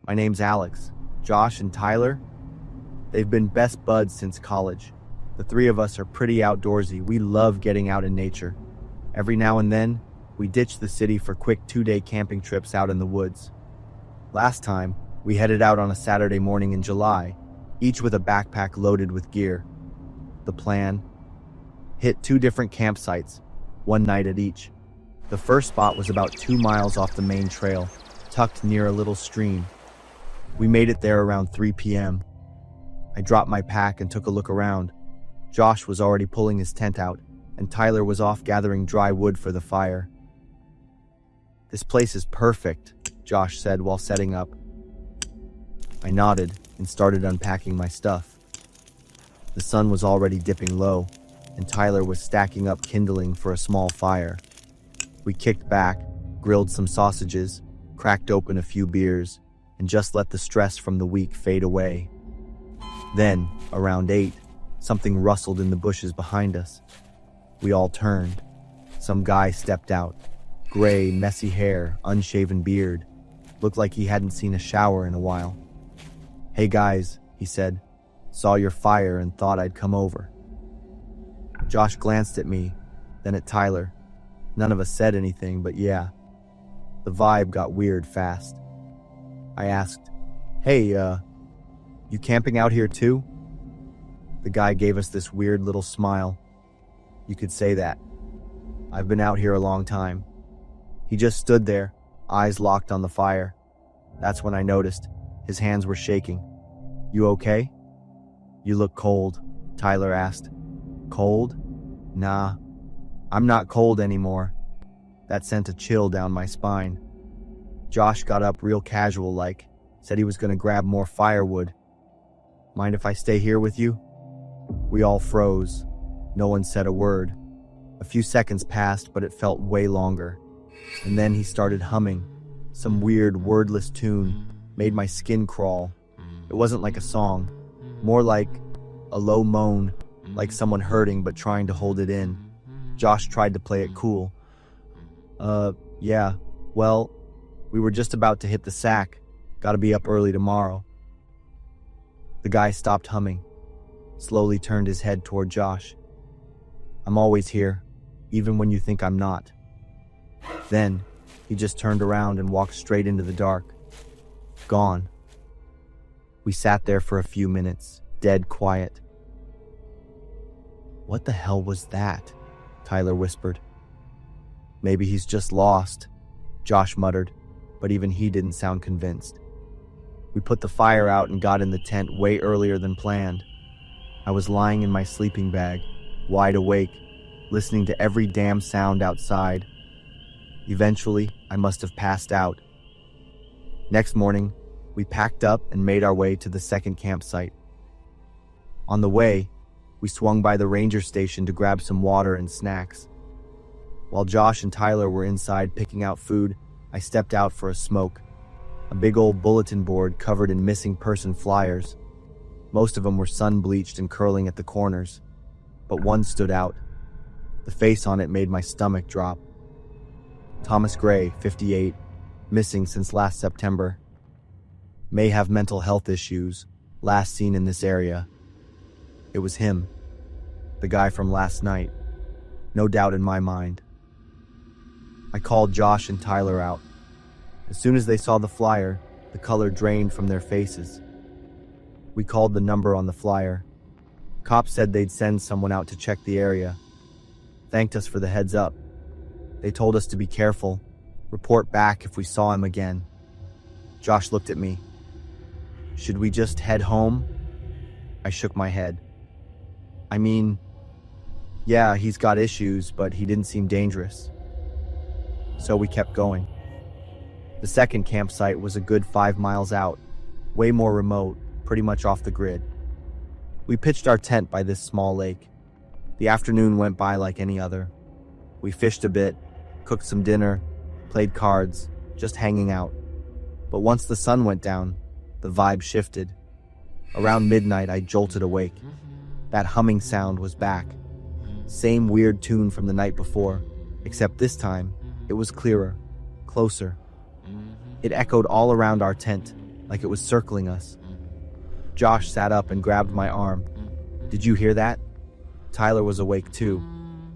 My name's Alex. Josh and Tyler, they've been best buds since college. The 3 of us are pretty outdoorsy. We love getting out in nature. Every now and then, we ditch the city for quick 2-day camping trips out in the woods. Last time, we headed out on a Saturday morning in July, each with a backpack loaded with gear. The plan? Hit 2 different campsites, one night at each. The first spot was about 2 miles off the main trail, tucked near a little stream. We made it there around 3 p.m. I dropped my pack and took a look around. Josh was already pulling his tent out, and Tyler was off gathering dry wood for the fire. "This place is perfect," Josh said while setting up. I nodded and started unpacking my stuff. The sun was already dipping low, and Tyler was stacking up kindling for a small fire. We kicked back, grilled some sausages, cracked open a few beers, and just let the stress from the week fade away. Then, around 8, something rustled in the bushes behind us. We all turned. Some guy stepped out. Gray, messy hair, unshaven beard. Looked like he hadn't seen a shower in a while. "Hey guys," he said. "Saw your fire and thought I'd come over." Josh glanced at me, then at Tyler. None of us said anything, but yeah. The vibe got weird fast. I asked, "Hey, you camping out here too?" The guy gave us this weird little smile. You could say that. I've been out here a long time. He just stood there, eyes locked on the fire. That's when I noticed. His hands were shaking. "You okay?" "You look cold," Tyler asked. "Cold? Nah, I'm not cold anymore." That sent a chill down my spine. Josh got up real casual like, said he was gonna grab more firewood. "Mind if I stay here with you?" We all froze. No one said a word. A few seconds passed, but it felt way longer. And then he started humming. Some weird, wordless tune. Made my skin crawl. It wasn't like a song. More like a low moan, like someone hurting but trying to hold it in. Josh tried to play it cool. Yeah, well, we were just about to hit the sack. Gotta be up early tomorrow." The guy stopped humming, slowly turned his head toward Josh. "I'm always here, even when you think I'm not." Then, he just turned around and walked straight into the dark. Gone. We sat there for a few minutes, dead quiet. "What the hell was that?" Tyler whispered. "Maybe he's just lost," Josh muttered, but even he didn't sound convinced. We put the fire out and got in the tent way earlier than planned. I was lying in my sleeping bag, wide awake, listening to every damn sound outside. Eventually, I must have passed out. Next morning, we packed up and made our way to the second campsite. On the way, we swung by the ranger station to grab some water and snacks. While Josh and Tyler were inside picking out food, I stepped out for a smoke. A big old bulletin board covered in missing person flyers. Most of them were sun-bleached and curling at the corners, but one stood out. The face on it made my stomach drop. Thomas Gray, 58, missing since last September. May have mental health issues, last seen in this area. It was him, the guy from last night, no doubt in my mind. I called Josh and Tyler out. As soon as they saw the flyer, the color drained from their faces. We called the number on the flyer. Cops said they'd send someone out to check the area. Thanked us for the heads up. They told us to be careful, report back if we saw him again. Josh looked at me. "Should we just head home?" I shook my head. "I mean, yeah, he's got issues, but he didn't seem dangerous." So we kept going. The second campsite was a good 5 miles out, way more remote, pretty much off the grid. We pitched our tent by this small lake. The afternoon went by like any other. We fished a bit, cooked some dinner, played cards, just hanging out. But once the sun went down, the vibe shifted. Around midnight, I jolted awake. That humming sound was back. Same weird tune from the night before, except this time, it was clearer, closer. It echoed all around our tent, like it was circling us. Josh sat up and grabbed my arm. "Did you hear that?" Tyler was awake too.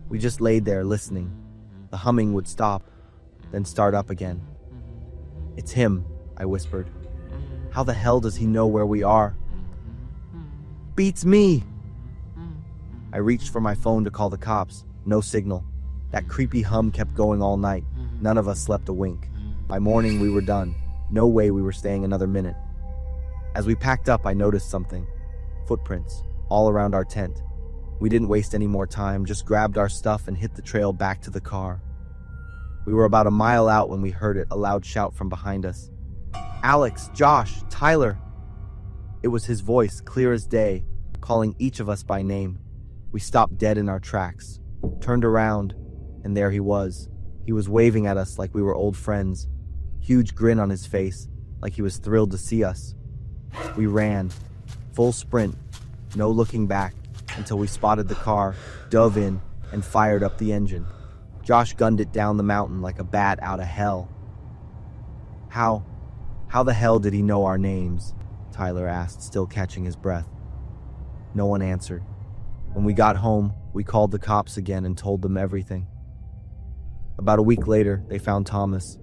We just laid there listening. The humming would stop, then start up again. "It's him," I whispered. "How the hell does he know where we are?" "Beats me!" I reached for my phone to call the cops. No signal. That creepy hum kept going all night. None of us slept a wink. By morning, we were done. No way we were staying another minute. As we packed up, I noticed something. Footprints, all around our tent. We didn't waste any more time, just grabbed our stuff and hit the trail back to the car. We were about a mile out when we heard it, a loud shout from behind us. Alex, Josh, Tyler. It was his voice, clear as day, calling each of us by name. We stopped dead in our tracks, turned around, and there he was. He was waving at us like we were old friends. Huge grin on his face, like he was thrilled to see us. We ran, full sprint, no looking back, until we spotted the car, dove in, and fired up the engine. Josh gunned it down the mountain like a bat out of hell. How the hell did he know our names? Tyler asked, still catching his breath. No one answered. When we got home, we called the cops again and told them everything. About a week later, they found Thomas,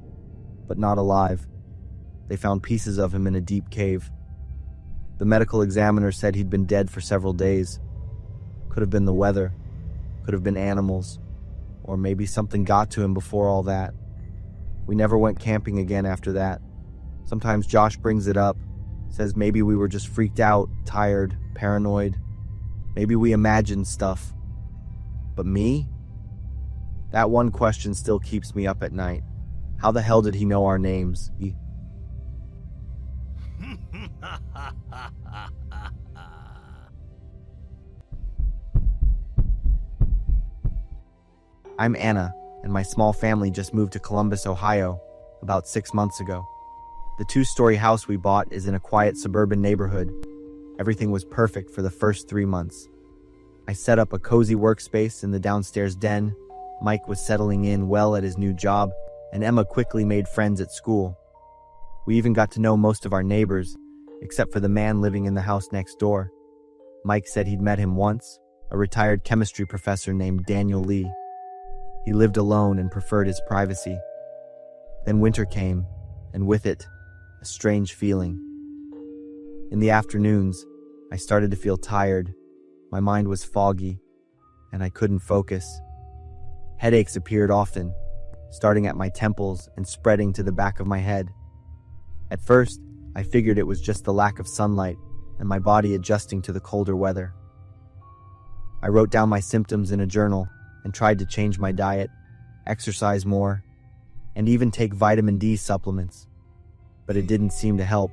but not alive. They found pieces of him in a deep cave. The medical examiner said he'd been dead for several days. Could have been the weather, could have been animals, or maybe something got to him before all that. We never went camping again after that. Sometimes Josh brings it up, says maybe we were just freaked out, tired, paranoid. Maybe we imagined stuff. But me? That one question still keeps me up at night. How the hell did he know our names? I'm Anna, and my small family just moved to Columbus, Ohio, about 6 months ago. The 2-story house we bought is in a quiet suburban neighborhood. Everything was perfect for the first 3 months. I set up a cozy workspace in the downstairs den. Mike was settling in well at his new job, and Emma quickly made friends at school. We even got to know most of our neighbors, except for the man living in the house next door. Mike said he'd met him once, a retired chemistry professor named Daniel Lee. He lived alone and preferred his privacy. Then winter came, and with it, a strange feeling. In the afternoons, I started to feel tired. My mind was foggy, and I couldn't focus. Headaches appeared often, starting at my temples and spreading to the back of my head. At first, I figured it was just the lack of sunlight and my body adjusting to the colder weather. I wrote down my symptoms in a journal and tried to change my diet, exercise more, and even take vitamin D supplements. But it didn't seem to help.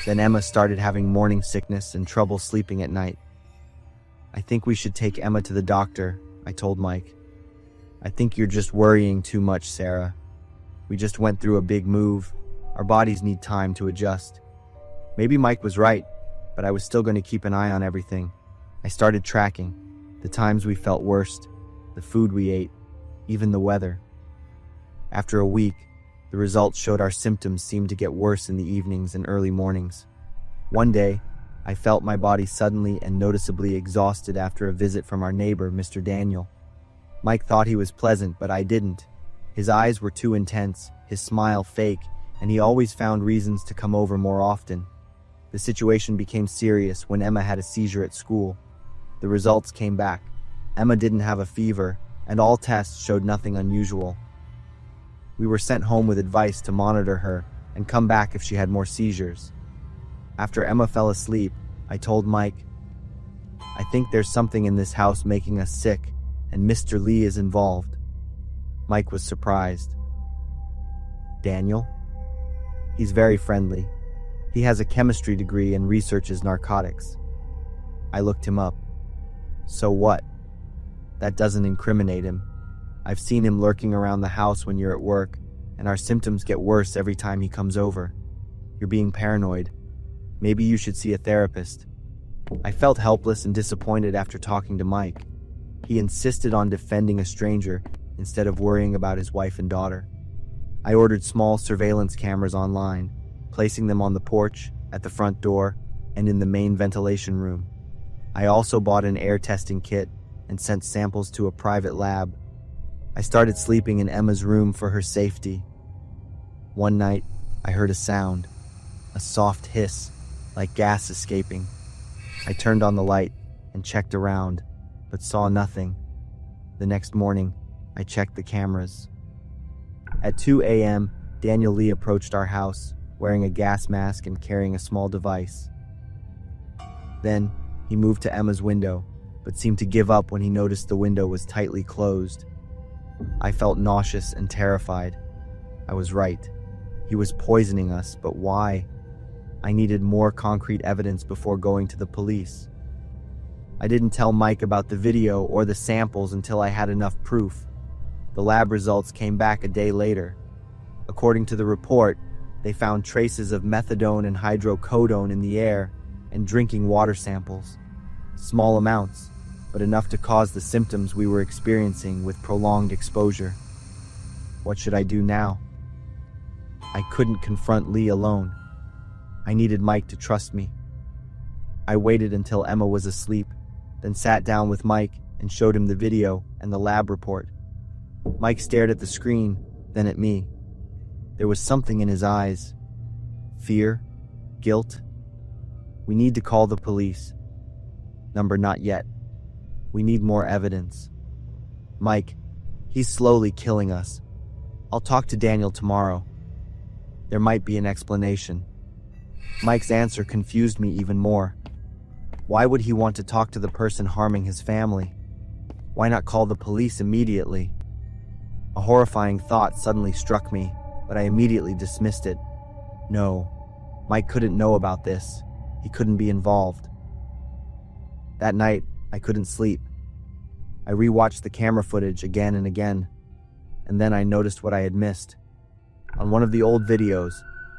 Then Emma started having morning sickness and trouble sleeping at night. I think we should take Emma to the doctor, I told Mike. I think you're just worrying too much, Sarah. We just went through a big move. Our bodies need time to adjust. Maybe Mike was right, but I was still going to keep an eye on everything. I started tracking the times we felt worst, the food we ate, even the weather. After a week, the results showed our symptoms seemed to get worse in the evenings and early mornings. One day, I felt my body suddenly and noticeably exhausted after a visit from our neighbor, Mr. Daniel. Mike thought he was pleasant, but I didn't. His eyes were too intense, his smile fake, and he always found reasons to come over more often. The situation became serious when Emma had a seizure at school. The results came back. Emma didn't have a fever, and all tests showed nothing unusual. We were sent home with advice to monitor her and come back if she had more seizures. After Emma fell asleep, I told Mike, I think there's something in this house making us sick, and Mr. Lee is involved. Mike was surprised. Daniel? He's very friendly. He has a chemistry degree and researches narcotics. I looked him up. So what? That doesn't incriminate him. I've seen him lurking around the house when you're at work, and our symptoms get worse every time he comes over. You're being paranoid. Maybe you should see a therapist. I felt helpless and disappointed after talking to Mike. He insisted on defending a stranger instead of worrying about his wife and daughter. I ordered small surveillance cameras online, placing them on the porch, at the front door, and in the main ventilation room. I also bought an air testing kit and sent samples to a private lab. I started sleeping in Emma's room for her safety. One night, I heard a sound, a soft hiss, like gas escaping. I turned on the light and checked around, but saw nothing. The next morning, I checked the cameras. At 2 a.m., Daniel Lee approached our house, wearing a gas mask and carrying a small device. Then, he moved to Emma's window, but seemed to give up when he noticed the window was tightly closed. I felt nauseous and terrified. I was right. He was poisoning us, but why? I needed more concrete evidence before going to the police. I didn't tell Mike about the video or the samples until I had enough proof. The lab results came back a day later. According to the report, they found traces of methadone and hydrocodone in the air and drinking water samples. Small amounts, but enough to cause the symptoms we were experiencing with prolonged exposure. What should I do now? I couldn't confront Lee alone. I needed Mike to trust me. I waited until Emma was asleep, then sat down with Mike and showed him the video and the lab report. Mike stared at the screen, then at me. There was something in his eyes. Fear? Guilt? We need to call the police. Number not yet. We need more evidence. Mike, he's slowly killing us. I'll talk to Daniel tomorrow. There might be an explanation. Mike's answer confused me even more. Why would he want to talk to the person harming his family? Why not call the police immediately? A horrifying thought suddenly struck me, but I immediately dismissed it. No, Mike couldn't know about this. He couldn't be involved. That night, I couldn't sleep. I rewatched the camera footage again and again, and then I noticed what I had missed. On one of the old videos,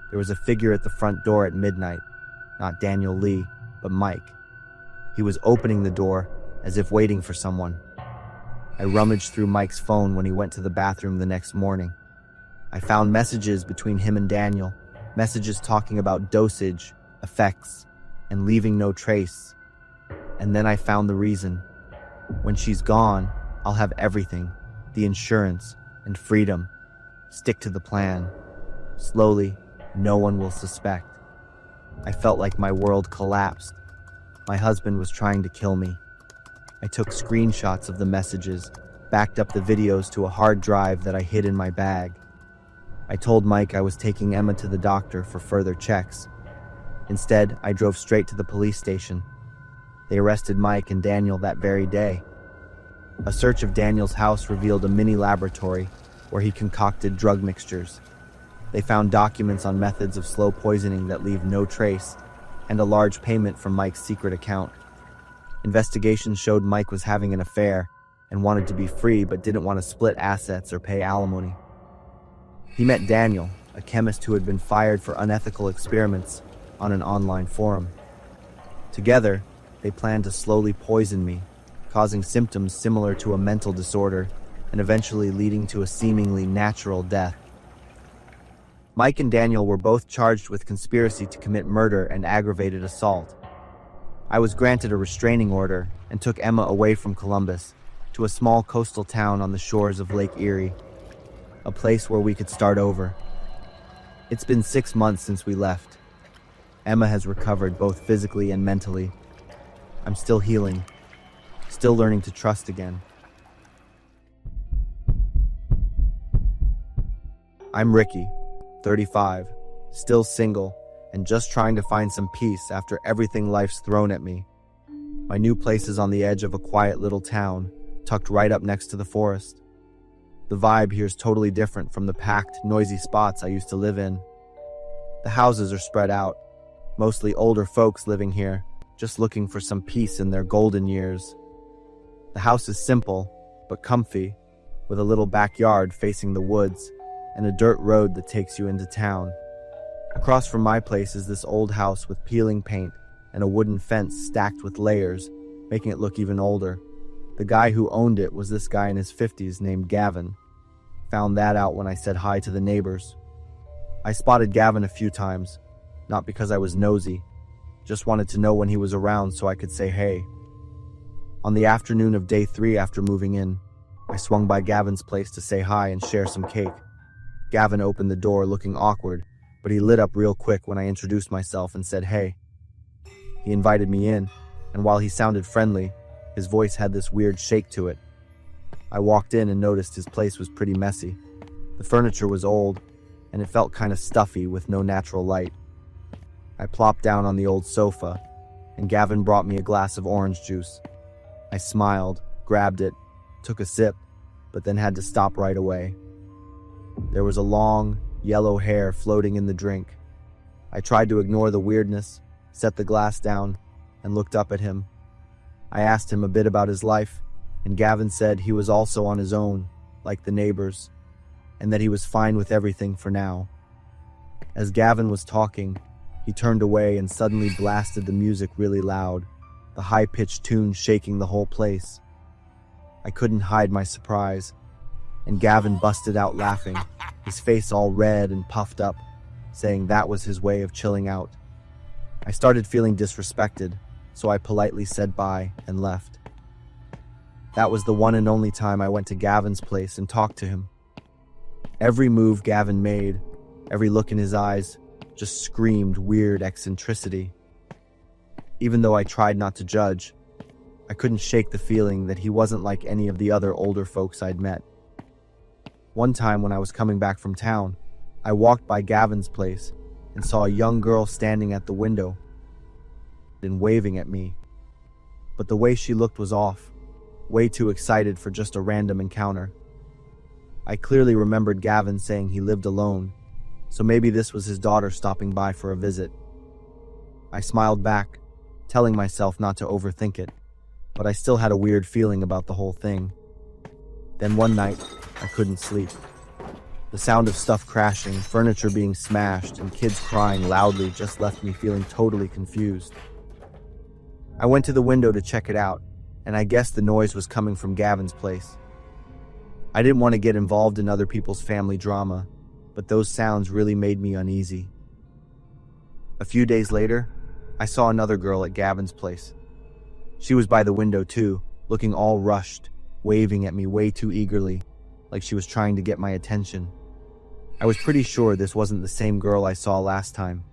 there was a figure at the front door at midnight. Not Daniel Lee, but Mike. He was opening the door as if waiting for someone. I rummaged through Mike's phone when he went to the bathroom the next morning. I found messages between him and Daniel, messages talking about dosage, effects, and leaving no trace. And then I found the reason. When she's gone, I'll have everything, the insurance and freedom. Stick to the plan. Slowly, no one will suspect. I felt like my world collapsed. My husband was trying to kill me. I took screenshots of the messages, backed up the videos to a hard drive that I hid in my bag. I told Mike I was taking Emma to the doctor for further checks. Instead, I drove straight to the police station. They arrested Mike and Daniel that very day. A search of Daniel's house revealed a mini laboratory where he concocted drug mixtures. They found documents on methods of slow poisoning that leave no trace, and a large payment from Mike's secret account. Investigations showed Mike was having an affair and wanted to be free but didn't want to split assets or pay alimony. He met Daniel, a chemist who had been fired for unethical experiments, on an online forum. Together, they planned to slowly poison me, causing symptoms similar to a mental disorder and eventually leading to a seemingly natural death. Mike and Daniel were both charged with conspiracy to commit murder and aggravated assault. I was granted a restraining order and took Emma away from Columbus to a small coastal town on the shores of Lake Erie, a place where we could start over. It's been 6 months since we left. Emma has recovered both physically and mentally. I'm still healing, still learning to trust again. I'm Ricky, 35, still single, and just trying to find some peace after everything life's thrown at me. My new place is on the edge of a quiet little town, tucked right up next to the forest. The vibe here is totally different from the packed, noisy spots I used to live in. The houses are spread out, mostly older folks living here, just looking for some peace in their golden years. The house is simple, but comfy, with a little backyard facing the woods and a dirt road that takes you into town. Across from my place is this old house with peeling paint and a wooden fence stacked with layers, making it look even older. The guy who owned it was this guy in his 50s named Gavin. Found that out when I said hi to the neighbors. I spotted Gavin a few times, not because I was nosy, just wanted to know when he was around so I could say hey. On the afternoon of day 3 after moving in, I swung by Gavin's place to say hi and share some cake. Gavin opened the door looking awkward, but he lit up real quick when I introduced myself and said hey. He invited me in, and while he sounded friendly, his voice had this weird shake to it. I walked in and noticed his place was pretty messy. The furniture was old, and it felt kind of stuffy with no natural light. I plopped down on the old sofa, and Gavin brought me a glass of orange juice. I smiled, grabbed it, took a sip, but then had to stop right away. There was a long, yellow hair floating in the drink. I tried to ignore the weirdness, set the glass down, and looked up at him. I asked him a bit about his life, and Gavin said he was also on his own, like the neighbors, and that he was fine with everything for now. As Gavin was talking, he turned away and suddenly blasted the music really loud, the high-pitched tune shaking the whole place. I couldn't hide my surprise, and Gavin busted out laughing, his face all red and puffed up, saying that was his way of chilling out. I started feeling disrespected, so I politely said bye and left. That was the one and only time I went to Gavin's place and talked to him. Every move Gavin made, every look in his eyes, just screamed weird eccentricity. Even though I tried not to judge, I couldn't shake the feeling that he wasn't like any of the other older folks I'd met. One time when I was coming back from town, I walked by Gavin's place and saw a young girl standing at the window and waving at me. But the way she looked was off, way too excited for just a random encounter. I clearly remembered Gavin saying he lived alone, so maybe this was his daughter stopping by for a visit. I smiled back, telling myself not to overthink it, but I still had a weird feeling about the whole thing. Then one night, I couldn't sleep. The sound of stuff crashing, furniture being smashed, and kids crying loudly just left me feeling totally confused. I went to the window to check it out, and I guessed the noise was coming from Gavin's place. I didn't want to get involved in other people's family drama, but those sounds really made me uneasy. A few days later, I saw another girl at Gavin's place. She was by the window too, looking all rushed, waving at me way too eagerly, like she was trying to get my attention. I was pretty sure this wasn't the same girl I saw last time.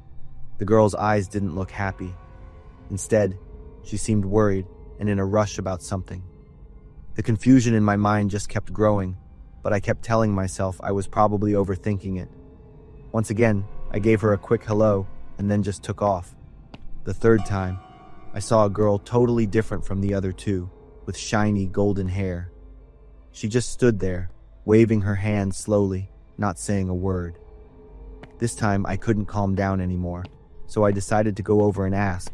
The girl's eyes didn't look happy. Instead, she seemed worried and in a rush about something. The confusion in my mind just kept growing, but I kept telling myself I was probably overthinking it. Once again, I gave her a quick hello and then just took off. The third time, I saw a girl totally different from the other two, with shiny golden hair. She just stood there, waving her hand slowly, not saying a word. This time I couldn't calm down anymore, so I decided to go over and ask.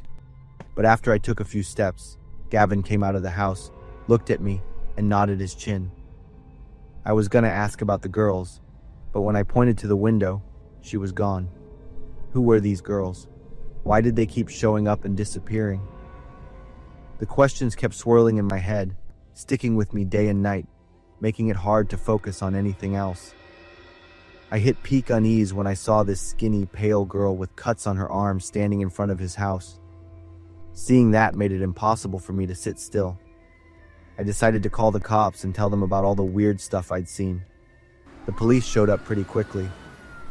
But after I took a few steps, Gavin came out of the house, looked at me, and nodded his chin. I was gonna ask about the girls, but when I pointed to the window, she was gone. Who were these girls? Why did they keep showing up and disappearing? The questions kept swirling in my head, sticking with me day and night, making it hard to focus on anything else. I hit peak unease when I saw this skinny, pale girl with cuts on her arms standing in front of his house. Seeing that made it impossible for me to sit still. I decided to call the cops and tell them about all the weird stuff I'd seen. The police showed up pretty quickly.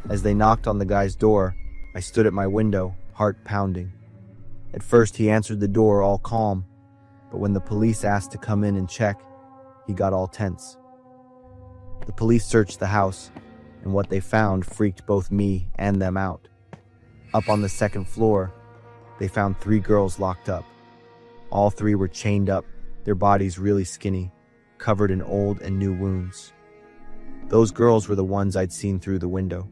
As they knocked on the guy's door, I stood at my window, heart pounding. At first he answered the door all calm, but when the police asked to come in and check, he got all tense. The police searched the house, and what they found freaked both me and them out. Up on the second floor, they found 3 girls locked up. All 3 were chained up, their bodies really skinny, covered in old and new wounds. Those girls were the ones I'd seen through the window.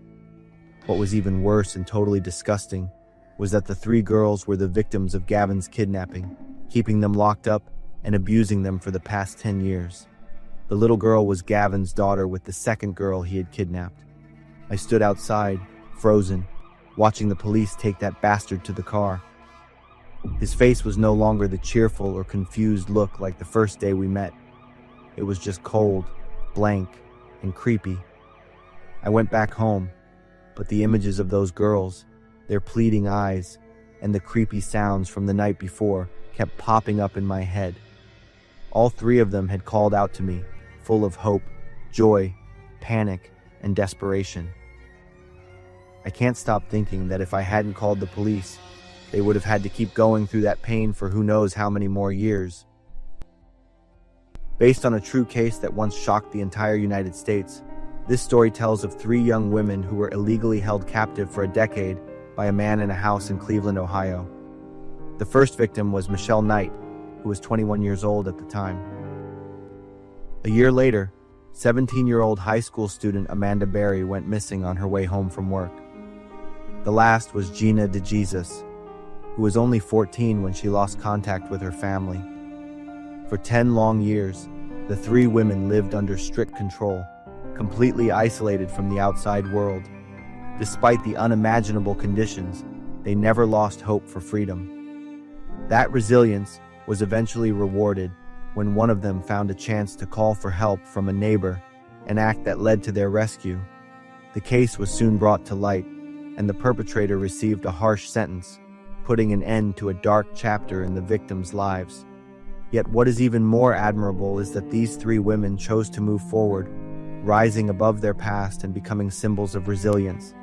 What was even worse and totally disgusting was that the 3 girls were the victims of Gavin's kidnapping, keeping them locked up and abusing them for the past 10 years. The little girl was Gavin's daughter with the second girl he had kidnapped. I stood outside, frozen, watching the police take that bastard to the car. His face was no longer the cheerful or confused look like the first day we met. It was just cold, blank, and creepy. I went back home, but the images of those girls, their pleading eyes, and the creepy sounds from the night before kept popping up in my head. All 3 of them had called out to me, full of hope, joy, panic, and desperation. I can't stop thinking that if I hadn't called the police, they would have had to keep going through that pain for who knows how many more years. Based on a true case that once shocked the entire United States, This story tells of three young women who were illegally held captive for a decade by a man in a house in Cleveland, Ohio. The first victim was Michelle Knight, who was 21 years old at the time. A year later, 17-year-old high school student Amanda Berry went missing on her way home from work. The last was Gina DeJesus, who was only 14 when she lost contact with her family. For 10 long years, the three women lived under strict control, completely isolated from the outside world. Despite the unimaginable conditions, they never lost hope for freedom. That resilience was eventually rewarded when one of them found a chance to call for help from a neighbor, an act that led to their rescue. The case was soon brought to light, and the perpetrator received a harsh sentence, putting an end to a dark chapter in the victims' lives. Yet what is even more admirable is that these three women chose to move forward, rising above their past and becoming symbols of resilience,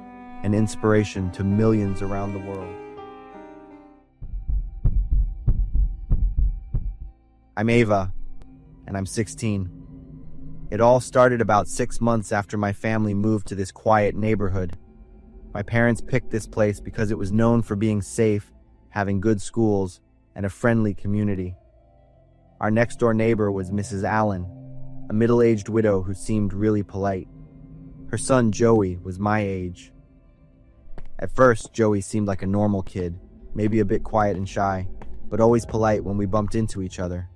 an inspiration to millions around the world. I'm Ava, and I'm 16. It all started about 6 months after my family moved to this quiet neighborhood. My parents picked this place because it was known for being safe, having good schools, and a friendly community. Our next-door neighbor was Mrs. Allen, a middle-aged widow who seemed really polite. Her son, Joey, was my age. At first, Joey seemed like a normal kid, maybe a bit quiet and shy, but always polite when we bumped into each other.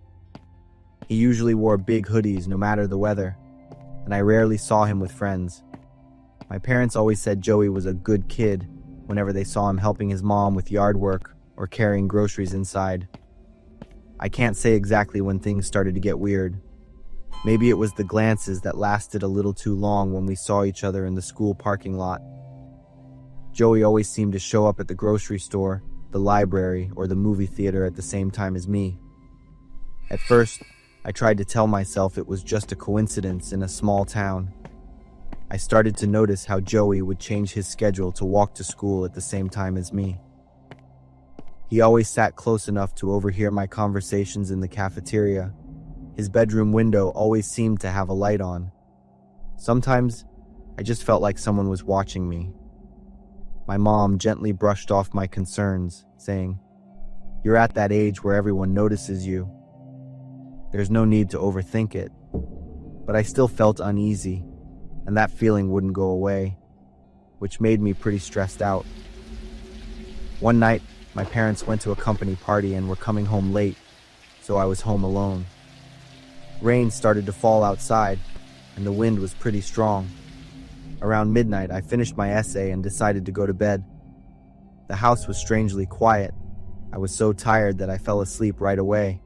He usually wore big hoodies no matter the weather, and I rarely saw him with friends. My parents always said Joey was a good kid whenever they saw him helping his mom with yard work or carrying groceries inside. I can't say exactly when things started to get weird. Maybe it was the glances that lasted a little too long when we saw each other in the school parking lot. Joey always seemed to show up at the grocery store, the library, or the movie theater at the same time as me. At first, I tried to tell myself it was just a coincidence in a small town. I started to notice how Joey would change his schedule to walk to school at the same time as me. He always sat close enough to overhear my conversations in the cafeteria. His bedroom window always seemed to have a light on. Sometimes, I just felt like someone was watching me. My mom gently brushed off my concerns, saying, "You're at that age where everyone notices you. There's no need to overthink it." But I still felt uneasy, and that feeling wouldn't go away, which made me pretty stressed out. One night, my parents went to a company party and were coming home late, so I was home alone. Rain started to fall outside, and the wind was pretty strong. Around midnight, I finished my essay and decided to go to bed. The house was strangely quiet. I was so tired that I fell asleep right away.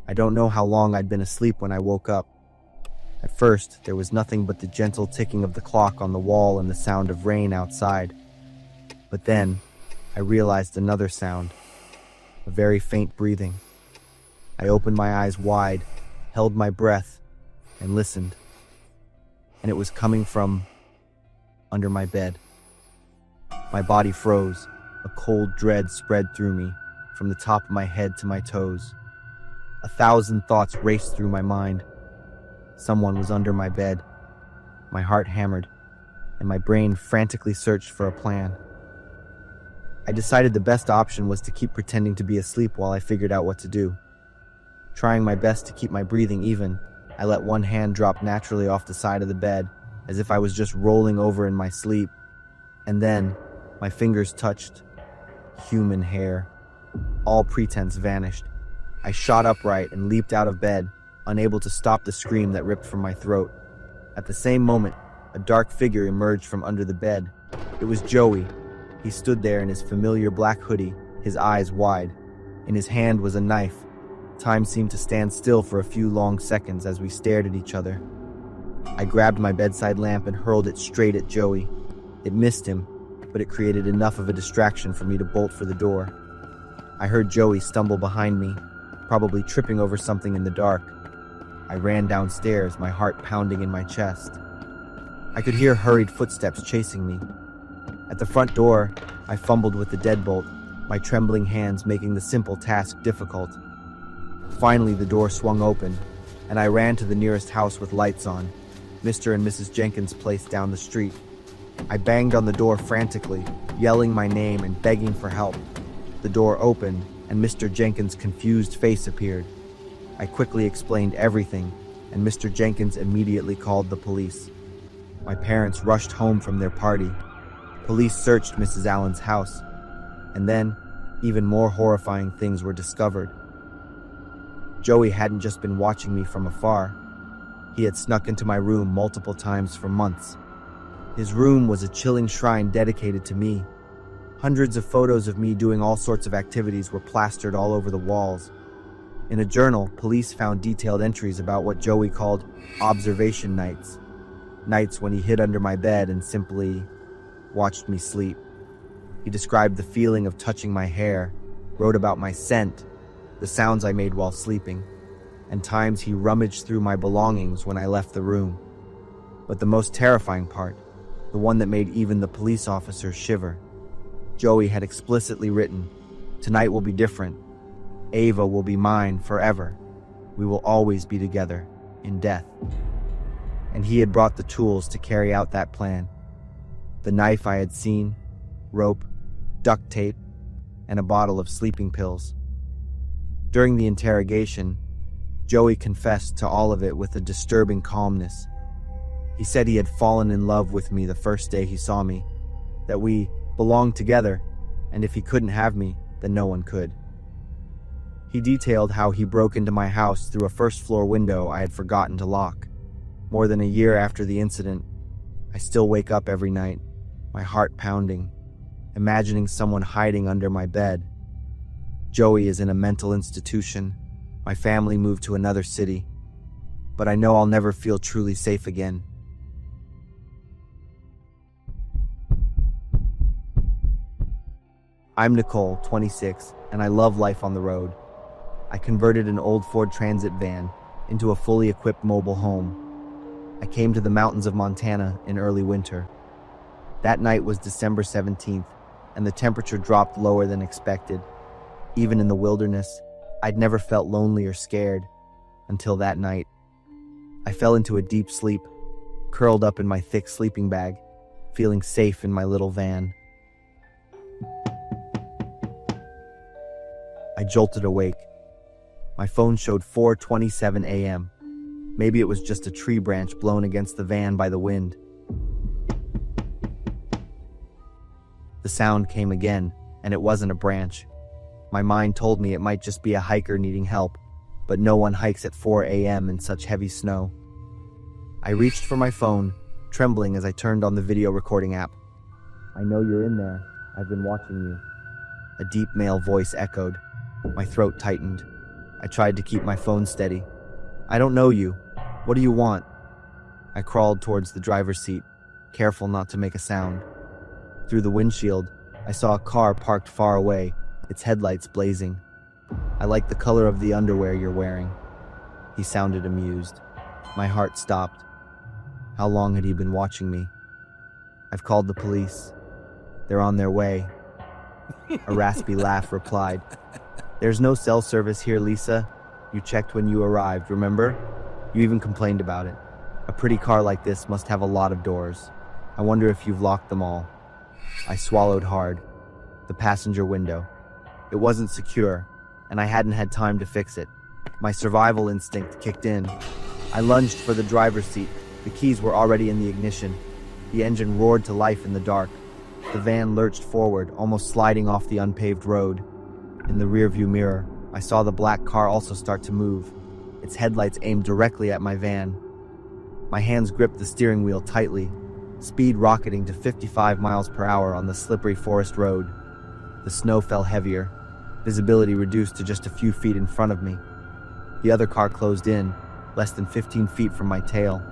I don't know how long I'd been asleep when I woke up. At first, there was nothing but the gentle ticking of the clock on the wall and the sound of rain outside. But then, I realized another sound, a very faint breathing. I opened my eyes wide, held my breath, and listened. And it was coming from under my bed. My body froze. A cold dread spread through me, from the top of my head to my toes. 1,000 thoughts raced through my mind. Someone was under my bed. My heart hammered, and my brain frantically searched for a plan. I decided the best option was to keep pretending to be asleep while I figured out what to do. Trying my best to keep my breathing even, I let one hand drop naturally off the side of the bed, as if I was just rolling over in my sleep. And then, my fingers touched human hair. All pretense vanished. I shot upright and leaped out of bed, unable to stop the scream that ripped from my throat. At the same moment, a dark figure emerged from under the bed. It was Joey. He stood there in his familiar black hoodie, his eyes wide. In his hand was a knife. Time seemed to stand still for a few long seconds as we stared at each other. I grabbed my bedside lamp and hurled it straight at Joey. It missed him, but it created enough of a distraction for me to bolt for the door. I heard Joey stumble behind me, probably tripping over something in the dark. I ran downstairs, my heart pounding in my chest. I could hear hurried footsteps chasing me. At the front door, I fumbled with the deadbolt, my trembling hands making the simple task difficult. Finally, the door swung open, and I ran to the nearest house with lights on. Mr. and Mrs. Jenkins' place down the street. I banged on the door frantically, yelling my name and begging for help. The door opened, and Mr. Jenkins' confused face appeared. I quickly explained everything, and Mr. Jenkins immediately called the police. My parents rushed home from their party. Police searched Mrs. Allen's house, and then, even more horrifying things were discovered. Joey hadn't just been watching me from afar. He had snuck into my room multiple times for months. His room was a chilling shrine dedicated to me. Hundreds of photos of me doing all sorts of activities were plastered all over the walls. In a journal, police found detailed entries about what Joey called observation nights. Nights when he hid under my bed and simply watched me sleep. He described the feeling of touching my hair, wrote about my scent, the sounds I made while sleeping, and times he rummaged through my belongings when I left the room. But the most terrifying part, the one that made even the police officers shiver, Joey had explicitly written, "Tonight will be different. Ava will be mine forever. We will always be together in death." And he had brought the tools to carry out that plan. The knife I had seen, rope, duct tape, and a bottle of sleeping pills. During the interrogation, Joey confessed to all of it with a disturbing calmness. He said he had fallen in love with me the first day he saw me, that we belonged together, and if he couldn't have me, then no one could. He detailed how he broke into my house through a first-floor window I had forgotten to lock. More than a year after the incident, I still wake up every night, my heart pounding, imagining someone hiding under my bed. Joey is in a mental institution. My family moved to another city, but I know I'll never feel truly safe again. I'm Nicole, 26, and I love life on the road. I converted an old Ford Transit van into a fully equipped mobile home. I came to the mountains of Montana in early winter. That night was December 17th, and the temperature dropped lower than expected. Even in the wilderness, I'd never felt lonely or scared until that night. I fell into a deep sleep, curled up in my thick sleeping bag, feeling safe in my little van. I jolted awake. My phone showed 4:27 a.m. Maybe it was just a tree branch blown against the van by the wind. The sound came again, and it wasn't a branch. My mind told me it might just be a hiker needing help, but no one hikes at 4 a.m. in such heavy snow. I reached for my phone, trembling as I turned on the video recording app. "I know you're in there. I've been watching you." A deep male voice echoed. My throat tightened. I tried to keep my phone steady. "I don't know you. What do you want?" I crawled towards the driver's seat, careful not to make a sound. Through the windshield, I saw a car parked far away, its headlights blazing. "I like the color of the underwear you're wearing." He sounded amused. My heart stopped. How long had he been watching me? "I've called the police. They're on their way." A raspy laugh replied. "There's no cell service here, Lisa. You checked when you arrived, remember? You even complained about it. A pretty car like this must have a lot of doors. I wonder if you've locked them all." I swallowed hard. The passenger window. It wasn't secure, and I hadn't had time to fix it. My survival instinct kicked in. I lunged for the driver's seat. The keys were already in the ignition. The engine roared to life in the dark. The van lurched forward, almost sliding off the unpaved road. In the rearview mirror, I saw the black car also start to move, its headlights aimed directly at my van. My hands gripped the steering wheel tightly, speed rocketing to 55 miles per hour on the slippery forest road. The snow fell heavier, visibility reduced to just a few feet in front of me. The other car closed in, less than 15 feet from my tail.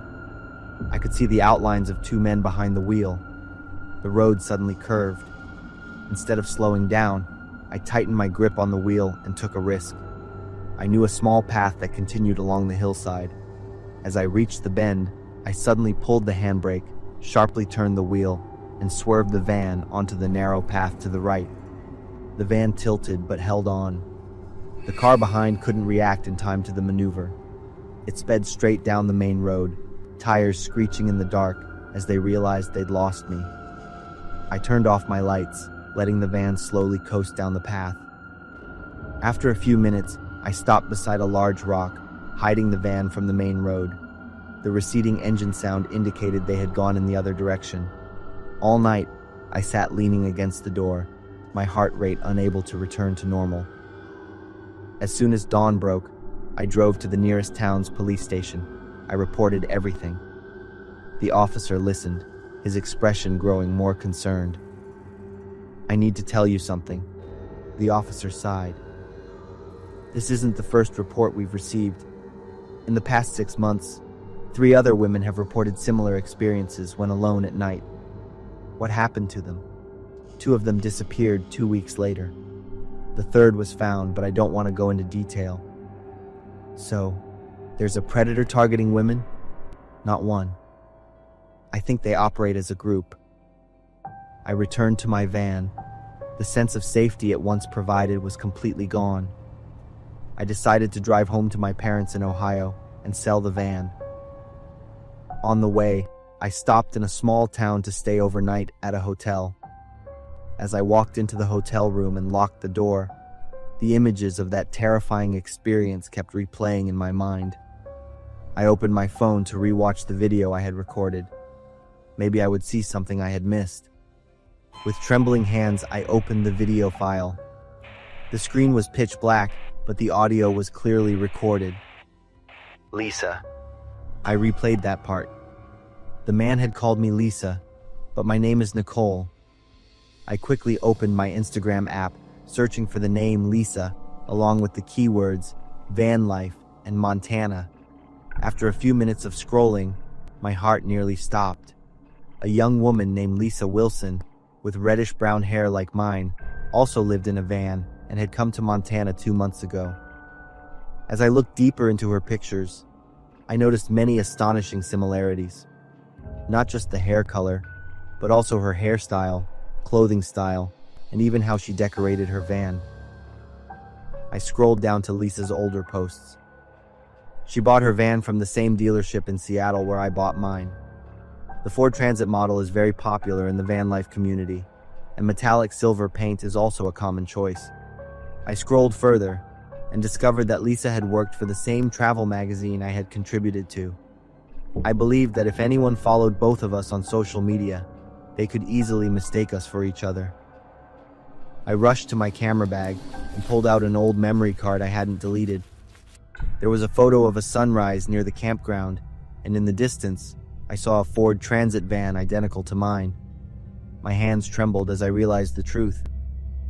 I could see the outlines of two men behind the wheel. The road suddenly curved. Instead of slowing down, I tightened my grip on the wheel and took a risk. I knew a small path that continued along the hillside. As I reached the bend, I suddenly pulled the handbrake, sharply turned the wheel, and swerved the van onto the narrow path to the right. The van tilted but held on. The car behind couldn't react in time to the maneuver. It sped straight down the main road, tires screeching in the dark as they realized they'd lost me. I turned off my lights, letting the van slowly coast down the path. After a few minutes, I stopped beside a large rock, hiding the van from the main road. The receding engine sound indicated they had gone in the other direction. All night, I sat leaning against the door, my heart rate unable to return to normal. As soon as dawn broke, I drove to the nearest town's police station. I reported everything. The officer listened, his expression growing more concerned. "I need to tell you something." The officer sighed. "This isn't the first report we've received. In the past 6 months, 3 other women have reported similar experiences when alone at night. What happened to them? 2 of them disappeared 2 weeks later. The 3rd was found, but I don't want to go into detail. So, there's a predator targeting women? Not one. I think they operate as a group." I returned to my van. The sense of safety it once provided was completely gone. I decided to drive home to my parents in Ohio and sell the van. On the way, I stopped in a small town to stay overnight at a hotel. As I walked into the hotel room and locked the door, the images of that terrifying experience kept replaying in my mind. I opened my phone to rewatch the video I had recorded. Maybe I would see something I had missed. With trembling hands, I opened the video file. The screen was pitch black, but the audio was clearly recorded. "Lisa." I replayed that part. The man had called me Lisa, but my name is Nicole. I quickly opened my Instagram app, searching for the name Lisa, along with the keywords van life and Montana. After a few minutes of scrolling, my heart nearly stopped. A young woman named Lisa Wilson, with reddish-brown hair like mine, also lived in a van and had come to Montana 2 months ago. As I looked deeper into her pictures, I noticed many astonishing similarities. Not just the hair color, but also her hairstyle, clothing style, and even how she decorated her van. I scrolled down to Lisa's older posts. She bought her van from the same dealership in Seattle where I bought mine. The Ford Transit model is very popular in the van life community, and metallic silver paint is also a common choice. I scrolled further and discovered that Lisa had worked for the same travel magazine I had contributed to. I believed that if anyone followed both of us on social media, they could easily mistake us for each other. I rushed to my camera bag and pulled out an old memory card I hadn't deleted. There was a photo of a sunrise near the campground, and in the distance, I saw a Ford Transit van identical to mine. My hands trembled as I realized the truth.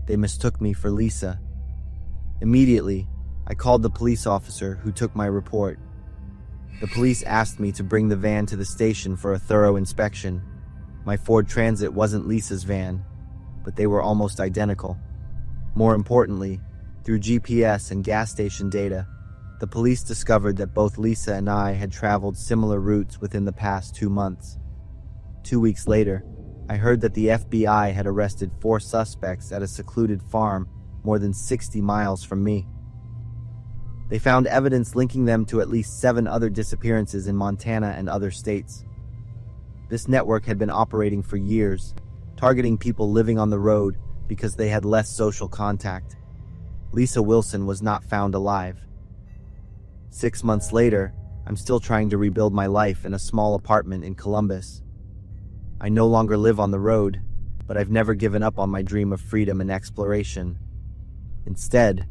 They mistook me for Lisa. Immediately, I called the police officer who took my report. The police asked me to bring the van to the station for a thorough inspection. My Ford Transit wasn't Lisa's van, but they were almost identical. More importantly, through GPS and gas station data, the police discovered that both Lisa and I had traveled similar routes within the past 2 months. 2 weeks later, I heard that the FBI had arrested 4 suspects at a secluded farm more than 60 miles from me. They found evidence linking them to at least 7 other disappearances in Montana and other states. This network had been operating for years, targeting people living on the road because they had less social contact. Lisa Wilson was not found alive. 6 months later, I'm still trying to rebuild my life in a small apartment in Columbus. I no longer live on the road, but I've never given up on my dream of freedom and exploration. Instead,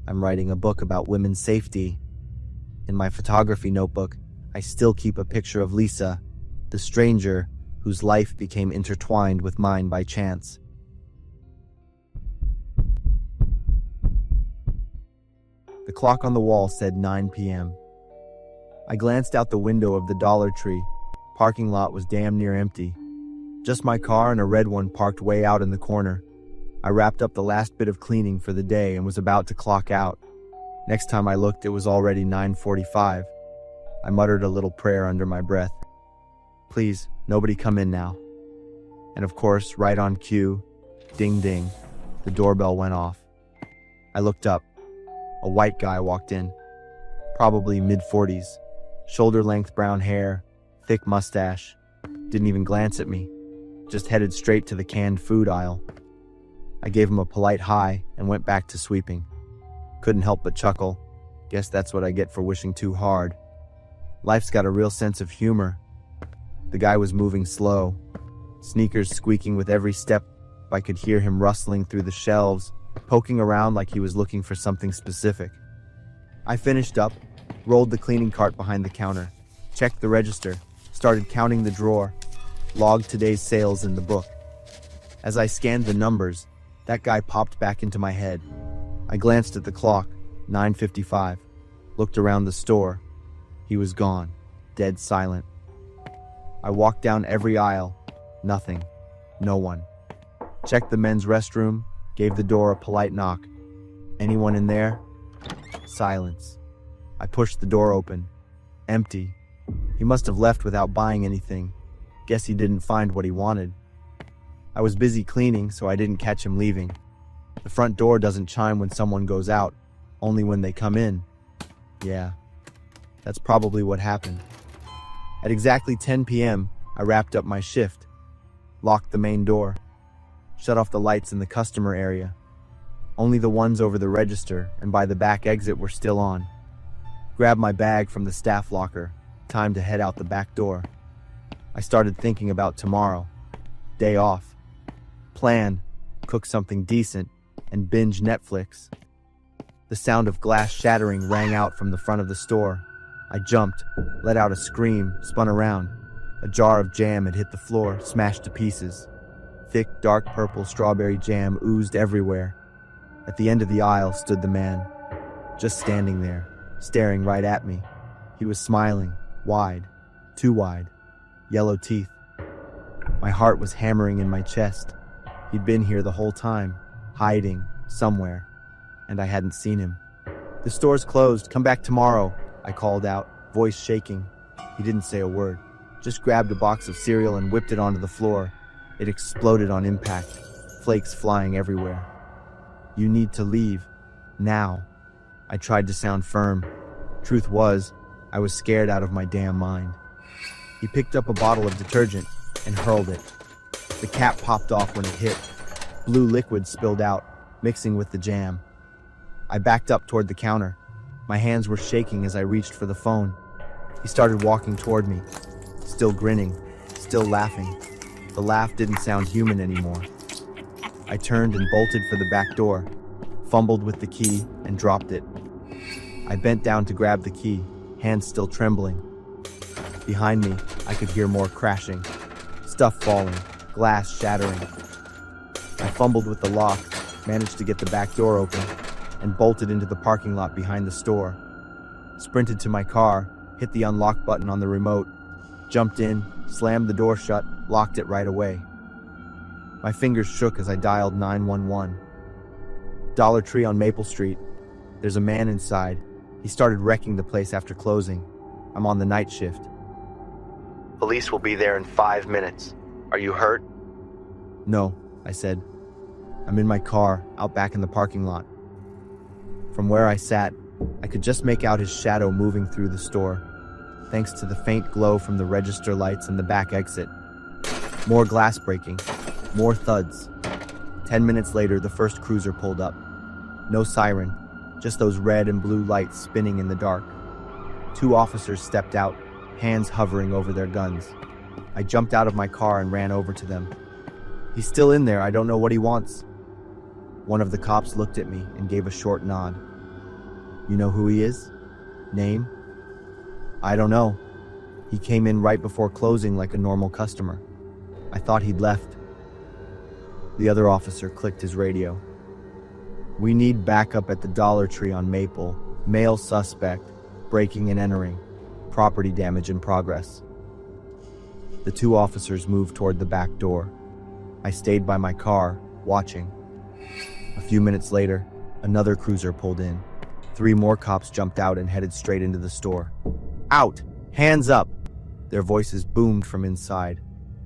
I'm writing a book about women's safety. In my photography notebook, I still keep a picture of Lisa, the stranger whose life became intertwined with mine by chance. The clock on the wall said 9 p.m. I glanced out the window of the Dollar Tree. Parking lot was damn near empty. Just my car and a red one parked way out in the corner. I wrapped up the last bit of cleaning for the day and was about to clock out. Next time I looked, it was already 9:45. I muttered a little prayer under my breath. Please, nobody come in now. And of course, right on cue, ding ding, the doorbell went off. I looked up. A white guy walked in, probably mid-40s, shoulder-length brown hair, thick mustache. Didn't even glance at me, just headed straight to the canned food aisle. I gave him a polite hi and went back to sweeping. Couldn't help but chuckle. Guess that's what I get for wishing too hard. Life's got a real sense of humor. The guy was moving slow, sneakers squeaking with every step. I could hear him rustling through the shelves, poking around like he was looking for something specific. I finished up, rolled the cleaning cart behind the counter, checked the register, started counting the drawer, logged today's sales in the book. As I scanned the numbers, that guy popped back into my head. I glanced at the clock, 9:55, looked around the store. He was gone, dead silent. I walked down every aisle, nothing, no one. Checked the men's restroom, gave the door a polite knock. Anyone in there? Silence. I pushed the door open. Empty. He must have left without buying anything. Guess he didn't find what he wanted. I was busy cleaning, so I didn't catch him leaving. The front door doesn't chime when someone goes out, only when they come in. Yeah, that's probably what happened. At exactly 10 p.m., I wrapped up my shift, locked the main door, shut off the lights in the customer area. Only the ones over the register and by the back exit were still on. Grabbed my bag from the staff locker. Time to head out the back door. I started thinking about tomorrow. Day off. Plan, cook something decent, and binge Netflix. The sound of glass shattering rang out from the front of the store. I jumped, let out a scream, spun around. A jar of jam had hit the floor, smashed to pieces. Thick, dark purple strawberry jam oozed everywhere. At the end of the aisle stood the man, just standing there, staring right at me. He was smiling, wide, too wide, yellow teeth. My heart was hammering in my chest. He'd been here the whole time, hiding, somewhere, and I hadn't seen him. "The store's closed, come back tomorrow," I called out, voice shaking. He didn't say a word, just grabbed a box of cereal and whipped it onto the floor. It exploded on impact, flakes flying everywhere. "You need to leave, now." I tried to sound firm. Truth was, I was scared out of my damn mind. He picked up a bottle of detergent and hurled it. The cap popped off when it hit. Blue liquid spilled out, mixing with the jam. I backed up toward the counter. My hands were shaking as I reached for the phone. He started walking toward me, still grinning, still laughing. The laugh didn't sound human anymore. I turned and bolted for the back door, fumbled with the key, and dropped it. I bent down to grab the key, hands still trembling. Behind me, I could hear more crashing, stuff falling, glass shattering. I fumbled with the lock, managed to get the back door open, and bolted into the parking lot behind the store. Sprinted to my car, hit the unlock button on the remote, jumped in, slammed the door shut, locked it right away. My fingers shook as I dialed 911. Dollar Tree on Maple Street. There's a man inside. He started wrecking the place after closing. I'm on the night shift. "Police will be there in 5 minutes. Are you hurt?" "No," I said. "I'm in my car, out back in the parking lot." From where I sat, I could just make out his shadow moving through the store, thanks to the faint glow from the register lights and the back exit. More glass breaking, more thuds. 10 minutes later, the first cruiser pulled up. No siren, just those red and blue lights spinning in the dark. 2 officers stepped out, hands hovering over their guns. I jumped out of my car and ran over to them. "He's still in there, I don't know what he wants." One of the cops looked at me and gave a short nod. "You know who he is? Name?" "I don't know. He came in right before closing like a normal customer. I thought he'd left." The other officer clicked his radio. "We need backup at the Dollar Tree on Maple. Male suspect, breaking and entering. Property damage in progress." The 2 officers moved toward the back door. I stayed by my car, watching. A few minutes later, another cruiser pulled in. 3 more cops jumped out and headed straight into the store. "Out! Hands up!" Their voices boomed from inside.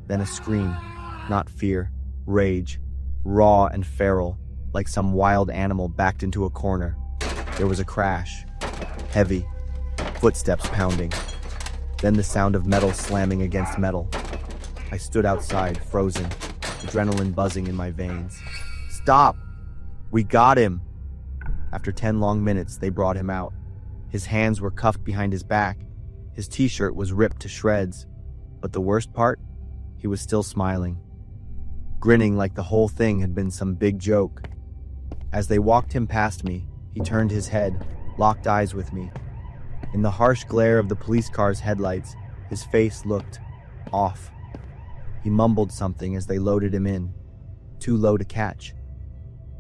Then a scream, not fear, rage, raw and feral, like some wild animal backed into a corner. There was a crash. Heavy. Footsteps pounding. Then the sound of metal slamming against metal. I stood outside, frozen, adrenaline buzzing in my veins. Stop! We got him! After 10 long minutes, they brought him out. His hands were cuffed behind his back. His t-shirt was ripped to shreds. But the worst part? He was still smiling, grinning like the whole thing had been some big joke. As they walked him past me, he turned his head, locked eyes with me. In the harsh glare of the police car's headlights, his face looked off. He mumbled something as they loaded him in, too low to catch.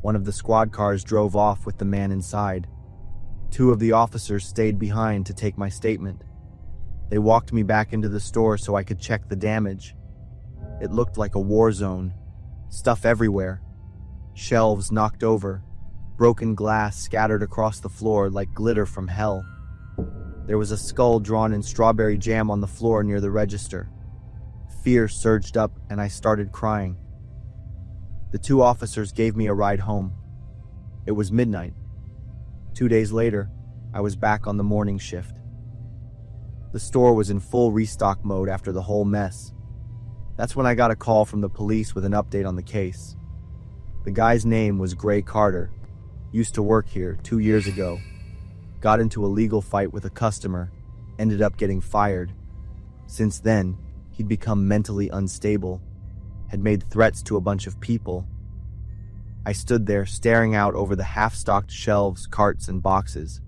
One of the squad cars drove off with the man inside. 2 of the officers stayed behind to take my statement. They walked me back into the store so I could check the damage. It looked like a war zone. Stuff everywhere. Shelves knocked over. Broken glass scattered across the floor like glitter from hell. There was a skull drawn in strawberry jam on the floor near the register. Fear surged up and I started crying. The 2 officers gave me a ride home. It was midnight. 2 days later, I was back on the morning shift. The store was in full restock mode after the whole mess. That's when I got a call from the police with an update on the case. The guy's name was Gray Carter. Used to work here 2 years ago. Got into a legal fight with a customer. Ended up getting fired. Since then, he'd become mentally unstable. Had made threats to a bunch of people. I stood there staring out over the half-stocked shelves, carts, and boxes.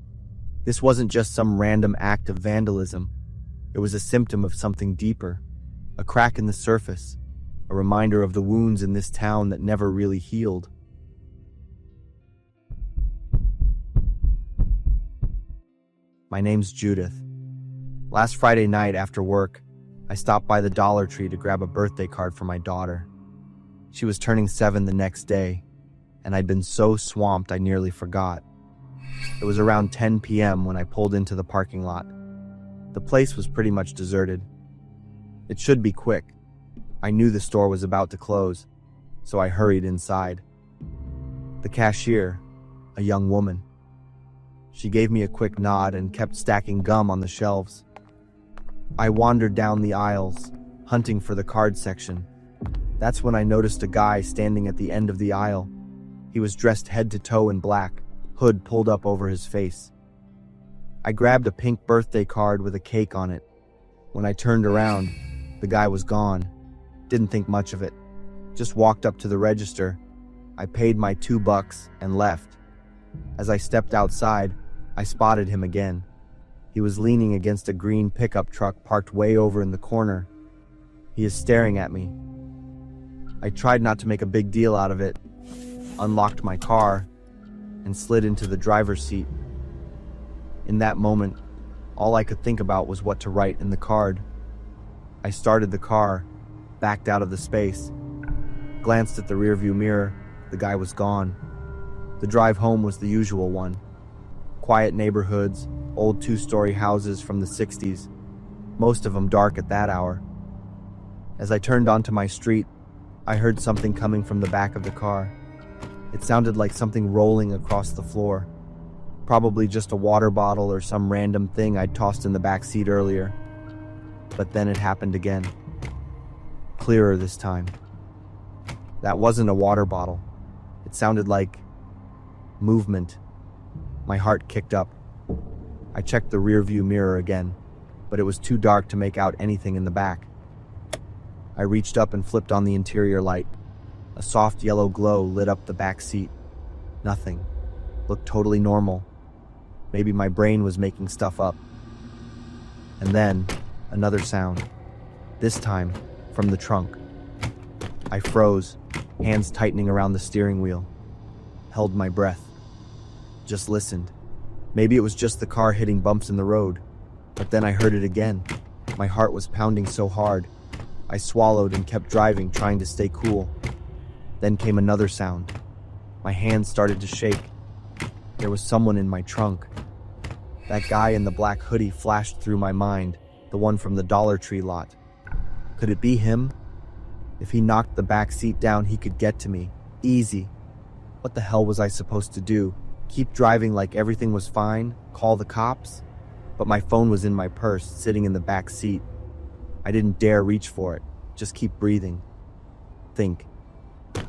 This wasn't just some random act of vandalism. It was a symptom of something deeper. A crack in the surface, a reminder of the wounds in this town that never really healed. My name's Judith. Last Friday night after work, I stopped by the Dollar Tree to grab a birthday card for my daughter. She was turning 7 the next day, and I'd been so swamped I nearly forgot. It was around 10 p.m. when I pulled into the parking lot. The place was pretty much deserted. It should be quick. I knew the store was about to close, so I hurried inside. The cashier, a young woman. She gave me a quick nod and kept stacking gum on the shelves. I wandered down the aisles, hunting for the card section. That's when I noticed a guy standing at the end of the aisle. He was dressed head to toe in black, hood pulled up over his face. I grabbed a pink birthday card with a cake on it. When I turned around, the guy was gone. Didn't think much of it. Just walked up to the register. I paid my $2 and left. As I stepped outside, I spotted him again. He was leaning against a green pickup truck parked way over in the corner. He is staring at me. I tried not to make a big deal out of it, unlocked my car, and slid into the driver's seat. In that moment, all I could think about was what to write in the card. I started the car, backed out of the space, glanced at the rearview mirror. The guy was gone. The drive home was the usual one. Quiet neighborhoods, old 2-story houses from the 60s, most of them dark at that hour. As I turned onto my street, I heard something coming from the back of the car. It sounded like something rolling across the floor. Probably just a water bottle or some random thing I'd tossed in the back seat earlier. But then it happened again. Clearer this time. That wasn't a water bottle. It sounded like movement. My heart kicked up. I checked the rearview mirror again, but it was too dark to make out anything in the back. I reached up and flipped on the interior light. A soft yellow glow lit up the back seat. Nothing. Looked totally normal. Maybe my brain was making stuff up. And then, another sound. This time, from the trunk. I froze, hands tightening around the steering wheel. Held my breath. Just listened. Maybe it was just the car hitting bumps in the road. But then I heard it again. My heart was pounding so hard. I swallowed and kept driving, trying to stay cool. Then came another sound. My hands started to shake. There was someone in my trunk. That guy in the black hoodie flashed through my mind, the one from the Dollar Tree lot. Could it be him? If he knocked the back seat down, he could get to me. Easy. What the hell was I supposed to do? Keep driving like everything was fine? Call the cops? but my phone was in my purse, sitting in the back seat. I didn't dare reach for it, just keep breathing. Think.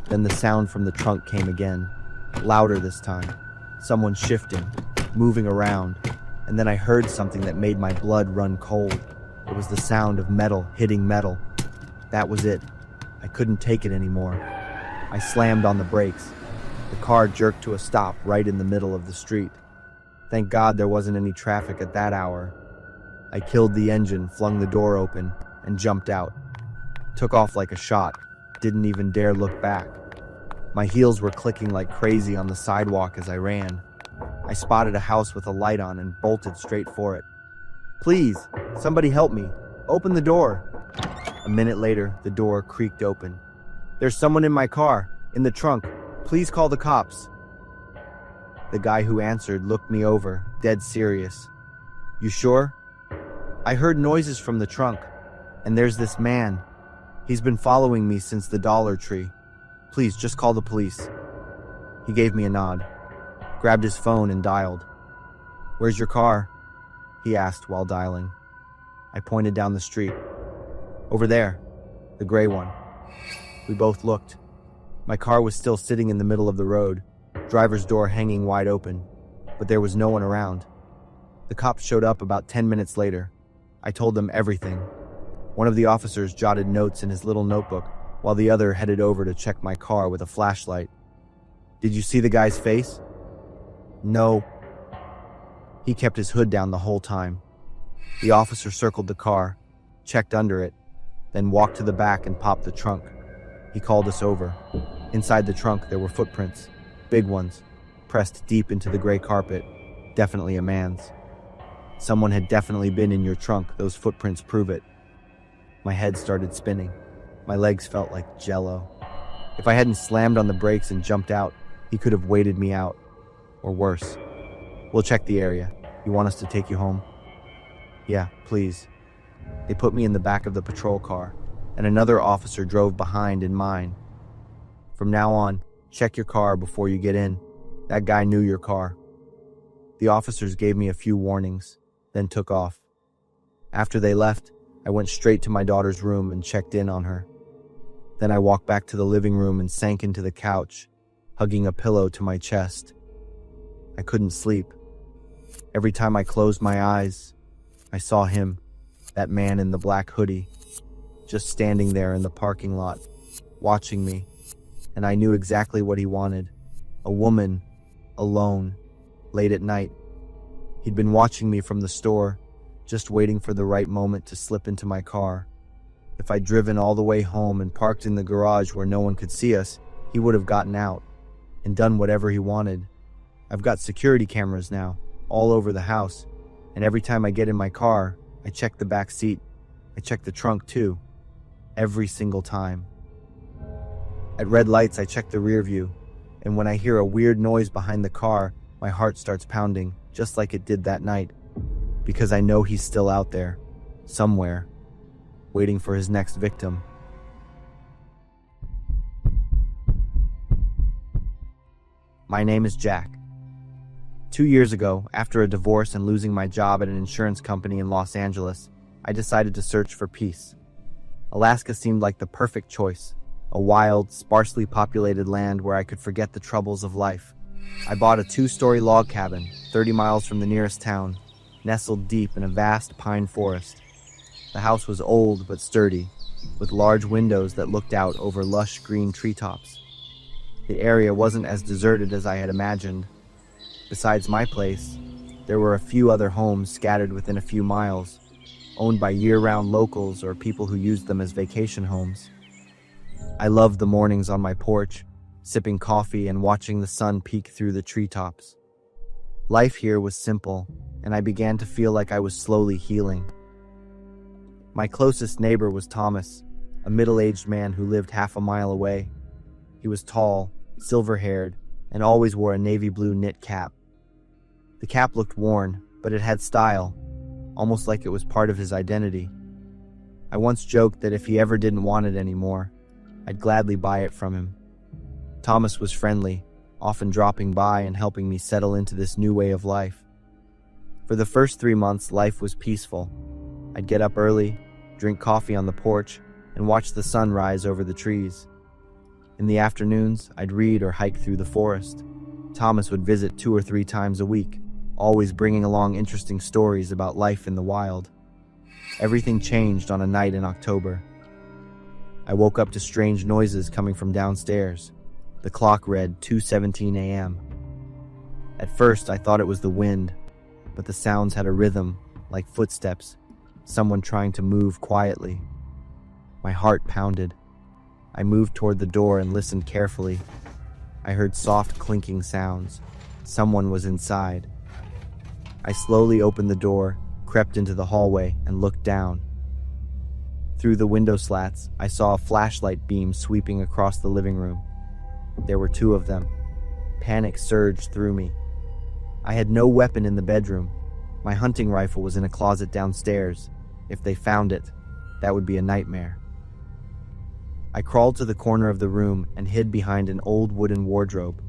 Then the sound from the trunk came again, louder this time. Someone shifting, moving around, and then I heard something that made my blood run cold. It was the sound of metal hitting metal. That was it. I couldn't take it anymore. I slammed on the brakes. The car jerked to a stop right in the middle of the street. Thank God there wasn't any traffic at that hour. I killed the engine, flung the door open, and jumped out. Took off like a shot, didn't even dare look back. My heels were clicking like crazy on the sidewalk as I ran. I spotted a house with a light on and bolted straight for it. Please, somebody help me. Open the door. A minute later, the door creaked open. There's someone in my car, in the trunk. Please call the cops. The guy who answered looked me over, dead serious. You sure? I heard noises from the trunk, and there's this man. He's been following me since the Dollar Tree. Please, just call the police. He gave me a nod, grabbed his phone and dialed. Where's your car? He asked while dialing. I pointed down the street. Over there, the gray one. We both looked. My car was still sitting in the middle of the road, driver's door hanging wide open, but there was no one around. The cops showed up about 10 minutes later. I told them everything. One of the officers jotted notes in his little notebook, while the other headed over to check my car with a flashlight. Did you see the guy's face? No. He kept his hood down the whole time. The officer circled the car, checked under it, then walked to the back and popped the trunk. He called us over. Inside the trunk there were footprints, big ones, pressed deep into the gray carpet, definitely a man's. Someone had definitely been in your trunk, those footprints prove it. My head started spinning. My legs felt like jello. If I hadn't slammed on the brakes and jumped out, he could have waited me out. Or worse. We'll check the area. You want us to take you home? Yeah, please. They put me in the back of the patrol car, and another officer drove behind in mine. From now on, check your car before you get in. That guy knew your car. The officers gave me a few warnings, then took off. After they left, I went straight to my daughter's room and checked in on her. Then I walked back to the living room and sank into the couch, hugging a pillow to my chest. I couldn't sleep. Every time I closed my eyes, I saw him, that man in the black hoodie, just standing there in the parking lot, watching me, and I knew exactly what he wanted. A woman, alone, late at night. He'd been watching me from the store, just waiting for the right moment to slip into my car. If I'd driven all the way home and parked in the garage where no one could see us, he would have gotten out and done whatever he wanted. I've got security cameras now, all over the house, and every time I get in my car, I check the back seat. I check the trunk too. Every single time. At red lights, I check the rear view, and when I hear a weird noise behind the car, my heart starts pounding, just like it did that night, because I know he's still out there, somewhere, waiting for his next victim. My name is Jack. 2 years ago, after a divorce and losing my job at an insurance company in Los Angeles, I decided to search for peace. Alaska seemed like the perfect choice, a wild, sparsely populated land where I could forget the troubles of life. I bought a 2-story log cabin, 30 miles from the nearest town, nestled deep in a vast pine forest. The house was old but sturdy, with large windows that looked out over lush green treetops. The area wasn't as deserted as I had imagined. Besides my place, there were a few other homes scattered within a few miles, owned by year-round locals or people who used them as vacation homes. I loved the mornings on my porch, sipping coffee and watching the sun peek through the treetops. Life here was simple, and I began to feel like I was slowly healing. My closest neighbor was Thomas, a middle-aged man who lived half a mile away. He was tall, silver-haired, and always wore a navy blue knit cap. The cap looked worn, but it had style, almost like it was part of his identity. I once joked that if he ever didn't want it anymore, I'd gladly buy it from him. Thomas was friendly, often dropping by and helping me settle into this new way of life. For For the first 3 months, life was peaceful. I'd get up early, drink coffee on the porch, and watch the sun rise over the trees. In the afternoons, I'd read or hike through the forest. Thomas would visit 2 or 3 times a week, always bringing along interesting stories about life in the wild. Everything changed on a night in October. I woke up to strange noises coming from downstairs. The clock read 2:17 a.m. At first, I thought it was the wind, but the sounds had a rhythm, like footsteps, someone trying to move quietly. My heart pounded. I moved toward the door and listened carefully. I heard soft clinking sounds. Someone was inside. I slowly opened the door, crept into the hallway, and looked down. Through the window slats, I saw a flashlight beam sweeping across the living room. There were 2 of them. Panic surged through me. I had no weapon in the bedroom. My hunting rifle was in a closet downstairs. If they found it, that would be a nightmare. I crawled to the corner of the room and hid behind an old wooden wardrobe.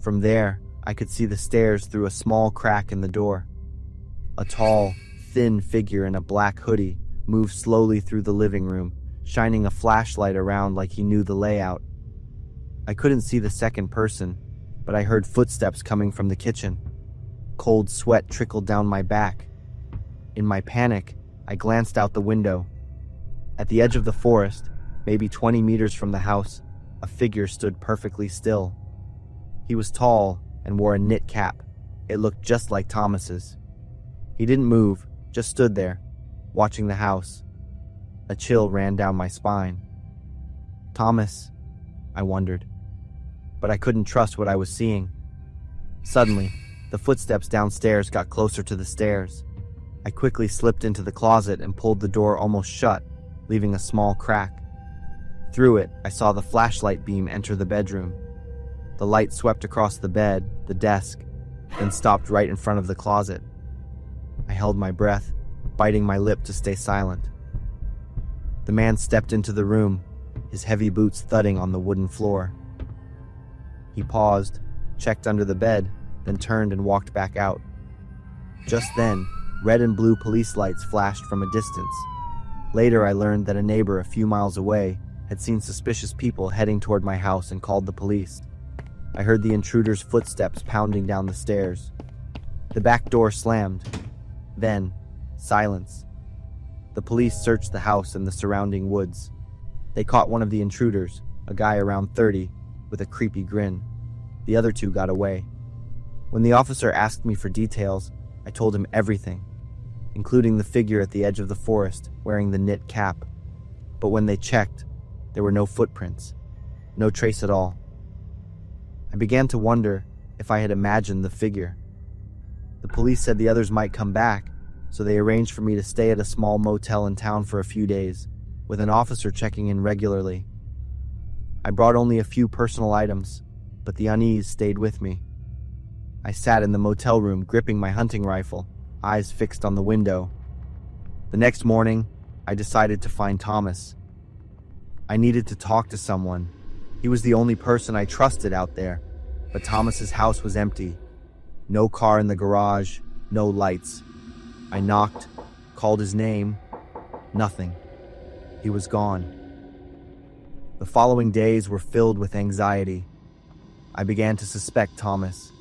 From there, I could see the stairs through a small crack in the door. A tall, thin figure in a black hoodie moved slowly through the living room, shining a flashlight around like he knew the layout. I couldn't see the second person, but I heard footsteps coming from the kitchen. Cold sweat trickled down my back. In my panic, I glanced out the window. At the edge of the forest, maybe 20 meters from the house, a figure stood perfectly still. He was tall and wore a knit cap. It looked just like Thomas's. He didn't move, just stood there, watching the house. A chill ran down my spine. Thomas, I wondered, but I couldn't trust what I was seeing. Suddenly, the footsteps downstairs got closer to the stairs. I quickly slipped into the closet and pulled the door almost shut, leaving a small crack. Through it, I saw the flashlight beam enter the bedroom. The light swept across the bed, the desk, then stopped right in front of the closet. I held my breath, biting my lip to stay silent. The man stepped into the room, his heavy boots thudding on the wooden floor. He paused, checked under the bed, then turned and walked back out. Just then, red and blue police lights flashed from a distance. Later, I learned that a neighbor a few miles away had seen suspicious people heading toward my house and called the police. I heard the intruder's footsteps pounding down the stairs. The back door slammed. Then, silence. The police searched the house and the surrounding woods. They caught one of the intruders, a guy around 30, with a creepy grin. The other 2 got away. When the officer asked me for details, I told him everything, including the figure at the edge of the forest wearing the knit cap. But when they checked, there were no footprints, no trace at all. I began to wonder if I had imagined the figure. The police said the others might come back, so they arranged for me to stay at a small motel in town for a few days, with an officer checking in regularly. I brought only a few personal items, but the unease stayed with me. I sat in the motel room gripping my hunting rifle, eyes fixed on the window. The next morning, I decided to find Thomas. I needed to talk to someone. He was the only person I trusted out there, but Thomas's house was empty. No car in the garage, no lights. I knocked, called his name. Nothing. He was gone. The following days were filled with anxiety. I began to suspect Thomas.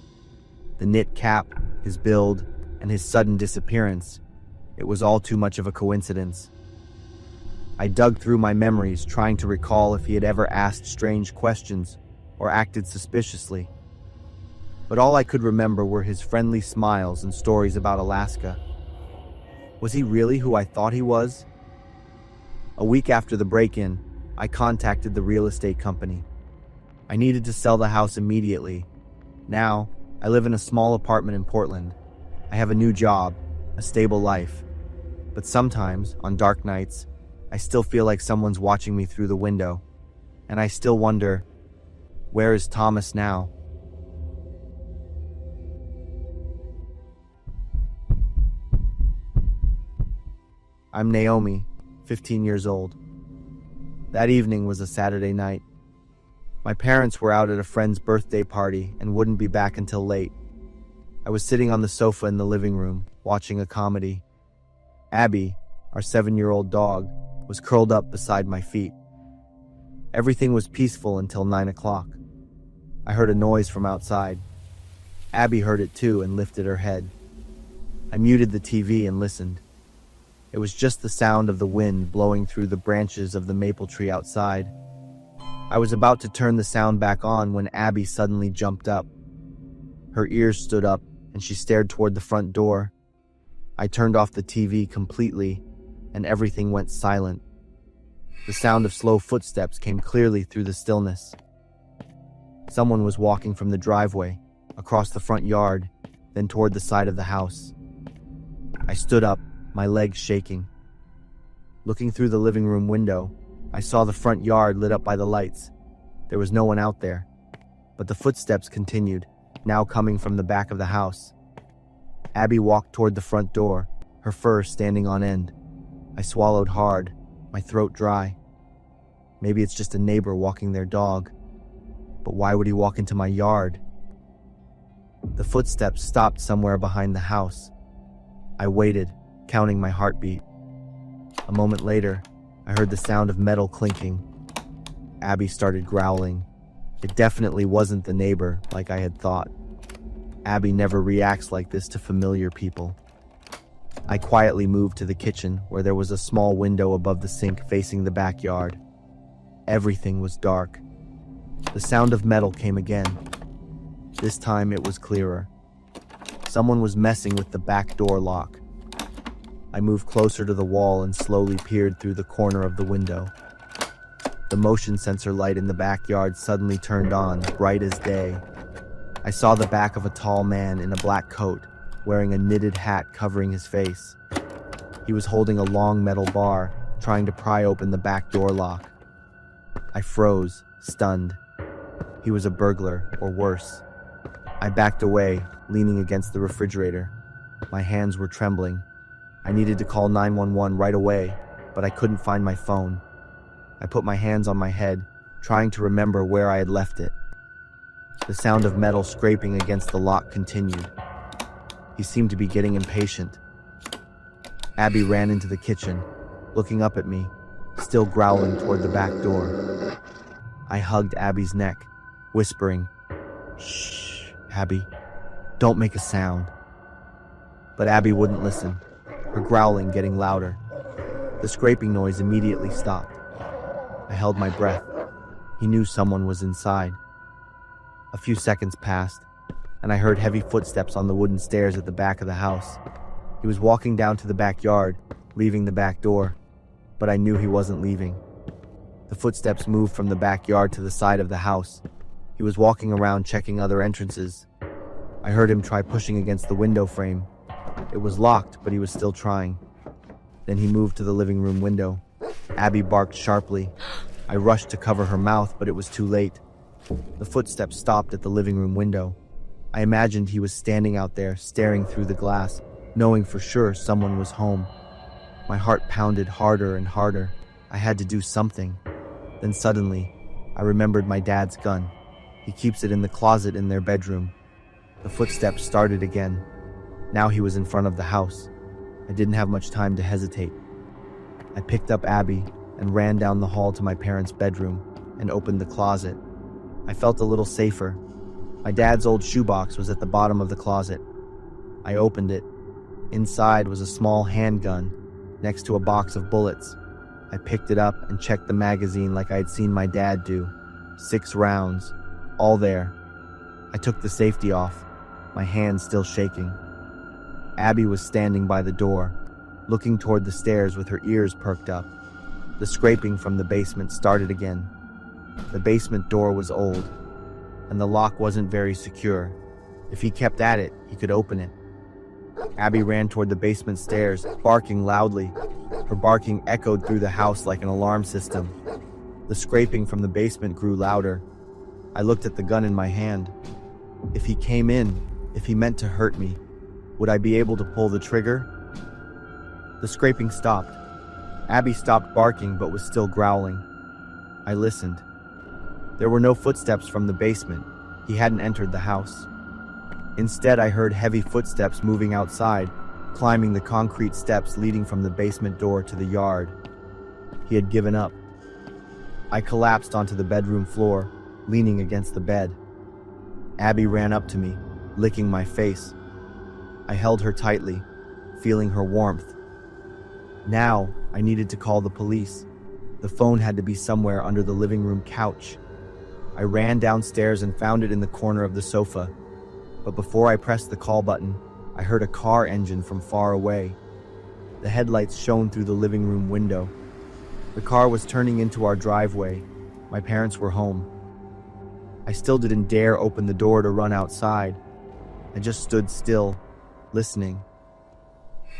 The knit cap, his build, and his sudden disappearance. It was all too much of a coincidence. I dug through my memories, trying to recall if he had ever asked strange questions or acted suspiciously. But all I could remember were his friendly smiles and stories about Alaska. Was he really who I thought he was? A week after the break-in, I contacted the real estate company. I needed to sell the house immediately. Now, I live in a small apartment in Portland. I have a new job, a stable life. But sometimes, on dark nights, I still feel like someone's watching me through the window. And I still wonder, where is Thomas now? I'm Naomi, 15 years old. That evening was a Saturday night. My parents were out at a friend's birthday party and wouldn't be back until late. I was sitting on the sofa in the living room, watching a comedy. Abby, our 7-year-old dog, was curled up beside my feet. Everything was peaceful until 9 o'clock. I heard a noise from outside. Abby heard it too and lifted her head. I muted the TV and listened. It was just the sound of the wind blowing through the branches of the maple tree outside. I was about to turn the sound back on when Abby suddenly jumped up. Her ears stood up and she stared toward the front door. I turned off the TV completely and everything went silent. The sound of slow footsteps came clearly through the stillness. Someone was walking from the driveway, across the front yard, then toward the side of the house. I stood up, my legs shaking. Looking through the living room window, I saw the front yard lit up by the lights. There was no one out there, but the footsteps continued, now coming from the back of the house. Abby walked toward the front door, her fur standing on end. I swallowed hard, my throat dry. Maybe it's just a neighbor walking their dog. But why would he walk into my yard? The footsteps stopped somewhere behind the house. I waited, counting my heartbeat. A moment later, I heard the sound of metal clinking. Abby started growling. It definitely wasn't the neighbor, like I had thought. Abby never reacts like this to familiar people. I quietly moved to the kitchen, where there was a small window above the sink facing the backyard. Everything was dark. The sound of metal came again. This time it was clearer. Someone was messing with the back door lock. I moved closer to the wall and slowly peered through the corner of the window. The motion sensor light in the backyard suddenly turned on, bright as day. I saw the back of a tall man in a black coat, wearing a knitted hat covering his face. He was holding a long metal bar, trying to pry open the back door lock. I froze, stunned. He was a burglar, or worse. I backed away, leaning against the refrigerator. My hands were trembling. I needed to call 911 right away, but I couldn't find my phone. I put my hands on my head, trying to remember where I had left it. The sound of metal scraping against the lock continued. He seemed to be getting impatient. Abby ran into the kitchen, looking up at me, still growling toward the back door. I hugged Abby's neck, whispering, "Shh, Abby, don't make a sound." But Abby wouldn't listen, her growling getting louder. The scraping noise immediately stopped. I held my breath. He knew someone was inside. A few seconds passed, and I heard heavy footsteps on the wooden stairs at the back of the house. He was walking down to the backyard, leaving the back door, but I knew he wasn't leaving. The footsteps moved from the backyard to the side of the house. He was walking around checking other entrances. I heard him try pushing against the window frame. It was locked, but he was still trying. Then he moved to the living room window. Abby barked sharply. I rushed to cover her mouth, but it was too late. The footsteps stopped at the living room window. I imagined he was standing out there, staring through the glass, knowing for sure someone was home. My heart pounded harder and harder. I had to do something. Then suddenly, I remembered my dad's gun. He keeps it in the closet in their bedroom. The footsteps started again. Now he was in front of the house. I didn't have much time to hesitate. I picked up Abby and ran down the hall to my parents' bedroom and opened the closet. I felt a little safer. My dad's old shoebox was at the bottom of the closet. I opened it. Inside was a small handgun next to a box of bullets. I picked it up and checked the magazine like I had seen my dad do. 6 rounds, all there. I took the safety off, my hands still shaking. Abby was standing by the door, looking toward the stairs with her ears perked up. The scraping from the basement started again. The basement door was old, and the lock wasn't very secure. If he kept at it, he could open it. Abby ran toward the basement stairs, barking loudly. Her barking echoed through the house like an alarm system. The scraping from the basement grew louder. I looked at the gun in my hand. If he came in, if he meant to hurt me, would I be able to pull the trigger? The scraping stopped. Abby stopped barking but was still growling. I listened. There were no footsteps from the basement. He hadn't entered the house. Instead, I heard heavy footsteps moving outside, climbing the concrete steps leading from the basement door to the yard. He had given up. I collapsed onto the bedroom floor, leaning against the bed. Abby ran up to me, licking my face. I held her tightly, feeling her warmth. Now, I needed to call the police. The phone had to be somewhere under the living room couch. I ran downstairs and found it in the corner of the sofa. But before I pressed the call button, I heard a car engine from far away. The headlights shone through the living room window. The car was turning into our driveway. My parents were home. I still didn't dare open the door to run outside. I just stood still, listening.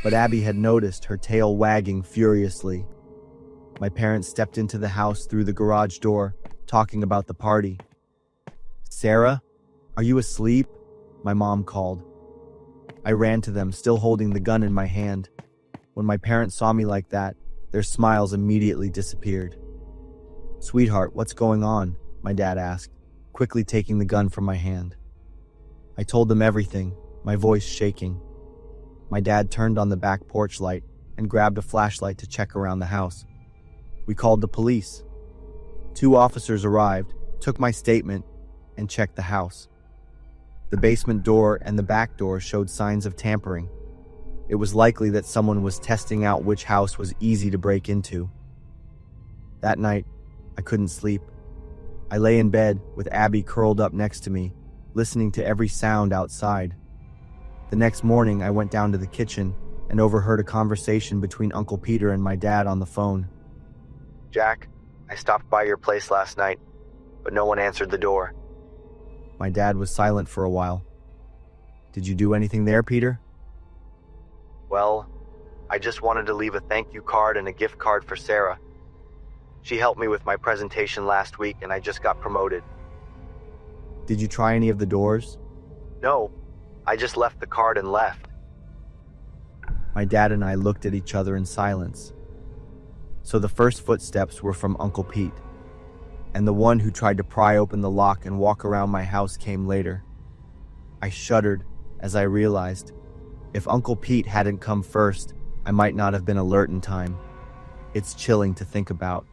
But Abby had noticed, her tail wagging furiously. My parents stepped into the house through the garage door, talking about the party. "Sarah, are you asleep?" my mom called. I ran to them, still holding the gun in my hand. When my parents saw me like that, their smiles immediately disappeared. "Sweetheart, what's going on?" my dad asked, quickly taking the gun from my hand. I told them everything, my voice shaking. My dad turned on the back porch light and grabbed a flashlight to check around the house. We called the police. 2 officers arrived, took my statement, and checked the house. The basement door and the back door showed signs of tampering. It was likely that someone was testing out which house was easy to break into. That night, I couldn't sleep. I lay in bed with Abby curled up next to me, listening to every sound outside. The next morning, I went down to the kitchen and overheard a conversation between Uncle Peter and my dad on the phone. "Jack, I stopped by your place last night, but no one answered the door." My dad was silent for a while. "Did you do anything there, Peter?" "Well, I just wanted to leave a thank you card and a gift card for Sarah. She helped me with my presentation last week and I just got promoted." "Did you try any of the doors?" "No, I just left the card and left." My dad and I looked at each other in silence. So the first footsteps were from Uncle Pete, and the one who tried to pry open the lock and walk around my house came later. I shuddered as I realized, if Uncle Pete hadn't come first, I might not have been alert in time. It's chilling to think about.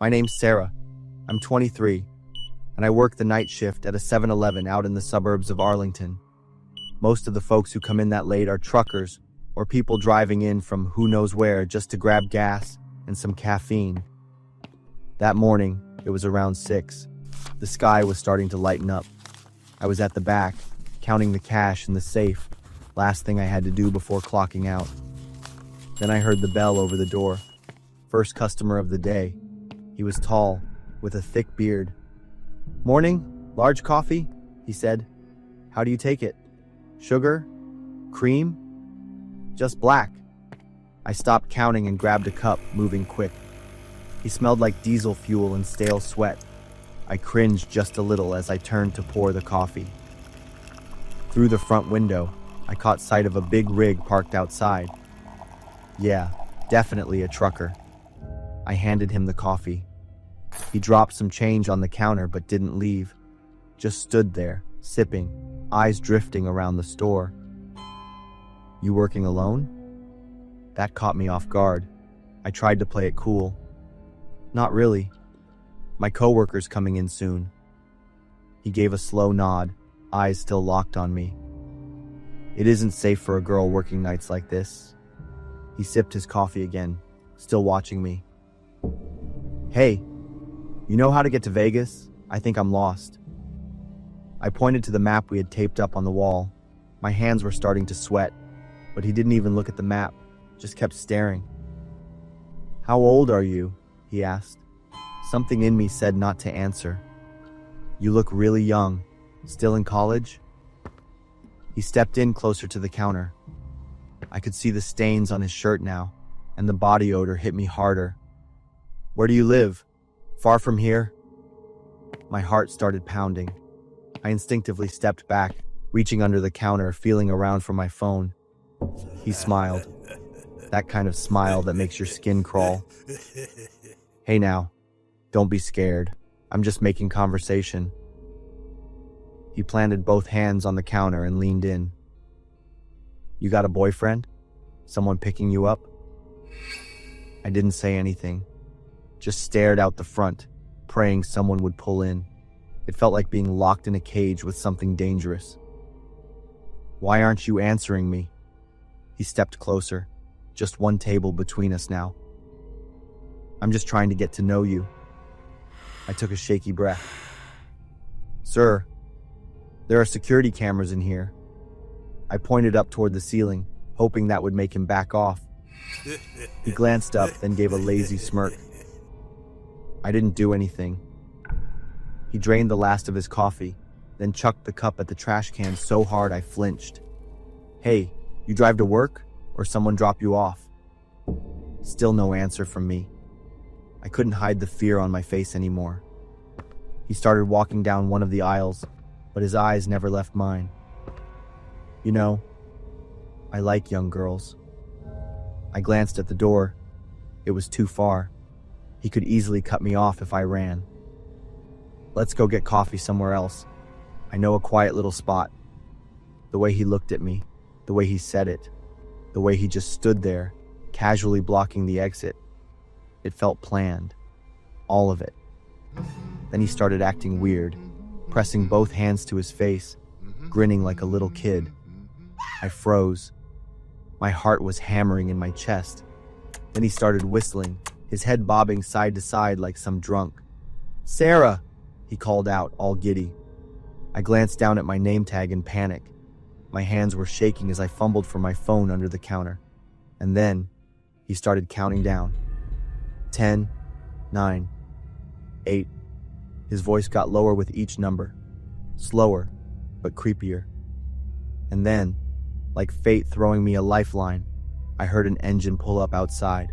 My name's Sarah. I'm 23, and I work the night shift at a 7-Eleven out in the suburbs of Arlington. Most of the folks who come in that late are truckers or people driving in from who knows where just to grab gas and some caffeine. That morning, it was around 6. The sky was starting to lighten up. I was at the back, counting the cash in the safe, last thing I had to do before clocking out. Then I heard the bell over the door. First customer of the day. He was tall, with a thick beard. "Morning, large coffee?" he said. "How do you take it? Sugar? Cream?" "Just black." I stopped counting and grabbed a cup, moving quick. He smelled like diesel fuel and stale sweat. I cringed just a little as I turned to pour the coffee. Through the front window, I caught sight of a big rig parked outside. Yeah, definitely a trucker. I handed him the coffee. He dropped some change on the counter but didn't leave. Just stood there, sipping, eyes drifting around the store. "You working alone?" That caught me off guard. I tried to play it cool. "Not really. My coworker's coming in soon." He gave a slow nod, eyes still locked on me. "It isn't safe for a girl working nights like this." He sipped his coffee again, still watching me. "Hey, you know how to get to Vegas? I think I'm lost." I pointed to the map we had taped up on the wall. My hands were starting to sweat, but he didn't even look at the map, just kept staring. "How old are you?" he asked. Something in me said not to answer. "You look really young. Still in college?" He stepped in closer to the counter. I could see the stains on his shirt now, and the body odor hit me harder. "Where do you live? Far from here?" My heart started pounding. I instinctively stepped back, reaching under the counter, feeling around for my phone. He smiled. That kind of smile that makes your skin crawl. "Hey now, don't be scared. I'm just making conversation. He planted both hands on the counter and leaned in. You got a boyfriend? Someone picking you up? I didn't say anything, just stared out the front, praying someone would pull in. It felt like being locked in a cage with something dangerous. Why aren't you answering me? He stepped closer, just one table between us now. I'm just trying to get to know you. I took a shaky breath. Sir, there are security cameras in here. I pointed up toward the ceiling, hoping that would make him back off. He glanced up, then gave a lazy smirk. I didn't do anything. He drained the last of his coffee, then chucked the cup at the trash can so hard I flinched. Hey, you drive to work, or someone drop you off? Still no answer from me. I couldn't hide the fear on my face anymore. He started walking down one of the aisles, but his eyes never left mine. You know, I like young girls. I glanced at the door. It was too far. He could easily cut me off if I ran. Let's go get coffee somewhere else. I know a quiet little spot. The way he looked at me, the way he said it, the way he just stood there, casually blocking the exit. It felt planned. All of it. Then he started acting weird, pressing both hands to his face, grinning like a little kid. I froze. My heart was hammering in my chest. Then he started whistling, his head bobbing side to side like some drunk. Sarah, he called out, all giddy. I glanced down at my name tag in panic. My hands were shaking as I fumbled for my phone under the counter. And then he started counting down. 10, 9, 8. His voice got lower with each number. Slower, but creepier. And then, like fate throwing me a lifeline, I heard an engine pull up outside.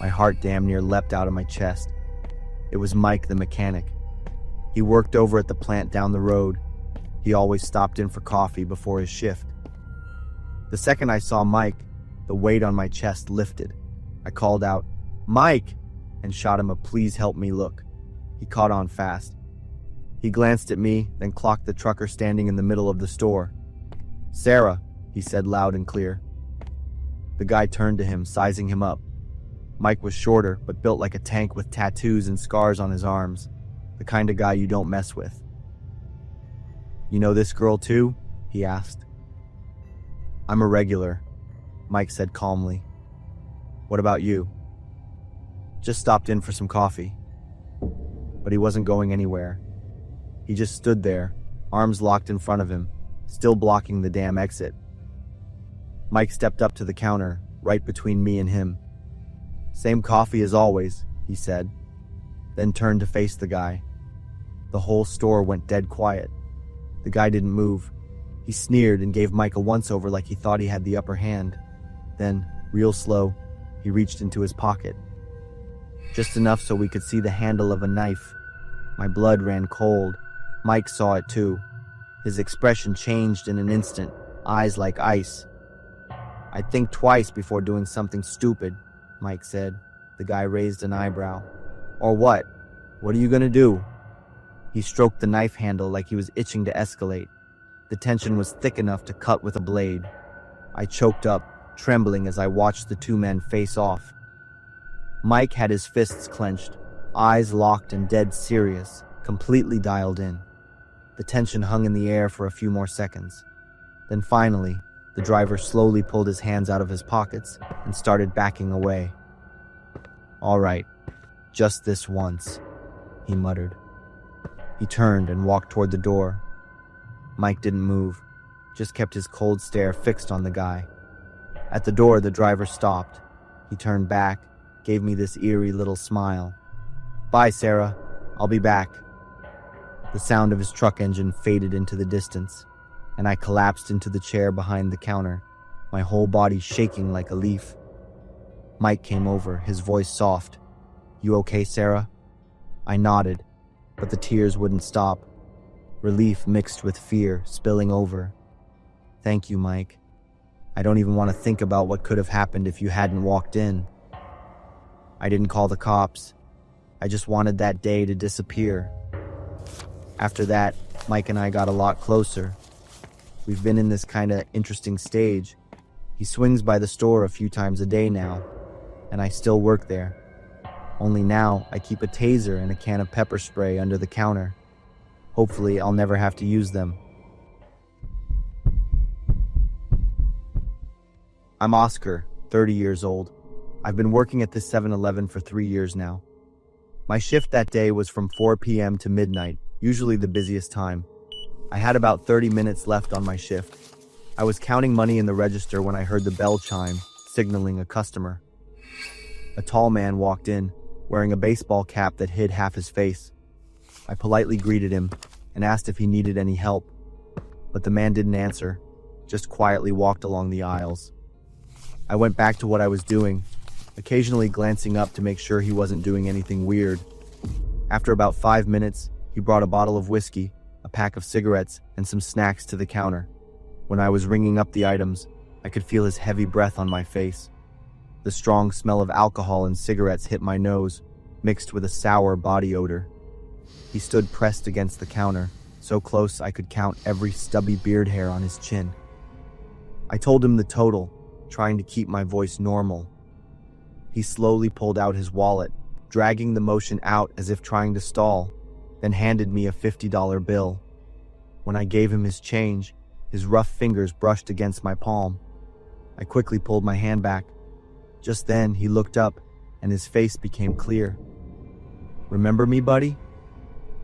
My heart damn near leapt out of my chest. It was Mike the mechanic. He worked over at the plant down the road. He always stopped in for coffee before his shift. The second I saw Mike, the weight on my chest lifted. I called out, Mike, and shot him a please help me look. He caught on fast. He glanced at me, then clocked the trucker standing in the middle of the store. Sarah, he said loud and clear. The guy turned to him, sizing him up. Mike was shorter, but built like a tank with tattoos and scars on his arms. The kind of guy you don't mess with. You know this girl too? He asked. I'm a regular, Mike said calmly. What about you? Just stopped in for some coffee. But he wasn't going anywhere. He just stood there, arms locked in front of him, still blocking the damn exit. Mike stepped up to the counter, right between me and him. Same coffee as always, he said, then turned to face the guy. The whole store went dead quiet. The guy didn't move. He sneered and gave Mike a once-over like he thought he had the upper hand. Then, real slow, he reached into his pocket. Just enough so we could see the handle of a knife. My blood ran cold. Mike saw it too. His expression changed in an instant, eyes like ice. I'd think twice before doing something stupid, Mike said. The guy raised an eyebrow. Or what? What are you gonna do? He stroked the knife handle like he was itching to escalate. The tension was thick enough to cut with a blade. I choked up, trembling as I watched the two men face off. Mike had his fists clenched, eyes locked and dead serious, completely dialed in. The tension hung in the air for a few more seconds. Then finally, the driver slowly pulled his hands out of his pockets and started backing away. All right, just this once, he muttered. He turned and walked toward the door. Mike didn't move, just kept his cold stare fixed on the guy. At the door, the driver stopped. He turned back, gave me this eerie little smile. Bye, Sarah. I'll be back. The sound of his truck engine faded into the distance, and I collapsed into the chair behind the counter, my whole body shaking like a leaf. Mike came over, his voice soft. You okay, Sarah? I nodded, but the tears wouldn't stop. Relief mixed with fear, spilling over. Thank you, Mike. I don't even want to think about what could have happened if you hadn't walked in. I didn't call the cops. I just wanted that day to disappear. After that, Mike and I got a lot closer. We've been in this kind of interesting stage. He swings by the store a few times a day now, and I still work there. Only now, I keep a taser and a can of pepper spray under the counter. Hopefully, I'll never have to use them. I'm Oscar, 30 years old. I've been working at this 7-Eleven for 3 years now. My shift that day was from 4 p.m. to midnight, usually the busiest time. I had about 30 minutes left on my shift. I was counting money in the register when I heard the bell chime, signaling a customer. A tall man walked in, wearing a baseball cap that hid half his face. I politely greeted him and asked if he needed any help, but the man didn't answer, just quietly walked along the aisles. I went back to what I was doing, occasionally glancing up to make sure he wasn't doing anything weird. After about 5 minutes, he brought a bottle of whiskey, a pack of cigarettes, and some snacks to the counter. When I was ringing up the items, I could feel his heavy breath on my face. The strong smell of alcohol and cigarettes hit my nose, mixed with a sour body odor. He stood pressed against the counter, so close I could count every stubby beard hair on his chin. I told him the total, trying to keep my voice normal. He slowly pulled out his wallet, dragging the motion out as if trying to stall, then handed me a $50 bill. When I gave him his change, his rough fingers brushed against my palm. I quickly pulled my hand back. Just then, he looked up, and his face became clear. "Remember me, buddy?"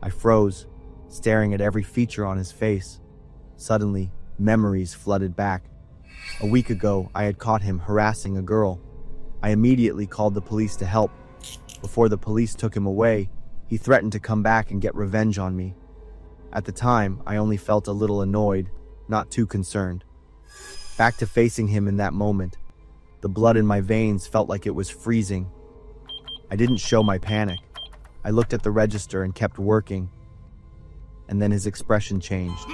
I froze, staring at every feature on his face. Suddenly, memories flooded back. A week ago, I had caught him harassing a girl. I immediately called the police to help. Before the police took him away, he threatened to come back and get revenge on me. At the time, I only felt a little annoyed, not too concerned. Back to facing him in that moment. The blood in my veins felt like it was freezing. I didn't show my panic. I looked at the register and kept working. And then his expression changed.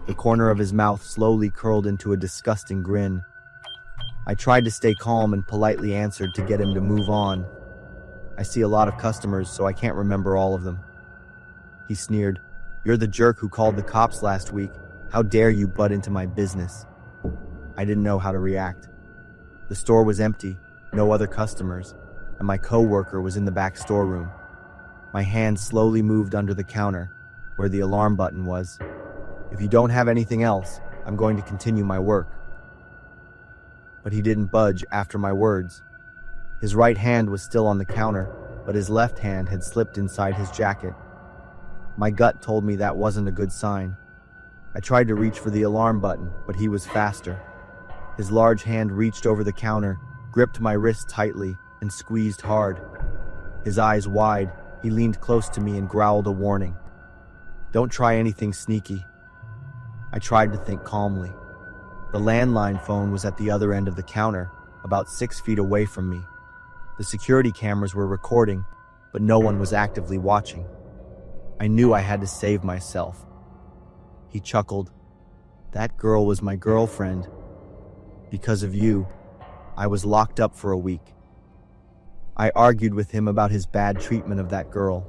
The corner of his mouth slowly curled into a disgusting grin. I tried to stay calm and politely answered to get him to move on. "I see a lot of customers, so I can't remember all of them." He sneered. "You're the jerk who called the cops last week. How dare you butt into my business?" I didn't know how to react. The store was empty, no other customers, and my coworker was in the back storeroom. My hand slowly moved under the counter, where the alarm button was. "If you don't have anything else, I'm going to continue my work." But he didn't budge after my words. His right hand was still on the counter, but his left hand had slipped inside his jacket. My gut told me that wasn't a good sign. I tried to reach for the alarm button, but he was faster. His large hand reached over the counter, gripped my wrist tightly, and squeezed hard. His eyes wide, he leaned close to me and growled a warning. "Don't try anything sneaky." I tried to think calmly. The landline phone was at the other end of the counter, about 6 feet away from me. The security cameras were recording, but no one was actively watching. I knew I had to save myself. He chuckled. "That girl was my girlfriend. Because of you, I was locked up for a week." I argued with him about his bad treatment of that girl.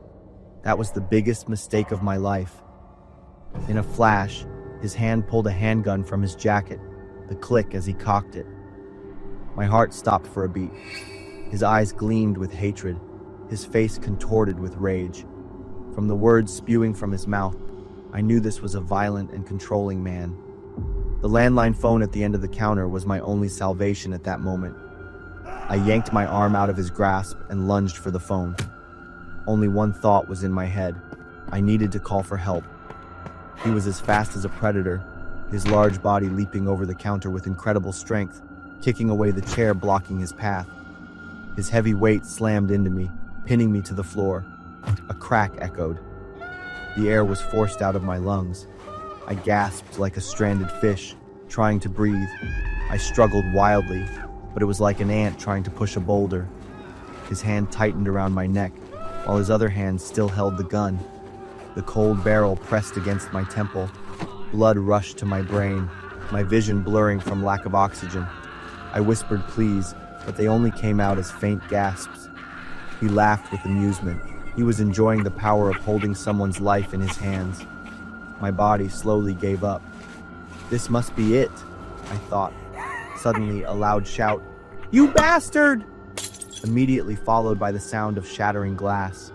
That was the biggest mistake of my life. In a flash, his hand pulled a handgun from his jacket, the click as he cocked it. My heart stopped for a beat. His eyes gleamed with hatred, his face contorted with rage. From the words spewing from his mouth, I knew this was a violent and controlling man. The landline phone at the end of the counter was my only salvation at that moment. I yanked my arm out of his grasp and lunged for the phone. Only one thought was in my head. I needed to call for help. He was as fast as a predator, his large body leaping over the counter with incredible strength, kicking away the chair blocking his path. His heavy weight slammed into me, pinning me to the floor. A crack echoed. The air was forced out of my lungs. I gasped like a stranded fish, trying to breathe. I struggled wildly, but it was like an ant trying to push a boulder. His hand tightened around my neck, while his other hand still held the gun. The cold barrel pressed against my temple. Blood rushed to my brain, my vision blurring from lack of oxygen. I whispered please, but they only came out as faint gasps. He laughed with amusement. He was enjoying the power of holding someone's life in his hands. My body slowly gave up. This must be it, I thought. Suddenly, a loud shout, "You bastard!" immediately followed by the sound of shattering glass.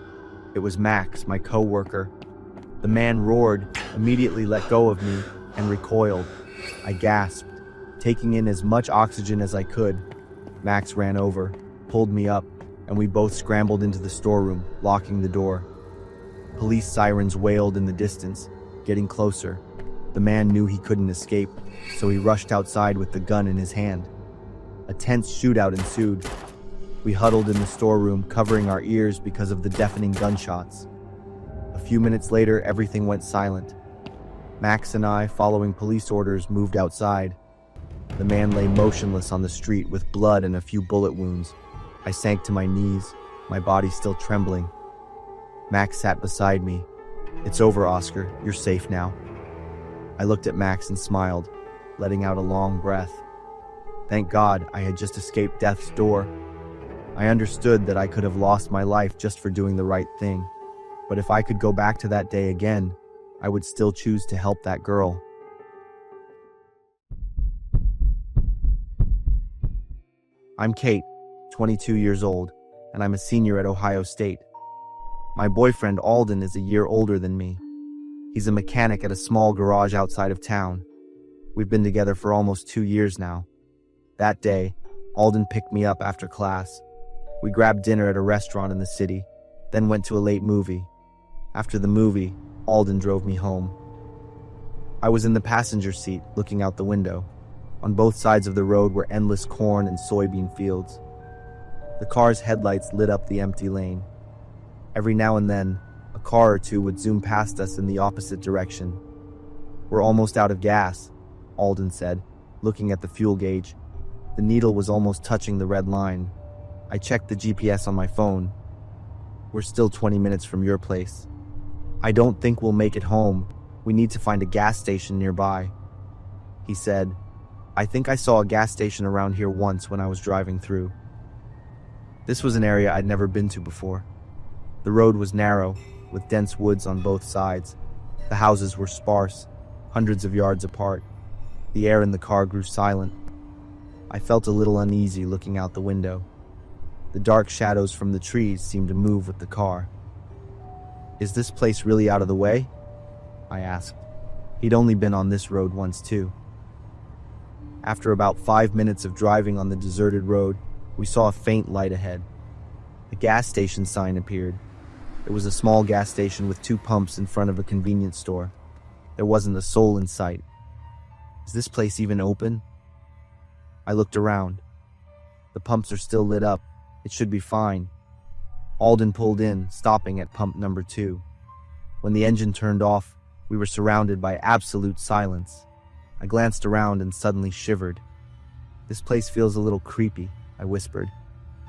It was Max, my co-worker. The man roared, immediately let go of me, and recoiled. I gasped, taking in as much oxygen as I could. Max ran over, pulled me up, and we both scrambled into the storeroom, locking the door. Police sirens wailed in the distance, getting closer. The man knew he couldn't escape, so he rushed outside with the gun in his hand. A tense shootout ensued. We huddled in the storeroom, covering our ears because of the deafening gunshots. A few minutes later, everything went silent. Max and I, following police orders, moved outside. The man lay motionless on the street with blood and a few bullet wounds. I sank to my knees, my body still trembling. Max sat beside me. "It's over, Oscar. You're safe now." I looked at Max and smiled, letting out a long breath. Thank God I had just escaped death's door. I understood that I could have lost my life just for doing the right thing. But if I could go back to that day again, I would still choose to help that girl. I'm Kate, 22 years old, and I'm a senior at Ohio State. My boyfriend Alden is a year older than me. He's a mechanic at a small garage outside of town. We've been together for almost 2 years now. That day, Alden picked me up after class. We grabbed dinner at a restaurant in the city, then went to a late movie. After the movie, Alden drove me home. I was in the passenger seat, looking out the window. On both sides of the road were endless corn and soybean fields. The car's headlights lit up the empty lane. Every now and then, a car or two would zoom past us in the opposite direction. "We're almost out of gas," Alden said, looking at the fuel gauge. The needle was almost touching the red line. I checked the GPS on my phone. "We're still 20 minutes from your place." "I don't think we'll make it home. We need to find a gas station nearby," he said. "I think I saw a gas station around here once when I was driving through." This was an area I'd never been to before. The road was narrow, with dense woods on both sides. The houses were sparse, hundreds of yards apart. The air in the car grew silent. I felt a little uneasy looking out the window. The dark shadows from the trees seemed to move with the car. "Is this place really out of the way?" I asked. He'd only been on this road once too. After about 5 minutes of driving on the deserted road, we saw a faint light ahead. A gas station sign appeared. It was a small gas station with 2 pumps in front of a convenience store. There wasn't a soul in sight. Is this place even open? I looked around. The pumps are still lit up. It should be fine. Alden pulled in, stopping at pump number 2. When the engine turned off, we were surrounded by absolute silence. I glanced around and suddenly shivered. "This place feels a little creepy," I whispered.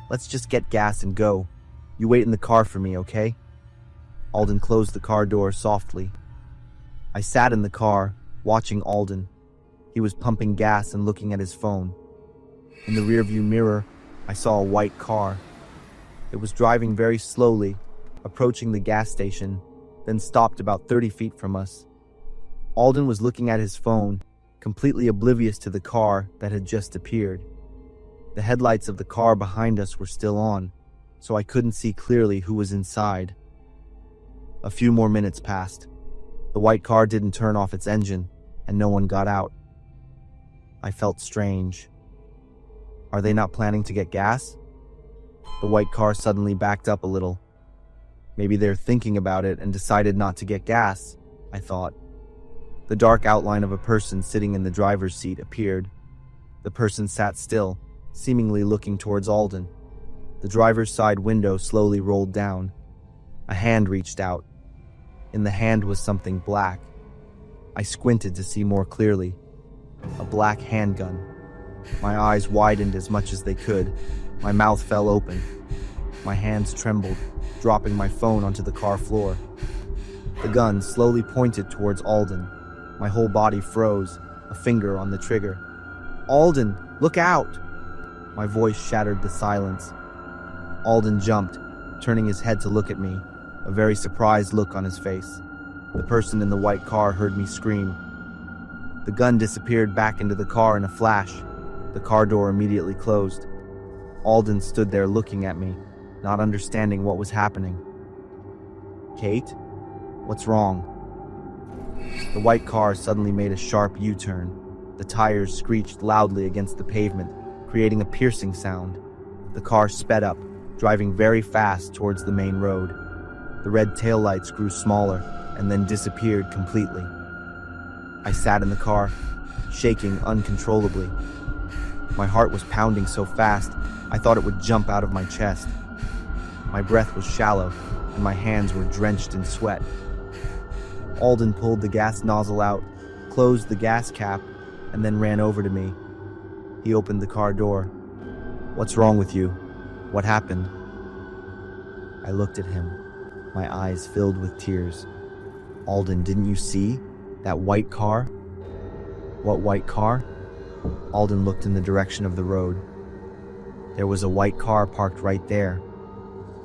"Let's just get gas and go. You wait in the car for me, okay?" Alden closed the car door softly. I sat in the car, watching Alden. He was pumping gas and looking at his phone. In the rearview mirror, I saw a white car. It was driving very slowly, approaching the gas station, then stopped about 30 feet from us. Alden was looking at his phone, completely oblivious to the car that had just appeared. The headlights of the car behind us were still on, so I couldn't see clearly who was inside. A few more minutes passed. The white car didn't turn off its engine, and no one got out. I felt strange. Are they not planning to get gas? The white car suddenly backed up a little. Maybe they're thinking about it and decided not to get gas, I thought. The dark outline of a person sitting in the driver's seat appeared. The person sat still, seemingly looking towards Alden. The driver's side window slowly rolled down. A hand reached out. In the hand was something black. I squinted to see more clearly. A black handgun. My eyes widened as much as they could. My mouth fell open. My hands trembled, dropping my phone onto the car floor. The gun slowly pointed towards Alden. My whole body froze, a finger on the trigger. "Alden, look out!" My voice shattered the silence. Alden jumped, turning his head to look at me. a very surprised look on his face. The person in the white car heard me scream. The gun disappeared back into the car in a flash. The car door immediately closed. Alden stood there looking at me, not understanding what was happening. Kate? What's wrong? The white car suddenly made a sharp U-turn. The tires screeched loudly against the pavement, creating a piercing sound. The car sped up, driving very fast towards the main road. The red taillights grew smaller and then disappeared completely. I sat in the car, shaking uncontrollably. My heart was pounding so fast, I thought it would jump out of my chest. My breath was shallow, and my hands were drenched in sweat. Alden pulled the gas nozzle out, closed the gas cap, and then ran over to me. He opened the car door. "What's wrong with you? What happened?" I looked at him, my eyes filled with tears. "Alden, didn't you see? That white car?" "What white car?" Alden looked in the direction of the road. There was a white car parked right there.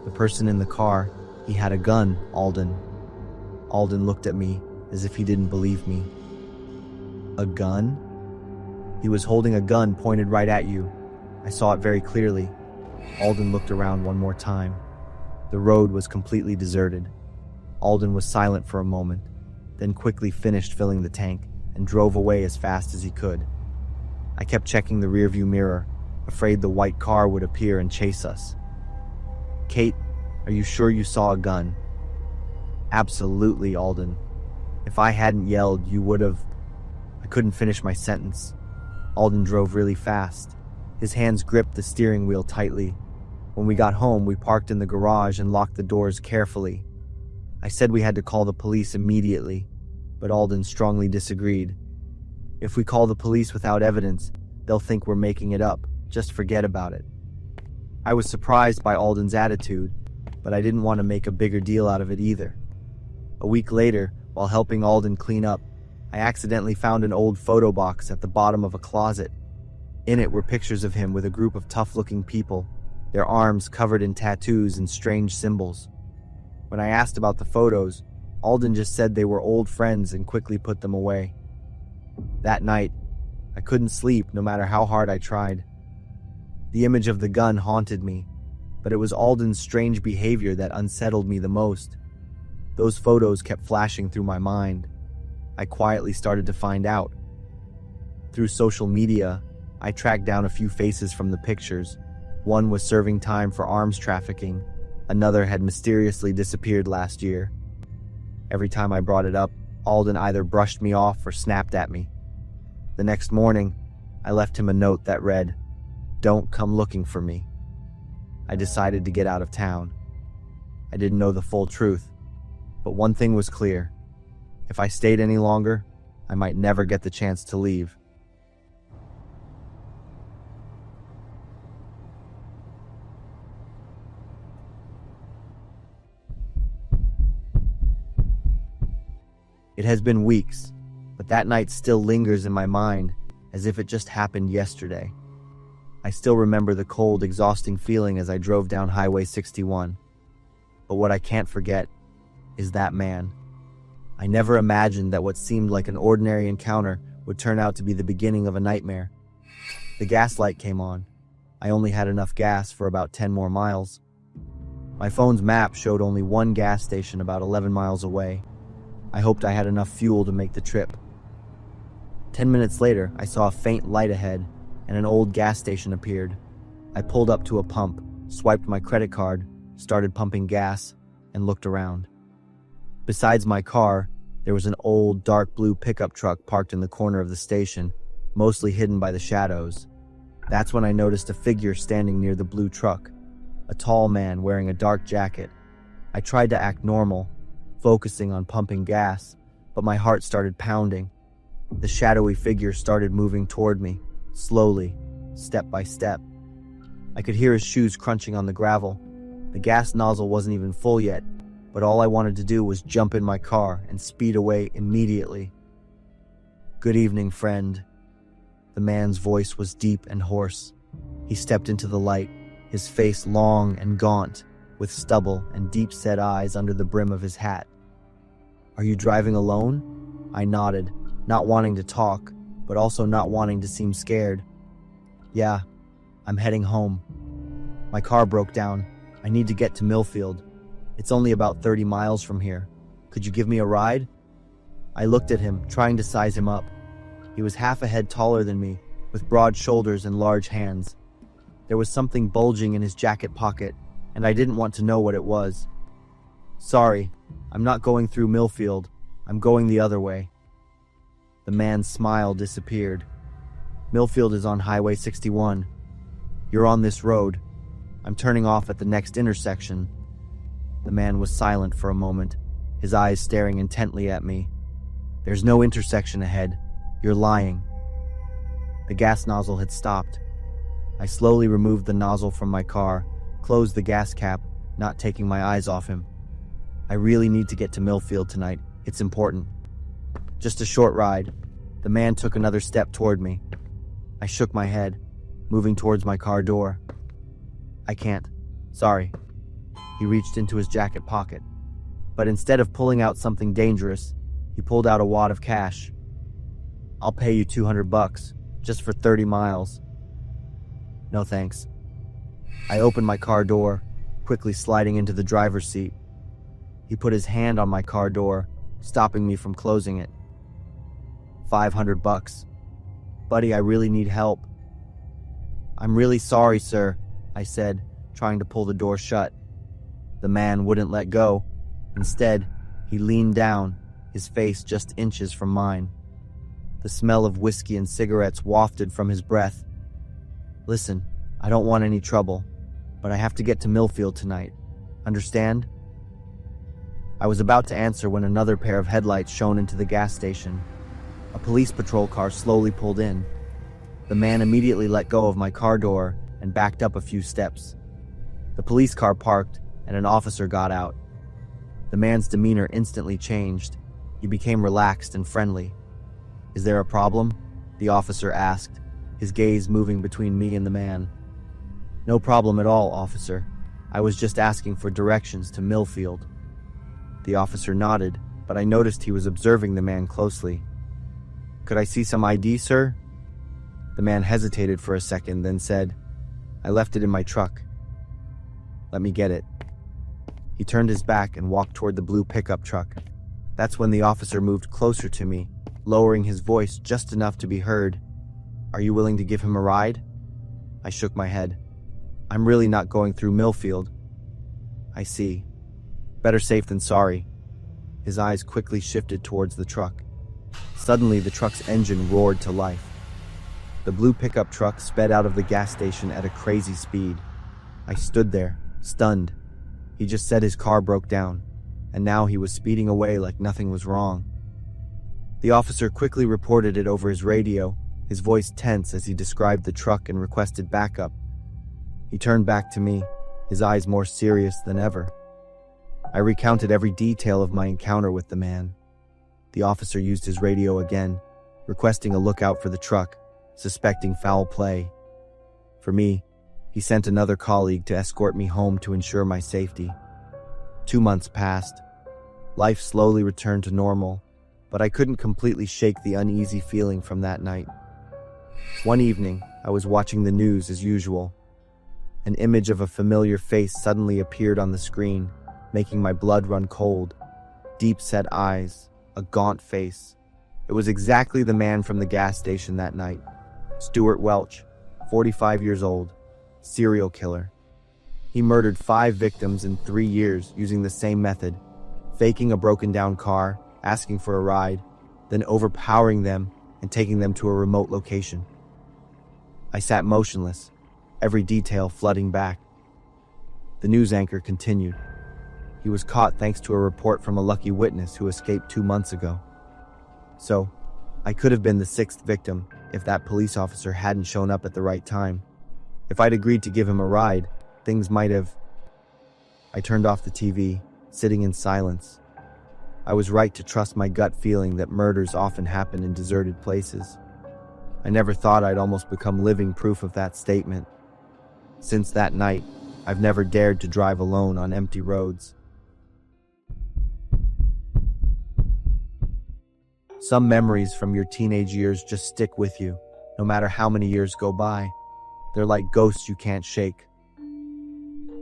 The person in the car, he had a gun, Alden. Alden looked at me as if he didn't believe me. "A gun?" "He was holding a gun pointed right at you. I saw it very clearly." Alden looked around one more time. The road was completely deserted. Alden was silent for a moment, then quickly finished filling the tank and drove away as fast as he could. I kept checking the rearview mirror, afraid the white car would appear and chase us. "Kate, are you sure you saw a gun?" "Absolutely, Alden. If I hadn't yelled, you would have..." I couldn't finish my sentence. Alden drove really fast. His hands gripped the steering wheel tightly. When we got home, we parked in the garage and locked the doors carefully. I said we had to call the police immediately, but Alden strongly disagreed. "If we call the police without evidence, they'll think we're making it up. Just forget about it." I was surprised by Alden's attitude, but I didn't want to make a bigger deal out of it either. A week later, while helping Alden clean up, I accidentally found an old photo box at the bottom of a closet. In it were pictures of him with a group of tough-looking people, their arms covered in tattoos and strange symbols. When I asked about the photos, Alden just said they were old friends and quickly put them away. That night, I couldn't sleep no matter how hard I tried. The image of the gun haunted me, but it was Alden's strange behavior that unsettled me the most. Those photos kept flashing through my mind. I quietly started to find out. Through social media, I tracked down a few faces from the pictures. One was serving time for arms trafficking. Another had mysteriously disappeared last year. Every time I brought it up, Alden either brushed me off or snapped at me. The next morning, I left him a note that read, "Don't come looking for me." I decided to get out of town. I didn't know the full truth, but one thing was clear. If I stayed any longer, I might never get the chance to leave. It has been weeks, but that night still lingers in my mind as if it just happened yesterday. I still remember the cold, exhausting feeling as I drove down Highway 61. But what I can't forget is that man. I never imagined that what seemed like an ordinary encounter would turn out to be the beginning of a nightmare. The gas light came on. I only had enough gas for about 10 more miles. My phone's map showed only one gas station about 11 miles away. I hoped I had enough fuel to make the trip. 10 minutes later, I saw a faint light ahead, and an old gas station appeared. I pulled up to a pump, swiped my credit card, started pumping gas, and looked around. Besides my car, there was an old, dark blue pickup truck parked in the corner of the station, mostly hidden by the shadows. That's when I noticed a figure standing near the blue truck, a tall man wearing a dark jacket. I tried to act normal, focusing on pumping gas, but my heart started pounding. The shadowy figure started moving toward me, slowly, step by step. I could hear his shoes crunching on the gravel. The gas nozzle wasn't even full yet, but all I wanted to do was jump in my car and speed away immediately. "Good evening, friend." The man's voice was deep and hoarse. He stepped into the light, his face long and gaunt, with stubble and deep-set eyes under the brim of his hat. "Are you driving alone?" I nodded, not wanting to talk, but also not wanting to seem scared. "Yeah, I'm heading home. My car broke down. I need to get to Millfield. It's only about 30 miles from here. Could you give me a ride?" I looked at him, trying to size him up. He was half a head taller than me, with broad shoulders and large hands. There was something bulging in his jacket pocket, and I didn't want to know what it was. "Sorry, I'm not going through Millfield. I'm going the other way." The man's smile disappeared. "Millfield is on Highway 61. You're on this road. I'm turning off at the next intersection." The man was silent for a moment, his eyes staring intently at me. "There's no intersection ahead. You're lying." The gas nozzle had stopped. I slowly removed the nozzle from my car, closed the gas cap, not taking my eyes off him. "I really need to get to Millfield tonight. It's important." "Just a short ride." The man took another step toward me. I shook my head, moving towards my car door. "I can't. Sorry." He reached into his jacket pocket, but instead of pulling out something dangerous, he pulled out a wad of cash. "I'll pay you $200, just for 30 miles. "No thanks." I opened my car door, quickly sliding into the driver's seat. He put his hand on my car door, stopping me from closing it. $500. "Buddy, I really need help." "I'm really sorry, sir," I said, trying to pull the door shut. The man wouldn't let go. Instead, he leaned down, his face just inches from mine. The smell of whiskey and cigarettes wafted from his breath. "Listen, I don't want any trouble, but I have to get to Millfield tonight. Understand?" I was about to answer when another pair of headlights shone into the gas station. A police patrol car slowly pulled in. The man immediately let go of my car door and backed up a few steps. The police car parked, and an officer got out. The man's demeanor instantly changed. He became relaxed and friendly. "Is there a problem?" the officer asked, his gaze moving between me and the man. "No problem at all, officer. I was just asking for directions to Millfield." The officer nodded, but I noticed he was observing the man closely. "Could I see some ID, sir?" The man hesitated for a second, then said, "I left it in my truck." "Let me get it." He turned his back and walked toward the blue pickup truck. That's when the officer moved closer to me, lowering his voice just enough to be heard. "Are you willing to give him a ride?" I shook my head. "I'm really not going through Millfield." "I see. Better safe than sorry." His eyes quickly shifted towards the truck. Suddenly, the truck's engine roared to life. The blue pickup truck sped out of the gas station at a crazy speed. I stood there, stunned. He just said his car broke down, and now he was speeding away like nothing was wrong. The officer quickly reported it over his radio, his voice tense as he described the truck and requested backup. He turned back to me, his eyes more serious than ever. I recounted every detail of my encounter with the man. The officer used his radio again, requesting a lookout for the truck, suspecting foul play. For me, he sent another colleague to escort me home to ensure my safety. 2 months passed. Life slowly returned to normal, but I couldn't completely shake the uneasy feeling from that night. One evening, I was watching the news as usual. An image of a familiar face suddenly appeared on the screen, making my blood run cold. Deep-set eyes, a gaunt face. It was exactly the man from the gas station that night. Stuart Welch, 45 years old, serial killer. He murdered 5 victims in 3 years using the same method, faking a broken-down car, asking for a ride, then overpowering them and taking them to a remote location. I sat motionless, every detail flooding back. The news anchor continued. He was caught thanks to a report from a lucky witness who escaped 2 months ago. So, I could have been the 6th victim if that police officer hadn't shown up at the right time. If I'd agreed to give him a ride, things might have... I turned off the TV, sitting in silence. I was right to trust my gut feeling that murders often happen in deserted places. I never thought I'd almost become living proof of that statement. Since that night, I've never dared to drive alone on empty roads. Some memories from your teenage years just stick with you, no matter how many years go by. They're like ghosts you can't shake.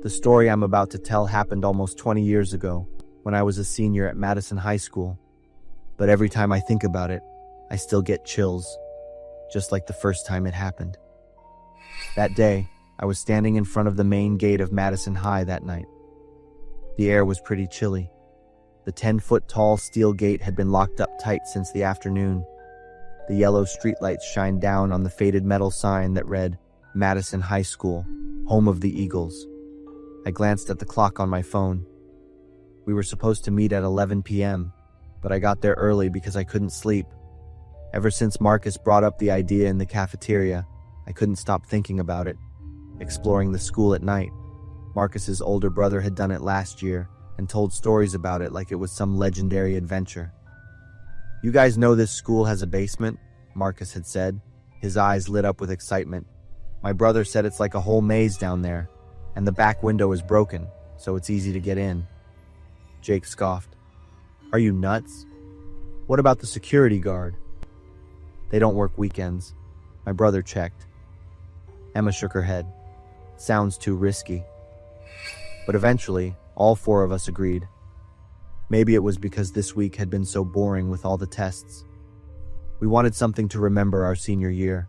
The story I'm about to tell happened almost 20 years ago, when I was a senior at Madison High School. But every time I think about it, I still get chills, just like the first time it happened. That day, I was standing in front of the main gate of Madison High that night. The air was pretty chilly. The 10-foot-tall steel gate had been locked up tight since the afternoon. The yellow streetlights shined down on the faded metal sign that read, Madison High School, home of the Eagles. I glanced at the clock on my phone. We were supposed to meet at 11 p.m., but I got there early because I couldn't sleep. Ever since Marcus brought up the idea in the cafeteria, I couldn't stop thinking about it. Exploring the school at night. Marcus's older brother had done it last year and told stories about it like it was some legendary adventure. You guys know this school has a basement? Marcus had said. His eyes lit up with excitement. My brother said it's like a whole maze down there, and the back window is broken, so it's easy to get in. Jake scoffed. Are you nuts? What about the security guard? They don't work weekends. My brother checked. Emma shook her head. Sounds too risky. But eventually, all four of us agreed. Maybe it was because this week had been so boring with all the tests. We wanted something to remember our senior year.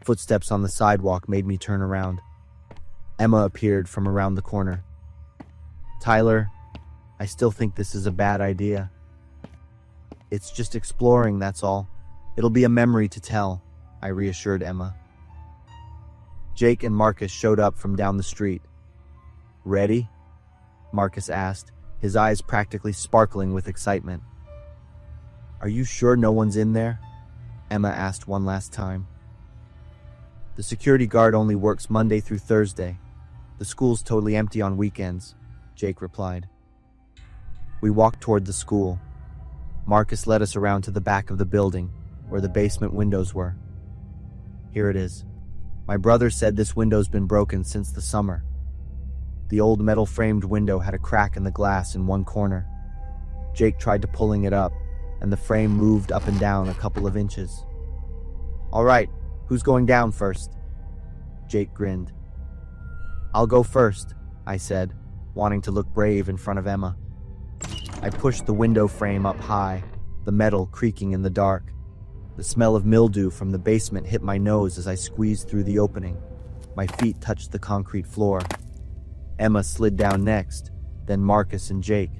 Footsteps on the sidewalk made me turn around. Emma appeared from around the corner. Tyler, I still think this is a bad idea. It's just exploring, that's all. It'll be a memory to tell, I reassured Emma. Jake and Marcus showed up from down the street. Ready? Marcus asked, his eyes practically sparkling with excitement. Are you sure no one's in there? Emma asked one last time. The security guard only works Monday through Thursday. The school's totally empty on weekends, Jake replied. We walked toward the school. Marcus led us around to the back of the building, where the basement windows were. Here it is. My brother said this window's been broken since the summer. The old metal-framed window had a crack in the glass in one corner. Jake tried to pulling it up, and the frame moved up and down a couple of inches. All right, who's going down first? Jake grinned. I'll go first, I said, wanting to look brave in front of Emma. I pushed the window frame up high, the metal creaking in the dark. The smell of mildew from the basement hit my nose as I squeezed through the opening. My feet touched the concrete floor. Emma slid down next, then Marcus and Jake.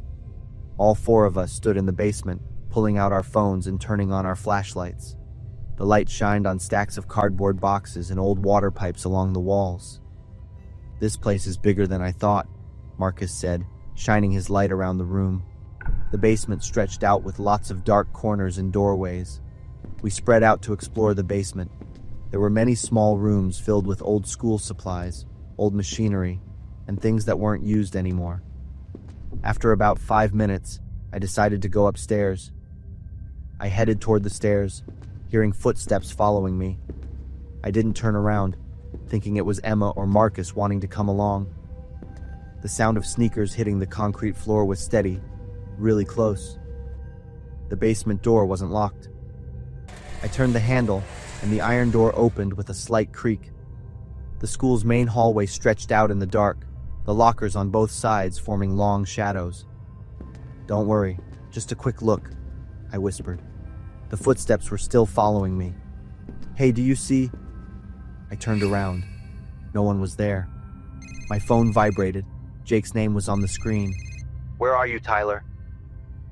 All four of us stood in the basement, pulling out our phones and turning on our flashlights. The light shined on stacks of cardboard boxes and old water pipes along the walls. This place is bigger than I thought, Marcus said, shining his light around the room. The basement stretched out with lots of dark corners and doorways. We spread out to explore the basement. There were many small rooms filled with old school supplies, old machinery, and things that weren't used anymore. After about 5 minutes, I decided to go upstairs. I headed toward the stairs, hearing footsteps following me. I didn't turn around, thinking it was Emma or Marcus wanting to come along. The sound of sneakers hitting the concrete floor was steady, really close. The basement door wasn't locked. I turned the handle, and the iron door opened with a slight creak. The school's main hallway stretched out in the dark, the lockers on both sides forming long shadows. Don't worry, just a quick look, I whispered. The footsteps were still following me. Hey, do you see? I turned around. No one was there. My phone vibrated. Jake's name was on the screen. Where are you, Tyler?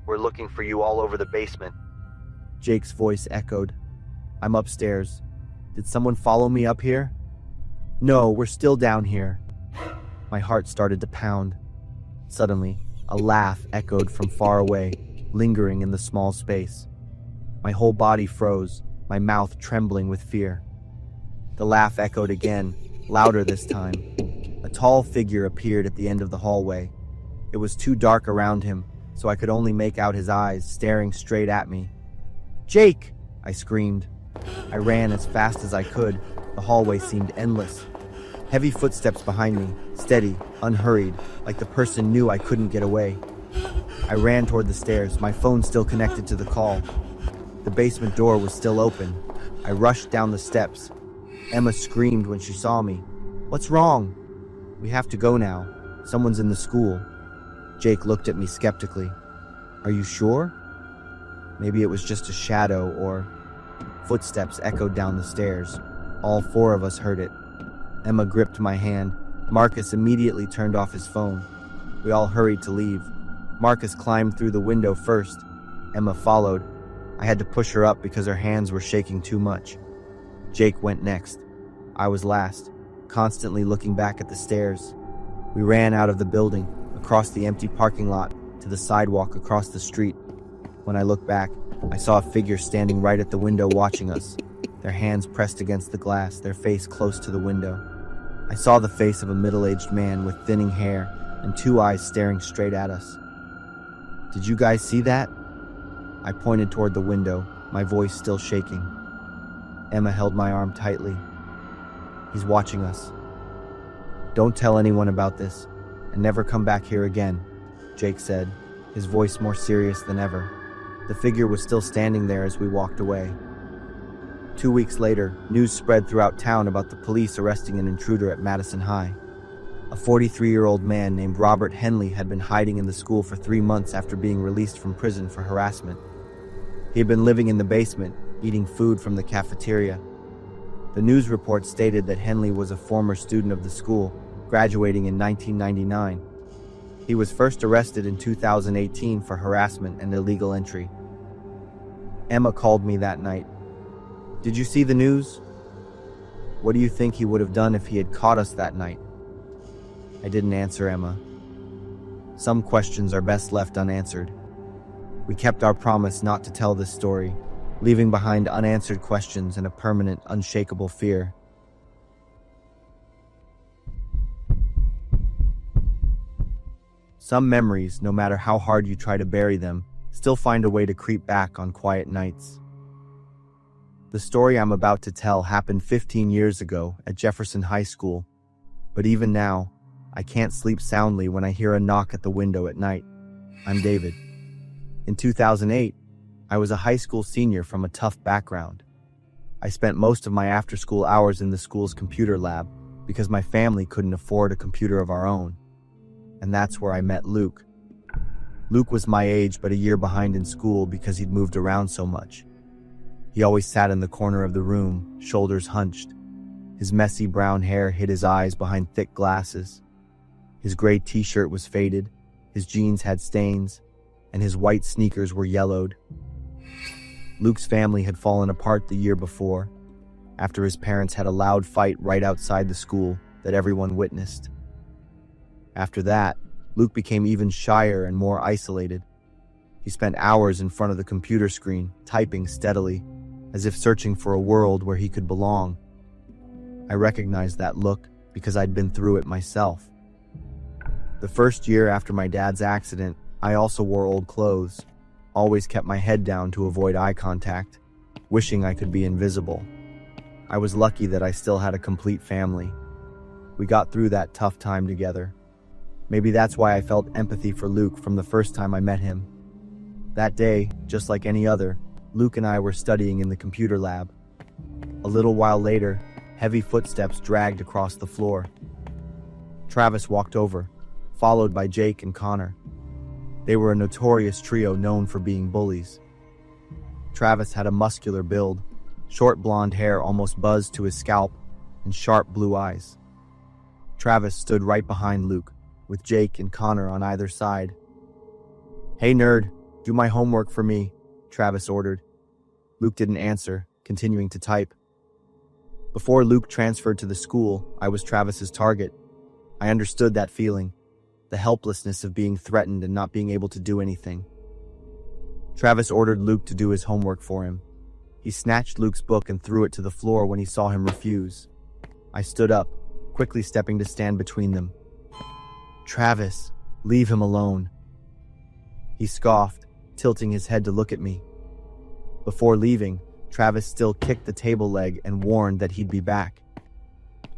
We're looking for you all over the basement. Jake's voice echoed. I'm upstairs. Did someone follow me up here? No, we're still down here. My heart started to pound. Suddenly, a laugh echoed from far away, lingering in the small space. My whole body froze, my mouth trembling with fear. The laugh echoed again, louder this time. A tall figure appeared at the end of the hallway. It was too dark around him, so I could only make out his eyes staring straight at me. Jake! I screamed. I ran as fast as I could. The hallway seemed endless. Heavy footsteps behind me, steady steady, unhurried, like the person knew I couldn't get away. I ran toward the stairs, my phone still connected to the call. The basement door was still open. I rushed down the steps. Emma screamed when she saw me. "What's wrong?" "We have to go now. Someone's in the school." Jake looked at me skeptically. "Are you sure?" Maybe it was just a shadow, or... Footsteps echoed down the stairs. All four of us heard it. Emma gripped my hand. Marcus immediately turned off his phone. We all hurried to leave. Marcus climbed through the window first. Emma followed. I had to push her up because her hands were shaking too much. Jake went next. I was last, constantly looking back at the stairs. We ran out of the building, across the empty parking lot, to the sidewalk across the street. When I looked back, I saw a figure standing right at the window watching us, their hands pressed against the glass, their face close to the window. I saw the face of a middle-aged man with thinning hair and two eyes staring straight at us. "Did you guys see that?" I pointed toward the window, my voice still shaking. Emma held my arm tightly. "He's watching us. Don't tell anyone about this, and never come back here again," Jake said, his voice more serious than ever. The figure was still standing there as we walked away. 2 weeks later, news spread throughout town about the police arresting an intruder at Madison High. A 43-year-old man named Robert Henley had been hiding in the school for 3 months after being released from prison for harassment. He had been living in the basement, eating food from the cafeteria. The news report stated that Henley was a former student of the school, graduating in 1999. He was first arrested in 2018 for harassment and illegal entry. Emma called me that night. "Did you see the news? What do you think he would have done if he had caught us that night?" I didn't answer Emma. Some questions are best left unanswered. We kept our promise not to tell this story, leaving behind unanswered questions and a permanent, unshakable fear. Some memories, no matter how hard you try to bury them, still find a way to creep back on quiet nights. The story I'm about to tell happened 15 years ago at Jefferson High School, but even now, I can't sleep soundly when I hear a knock at the window at night. I'm David. In 2008, I was a high school senior from a tough background. I spent most of my after-school hours in the school's computer lab because my family couldn't afford a computer of our own. And that's where I met Luke. Luke was my age but a year behind in school because he'd moved around so much. He always sat in the corner of the room, shoulders hunched. His messy brown hair hid his eyes behind thick glasses. His gray t-shirt was faded, his jeans had stains, and his white sneakers were yellowed. Luke's family had fallen apart the year before, after his parents had a loud fight right outside the school that everyone witnessed. After that, Luke became even shyer and more isolated. He spent hours in front of the computer screen, typing steadily, as if searching for a world where he could belong. I recognized that look because I'd been through it myself. The first year after my dad's accident, I also wore old clothes, always kept my head down to avoid eye contact, wishing I could be invisible. I was lucky that I still had a complete family. We got through that tough time together. Maybe that's why I felt empathy for Luke from the first time I met him. That day, just like any other, Luke and I were studying in the computer lab. A little while later, heavy footsteps dragged across the floor. Travis walked over, followed by Jake and Connor. They were a notorious trio known for being bullies. Travis had a muscular build, short blonde hair almost buzzed to his scalp, and sharp blue eyes. Travis stood right behind Luke, with Jake and Connor on either side. "Hey nerd, do my homework for me," Travis ordered. Luke didn't answer, continuing to type. Before Luke transferred to the school, I was Travis's target. I understood that feeling, the helplessness of being threatened and not being able to do anything. Travis ordered Luke to do his homework for him. He snatched Luke's book and threw it to the floor when he saw him refuse. I stood up, quickly stepping to stand between them. "Travis, leave him alone." He scoffed, tilting his head to look at me. Before leaving, Travis still kicked the table leg and warned that he'd be back.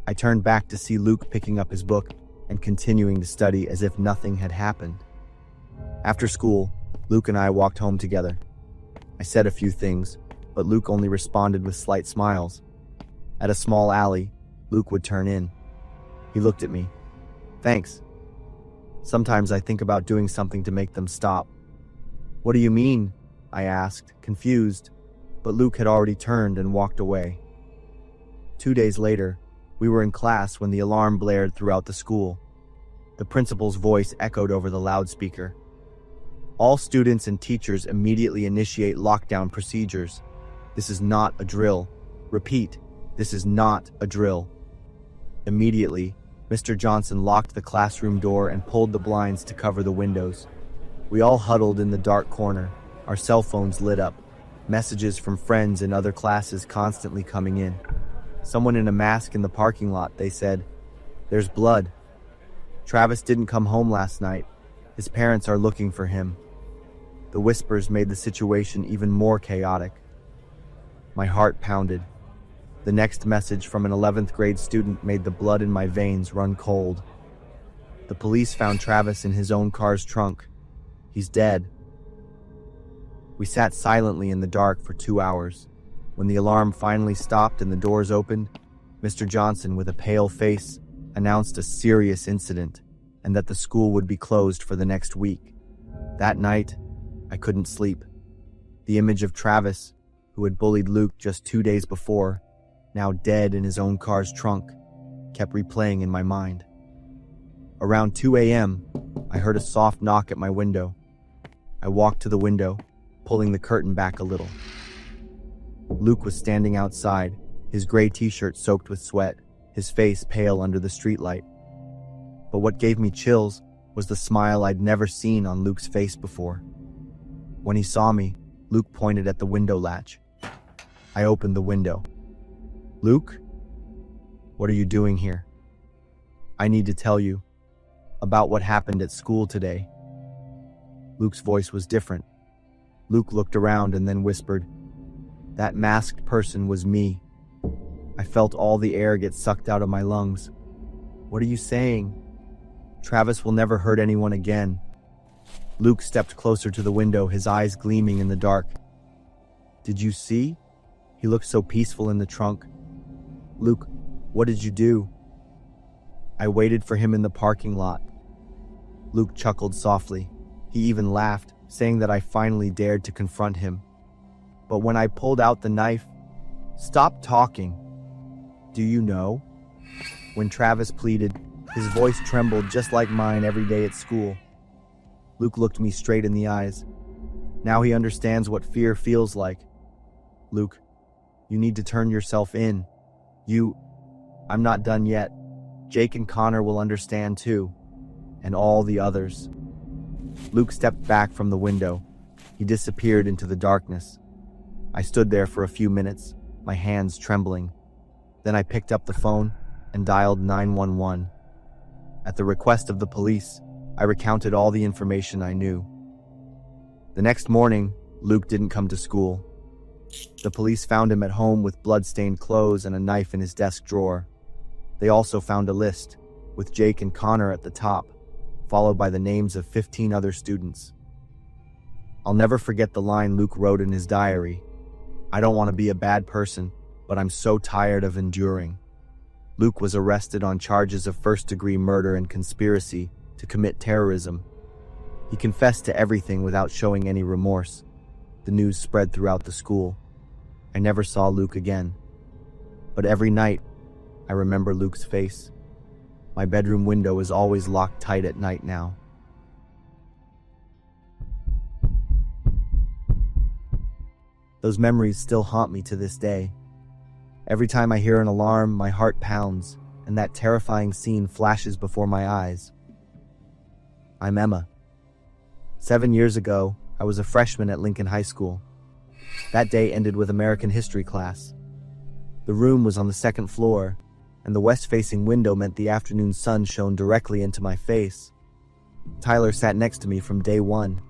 I turned back to see Luke picking up his book, and continuing to study as if nothing had happened. After school, Luke and I walked home together. I said a few things, but Luke only responded with slight smiles. At a small alley, Luke would turn in. He looked at me. "Thanks. Sometimes I think about doing something to make them stop." "What do you mean?" I asked, confused, but Luke had already turned and walked away. 2 days later, we were in class when the alarm blared throughout the school. The principal's voice echoed over the loudspeaker. "All students and teachers immediately initiate lockdown procedures. This is not a drill. Repeat, this is not a drill." Immediately, Mr. Johnson locked the classroom door and pulled the blinds to cover the windows. We all huddled in the dark corner, our cell phones lit up, messages from friends in other classes constantly coming in. "Someone in a mask in the parking lot," they said. "There's blood. Travis didn't come home last night. His parents are looking for him." The whispers made the situation even more chaotic. My heart pounded. The next message from an 11th grade student made the blood in my veins run cold. The police found Travis in his own car's trunk. He's dead. We sat silently in the dark for 2 hours. When the alarm finally stopped and the doors opened, Mr. Johnson, with a pale face, announced a serious incident and that the school would be closed for the next week. That night, I couldn't sleep. The image of Travis, who had bullied Luke just 2 days before, now dead in his own car's trunk, kept replaying in my mind. Around 2 a.m., I heard a soft knock at my window. I walked to the window, pulling the curtain back a little. Luke was standing outside, his gray t-shirt soaked with sweat, his face pale under the streetlight. But what gave me chills was the smile I'd never seen on Luke's face before. When he saw me, Luke pointed at the window latch. I opened the window. "Luke, what are you doing here? I need to tell you about what happened at school today." Luke's voice was different. Luke looked around and then whispered, "That masked person was me." I felt all the air get sucked out of my lungs. "What are you saying?" "Travis will never hurt anyone again." Luke stepped closer to the window, his eyes gleaming in the dark. "Did you see? He looked so peaceful in the trunk." "Luke, what did you do?" "I waited for him in the parking lot." Luke chuckled softly. He even laughed, saying that I finally dared to confront him. But when I pulled out the knife, "Stop talking. Do you know?" When Travis pleaded, his voice trembled just like mine every day at school. Luke looked me straight in the eyes. Now he understands what fear feels like. "Luke, you need to turn yourself in. I'm not done yet. Jake and Connor will understand too. And all the others." Luke stepped back from the window. He disappeared into the darkness. I stood there for a few minutes, my hands trembling. Then I picked up the phone and dialed 911. At the request of the police, I recounted all the information I knew. The next morning, Luke didn't come to school. The police found him at home with blood-stained clothes and a knife in his desk drawer. They also found a list, with Jake and Connor at the top, followed by the names of 15 other students. I'll never forget the line Luke wrote in his diary. "I don't want to be a bad person, but I'm so tired of enduring." Luke was arrested on charges of first-degree murder and conspiracy to commit terrorism. He confessed to everything without showing any remorse. The news spread throughout the school. I never saw Luke again. But every night, I remember Luke's face. My bedroom window is always locked tight at night now. Those memories still haunt me to this day. Every time I hear an alarm, my heart pounds, and that terrifying scene flashes before my eyes. I'm Emma. 7 years ago, I was a freshman at Lincoln High School. That day ended with American history class. The room was on the second floor, and the west-facing window meant the afternoon sun shone directly into my face. Tyler sat next to me from day one.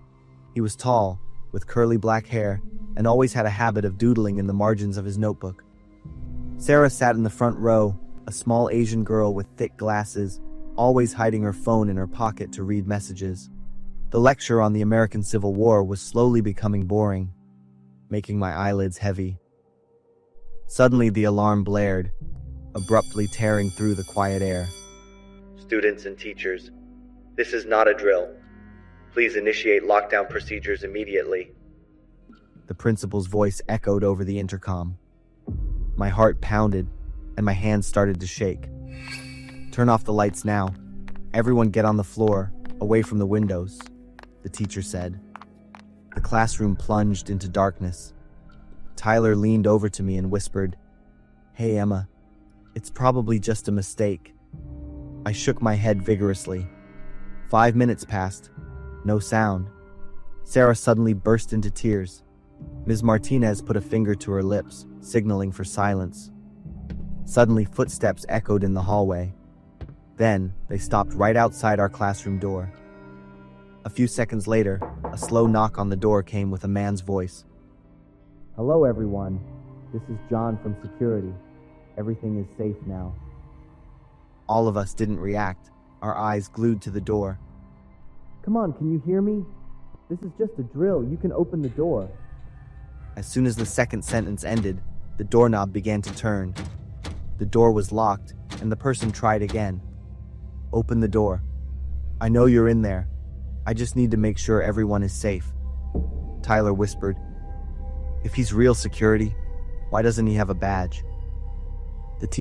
He was tall, with curly black hair, and always had a habit of doodling in the margins of his notebook. Sarah sat in the front row, a small Asian girl with thick glasses, always hiding her phone in her pocket to read messages. The lecture on the American Civil War was slowly becoming boring, making my eyelids heavy. Suddenly the alarm blared, abruptly tearing through the quiet air. Students and teachers, this is not a drill. Please initiate lockdown procedures immediately. The principal's voice echoed over the intercom. My heart pounded, and my hands started to shake. Turn off the lights now. Everyone get on the floor, away from the windows, the teacher said. The classroom plunged into darkness. Tyler leaned over to me and whispered, "Hey, Emma, it's probably just a mistake." I shook my head vigorously. 5 minutes passed. No sound. Sarah suddenly burst into tears. Ms. Martinez put a finger to her lips, signaling for silence. Suddenly, footsteps echoed in the hallway. Then, they stopped right outside our classroom door. A few seconds later, a slow knock on the door came with a man's voice. "Hello, everyone. This is John from security. Everything is safe now." All of us didn't react, our eyes glued to the door. "Come on, can you hear me? This is just a drill. You can open the door." As soon as the second sentence ended, the doorknob began to turn. The door was locked, and the person tried again. "Open the door. I know you're in there. I just need to make sure everyone is safe." Tyler whispered, "If he's real security, why doesn't he have a badge?"